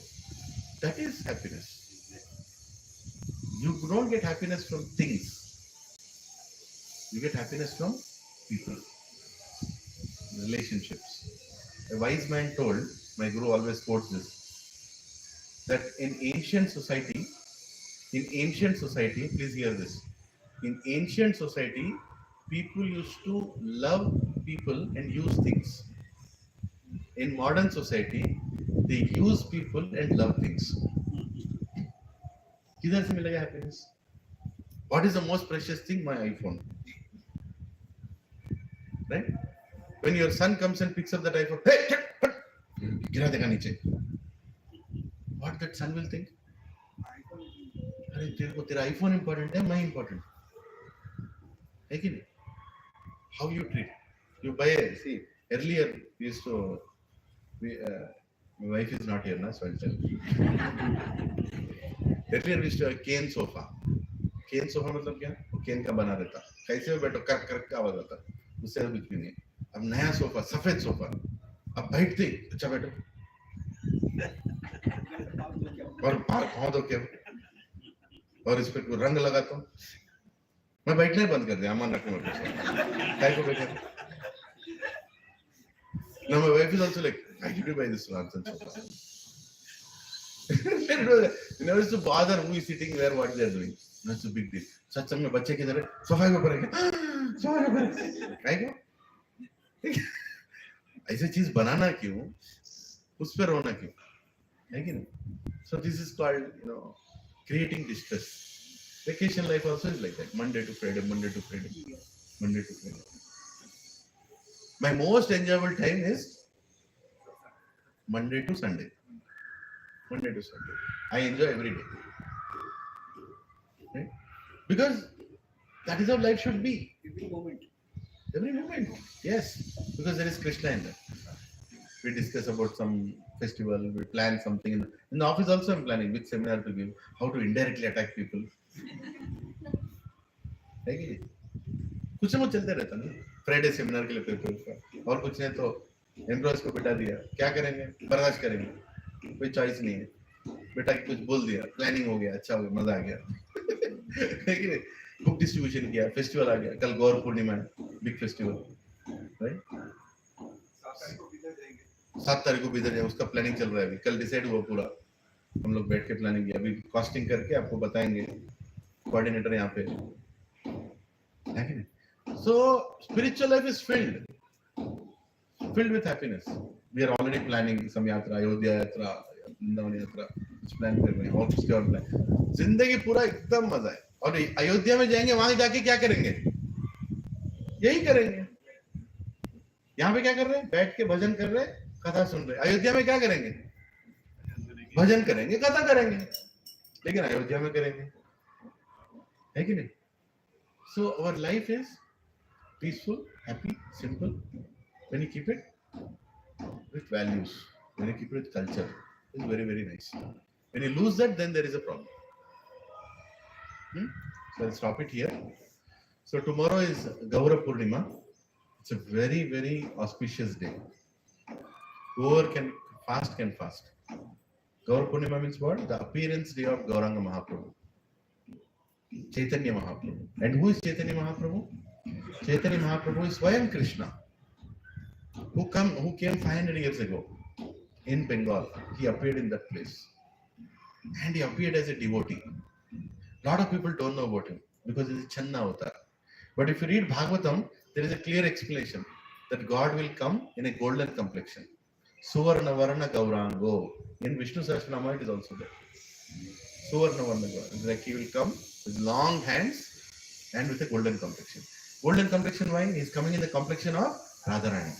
that is happiness. You don't get happiness from things. You get happiness from people, relationships. A wise man told, my guru always quotes this, that in ancient society, please hear this, in ancient society, people used to love people and use things. In modern society, they use people and love things. किधर से मिलेगा happiness? What is the most precious thing? My iPhone. Right? When your son comes and picks up that iPhone, hey, गिरा देगा नीचे. What that son will think? अरे तेरे को तेरा iPhone important है, मैं important. है कि नहीं? How you treat? You buy a, see, earlier we used to, my wife is not here now, so I'll tell. Earlier we used to have a cane sofa. Cane sofa मतलब क्या? वो cane का बना रहता. कैसे में बैठो कर कर का आवाज आता. उससे कुछ भी नहीं. अब नया सोफा, सफेद सोफा. अब बैठते अच्छा बैठो. और पार पाँव दो क्या? और इस पे कोई रंग लगाता हूँ. मैं बैठना ही बंद कर दिया. अमान रखने में कुछ. काय को बैठे? Now my wife is also like, why did you buy this nonsense sofa? You know, it's to bother who is sitting where, what they are doing. That's a big deal. सत्संग में बच्चे किधर है? सोफा के ऊपर है. Sofa के ऊपर. काय को? ऐसी चीज बनाना क्यों? उस पर रोना क्यों? है कि नहीं? So this is called, creating distress. Vacation life also is like that. Monday to Friday. My most enjoyable time is Monday to Sunday. I enjoy every day. Right? Because that is how life should be. Every moment. Yes. Because there is Krishna in that. We discuss about some festival, we plan something. In the office also I'm planning which seminar to give, how to indirectly attack people. कुछ ना कुछ चलते रहता ना. Friday seminar के लिए prepare और कुछ नहीं तो एम्प्लॉयज को बिठा दिया. क्या करेंगे? बर्दाश्त करेंगे. कोई चॉइस नहीं है. बेटा कुछ बोल दिया, प्लानिंग हो गया, अच्छा हो गया, मजा आ गया. बुक डिस्ट्रीब्यूशन किया, फेस्टिवल आ गया. कल गौर पूर्णिमा है, बिग फेस्टिवल. राइट? 7 तारीख को बिदर है, उसका प्लानिंग चल रहा है अभी. कल डिसाइड हुआ पूरा. हम लोग बैठ के प्लानिंग किया. अभी कॉस्टिंग करके आपको बताएंगे. कोऑर्डिनेटर यहाँ पे है कि नहीं? So spiritual life is filled with happiness. We are already planning some yatra, Ayodhya yatra, Vrindavan yatra, कुछ प्लान कर रहे हैं और कुछ और प्लान. जिंदगी पूरा एकदम मजा है. और अयोध्या में जाएंगे, वहां जाके क्या करेंगे? यही करेंगे. यहाँ पे क्या कर रहे हैं? बैठ के भजन कर रहे हैं, कथा सुन रहे हैं. अयोध्या में क्या करेंगे? भजन करेंगे, कथा करेंगे. लेकिन अयोध्या में करेंगे, है कि नहीं? So our life is peaceful, happy, simple. When you keep it with values, when you keep it with culture, it's very, very nice. When you lose that, then there is a problem. So I'll stop it here. So tomorrow is Gaura Purnima. It's a very, very auspicious day. Whoever can fast can fast. Gaura Purnima means what? The appearance day of Gauranga Mahaprabhu. Chaitanya Mahaprabhu. And who is Chaitanya Mahaprabhu? Chaitanya Mahaprabhu is Swayam Krishna, who came 500 years ago in Bengal. He appeared in that place. And he appeared as a devotee. A lot of people don't know about him because he's a Channa avatar. But if you read Bhagavatam, there is a clear explanation that God will come in a golden complexion. Suvarna Varna Gaurango. In Vishnu Sahasranama it is also there. Suvarna Varna Gaurango. It's like he will come with long hands and with a golden complexion. Golden complexion, why? He is coming in the complexion of Radharani.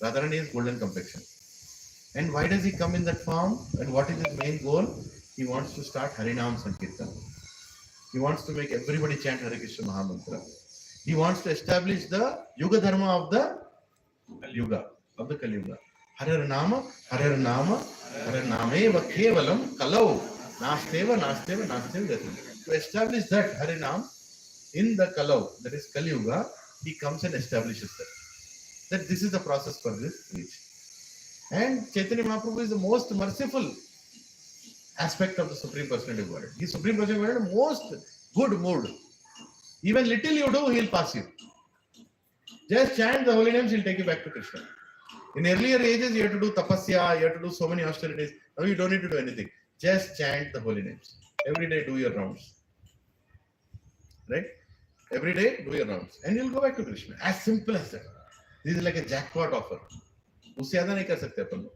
Radharani is golden complexion. And why does he come in that form? And what is his main goal? He wants to start Harinam Sankirtan. He wants to make everybody chant Hare Krishna Mahamantra. He wants to establish the Yuga Dharma of the Yuga, of the Kali Yuga. Harer Nama, Harer Nama, Harer Nameva Kevalam Kalau Nasteva, Nasteva, Nasteva. To establish that Harinam in the Kalau, that is Kali Yuga, he comes and establishes that. That this is the process for this age. And Chaitanya Mahaprabhu is the most merciful aspect of the Supreme Personality of Godhead. He is Supreme Personality of Godhead, most good mood. Even little you do, he will pass you. Just chant the holy names, he will take you back to Krishna. In earlier ages, you have to do tapasya, you have to do so many austerities. Now you don't need to do anything. Just chant the holy names. Every day do your rounds. Right? Every day do your rounds. And you'll go back to Krishna. As simple as that. This is like a jackpot offer. उससे ज़्यादा नहीं कर सकते अपन लोग.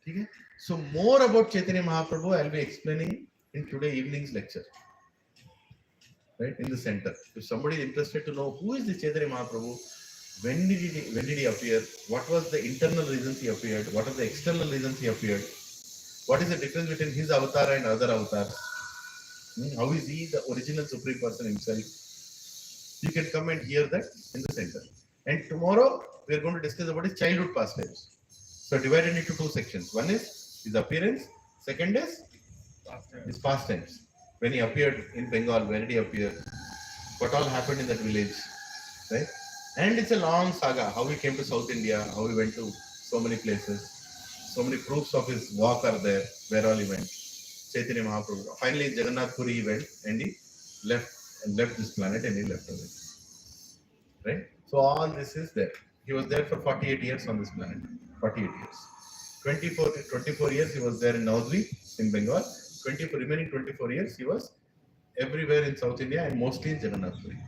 ठीक है? So more about Chaitanya Mahaprabhu I'll be explaining in today evening's lecture. Right? In the center. If somebody is interested to know who is the Chaitanya Mahaprabhu, when did he appear, what was the internal reasons he appeared, what are the external reasons he appeared, what is the difference between his avatar and other avatars, how is he the original Supreme Person himself, you can come and hear that in the center. And tomorrow we are going to discuss about his childhood pastimes. So divided into two sections. One is his appearance, second is his pastimes. When he appeared in Bengal, where did he appear, what all happened in that village, right? And it's a long saga, how he came to South India, how he went to so many places. So many proofs of his walk are there, where all he went. Chaitanya Mahaprabhu. Finally, in Jagannath Puri he went and he left this planet and he left away. Right? So all this is there. He was there for 48 years on this planet. 48 years. 24 years he was there in Navadvip in Bengal. Remaining 24 years he was everywhere in South India and mostly in Jagannath Puri.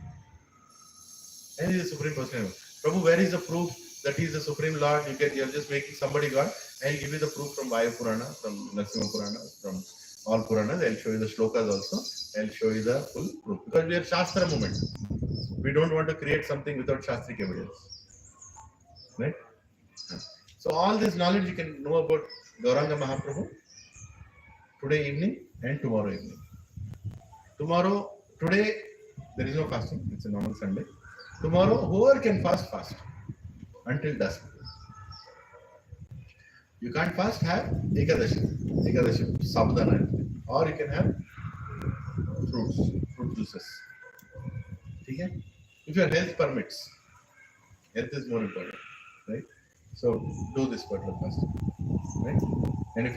And he is the Supreme Personality. Prabhu, where is the proof that he is the Supreme Lord? You are just making somebody God. I will give you the proof from Vayu Purana, from Narasimha Purana, from all Puranas. I will show you the shlokas also. I will show you the full proof. Because we are Shastra movement. We don't want to create something without Shastric evidence. Right? So all this knowledge you can know about Gauranga Mahaprabhu today evening and tomorrow evening. Today there is no fasting. It's a normal Sunday. Tomorrow, whoever can fast until dusk. You can't fast, have Ekadashi, Sabudana, or you can have fruit juices. Okay? If your health permits, health is more important, right? So do this particular fasting, right? And if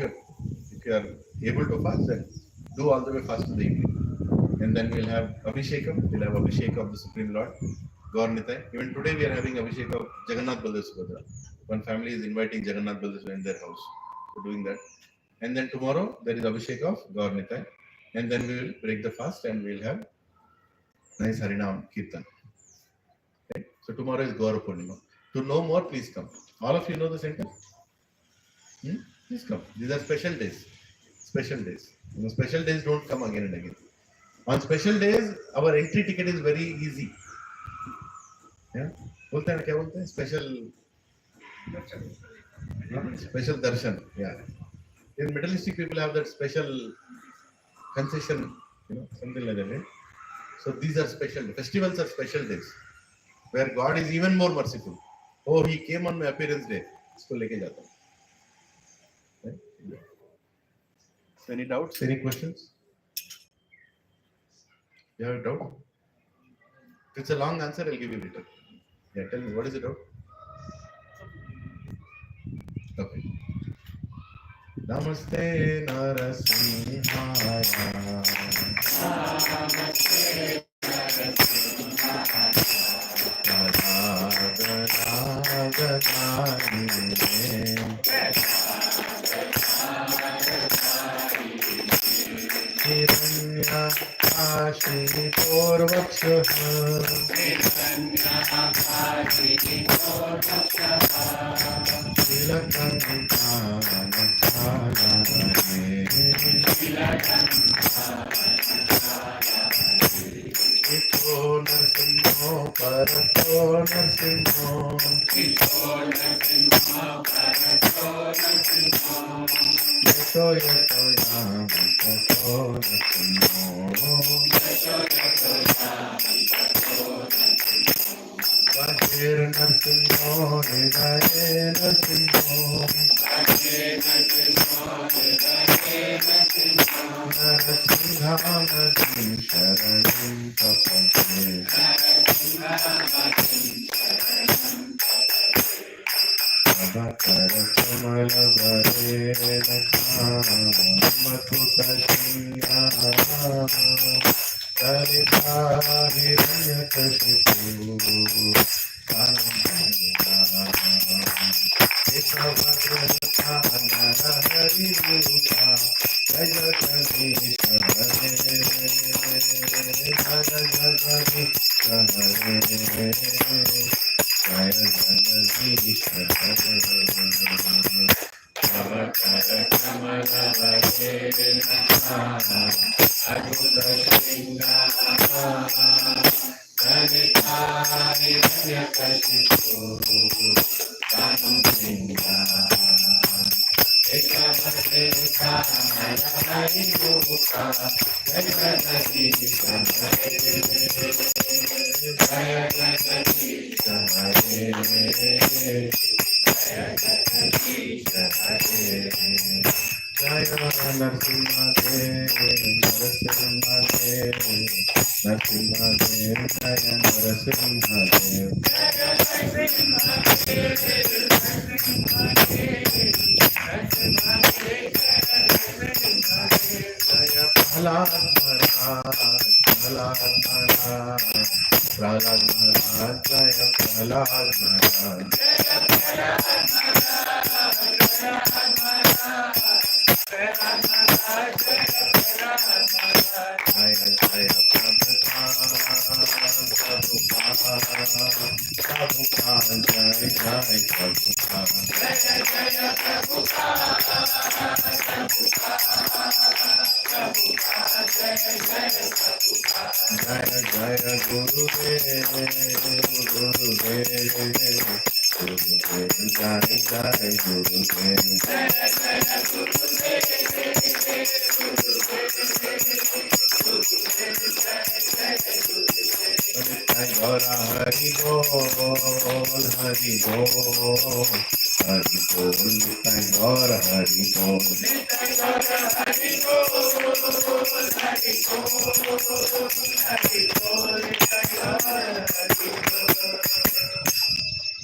you are able to fast, then do all the way fast to the evening, and then we'll have Abhishekam. We'll have Abhishek of the Supreme Lord. Gaur Nitai. Even today we are having Abhishek of Jagannath Baldev Subhadra. One family is inviting Jagannath Baldev in their house. So doing that. And then tomorrow there is Abhishek of Gaur Nitai. And then we will break the fast and we will have nice Harinam Kirtan. Okay. So tomorrow is Gaur Purnima. To know more, please come. All of you know the center? Please come. These are special days. Special days. Special days don't come again and again. On special days, our entry ticket is very easy. Yeah, बोलते हैं क्या बोलते हैं special darshan. Yeah, in Middle Eastern people have that special concession, something like that. Right? So these are special festivals, are special days where God is even more merciful. Oh, he came on my appearance day. इसको लेके जाता हूँ. Right? Any doubts? Any questions? You have a doubt? If it's a long answer, I'll give you later. Yeah, tell me, what is the doubt? Okay. Namaste Narasimhaya.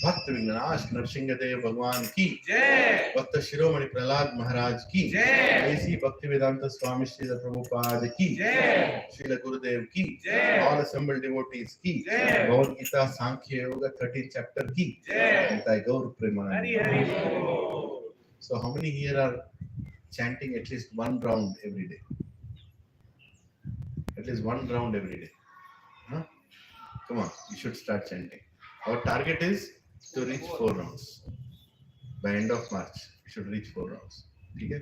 भक्त विघ्नाश नरसिंहदेव भगवान की जय, भक्त शिरोमणि प्रहलाद महाराज की जय, ऐसी भक्ति वेदांत स्वामी श्री प्रभुपाद की जय, श्रील गुरुदेव की जय, ऑल assembled devotees की जय, भगवद गीता सांख्य योग 13 chapter की जय, Thy Gaur Premanand. So how many here are chanting at least one round every day? At least one round every day. Huh? Come on, you should start chanting. Our target is to reach 4 rounds. By end of March, we should reach 4 rounds. Okay?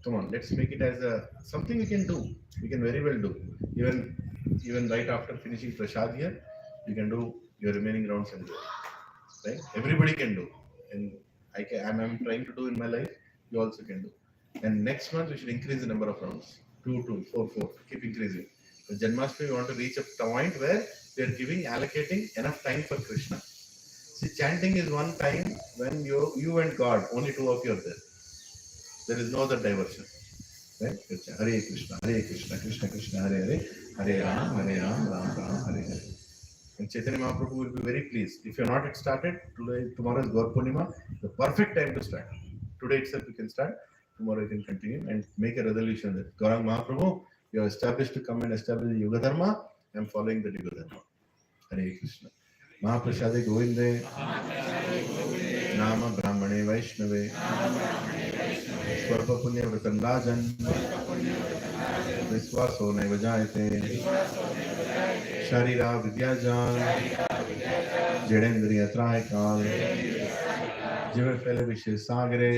Come on, let's make it as a something we can do. We can very well do. Even right after finishing Prasad here, you can do your remaining rounds and go. Right? Everybody can do. And I'm trying to do in my life, you also can do. And next month, we should increase the number of rounds. 2, 2, 4, 4. Keep increasing. For Janmashtami, we want to reach a point where we are allocating enough time for Krishna. See, chanting is one time when you and God, only two of you are there. There is no other diversion. Right? Hare Krishna, Krishna Krishna, Hare Hare, Hare Ram, Ram Ram, Hare Hare. And Chaitanya Mahaprabhu will be very pleased. If you are not started, tomorrow is Gaur Purnima, the perfect time to start. Today itself you can start. Tomorrow you can continue and make a resolution that Gaurang Mahaprabhu, You are established to come and establish the Yuga Dharma. I am following the Yuga Dharma. Hare Krishna. Mahaprasade Govinde. Nama Brahmane Vaishnave. Swarpa Punya Vratanrajan. Viswaso Naiva Jayate. Sharira Vidyajan. Jadendriya Traikal. Jive Pele Vishe Sagre.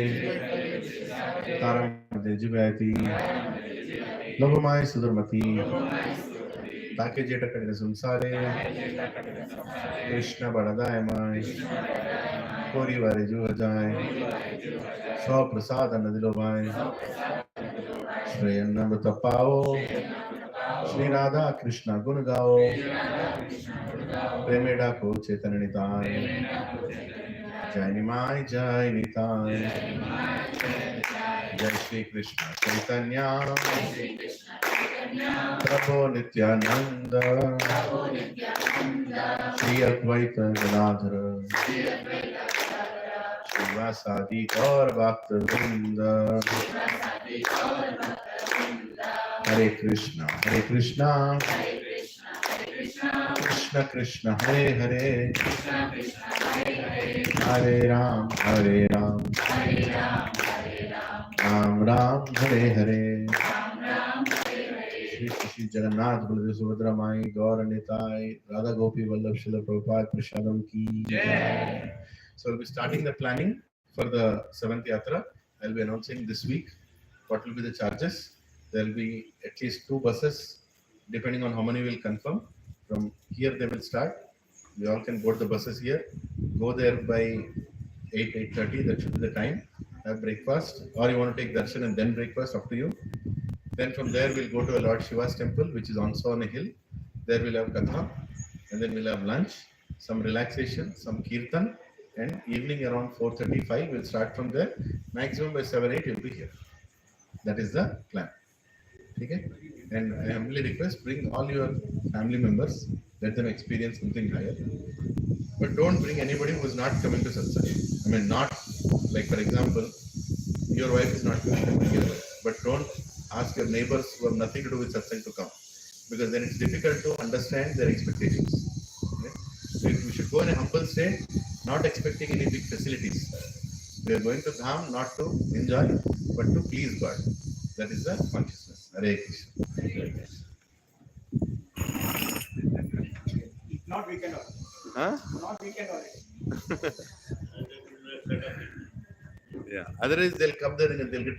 Taram De Jivati. Lobamai Sudurmati. Take Jeta Kadina Sumsare. Krishna Badadayamai. Kori Vare Juvajai. Swa Prasad Anadilovai. Shri Annamrita Pao. Shri Radha Krishna Gunagao. Premeda Ko Chetananitai. Jai Nimai Jai Nitai. Jai Shri Krishna Chaitanya. Prabhu Nityananda. Shri Advaita Gadadhara. Shri Vasadi Gaur Bhakta Vrinda. Hare Krishna, Hare Krishna, Krishna Krishna, Hare Hare, Hare Ram, Hare Ram, Ram Ram, Hare Hare. Shri Jagannath Baladev Subhadra Mai Gaur Nitai Radha Gopi Vallabh Srila Prabhupada Prashadam Ki Jai. So we'll be starting the planning for the 7th Yatra. I'll be announcing this week what will be the charges. There will be at least 2 buses, depending on how many will confirm. From here they will start. We all can board the buses here. Go there by 8:30. That should be the time. Have breakfast, or you want to take darshan and then breakfast, up to you. Then from there we'll go to a Lord Shiva's temple, which is also on a hill. There we'll have katha, and then we'll have lunch, some relaxation, some kirtan, and evening around 4:35 we'll start from there. Maximum by 7-8 you'll be here. That is the plan. Okay? And I humbly request, bring all your family members, let them experience something higher. But don't bring anybody who is not coming to Satsang. I mean, not like, for example, your wife is not coming to bring your wife. But don't ask your neighbors who have nothing to do with Satsang to come, because then it's difficult to understand their expectations. Okay? So we should go in a humble state, not expecting any big facilities. We are going to Dham not to enjoy, but to please God. That is the consciousness. Hare Krishna. Not weekend only. Huh? Not weekend only. Yeah. Otherwise, they'll come there and they'll get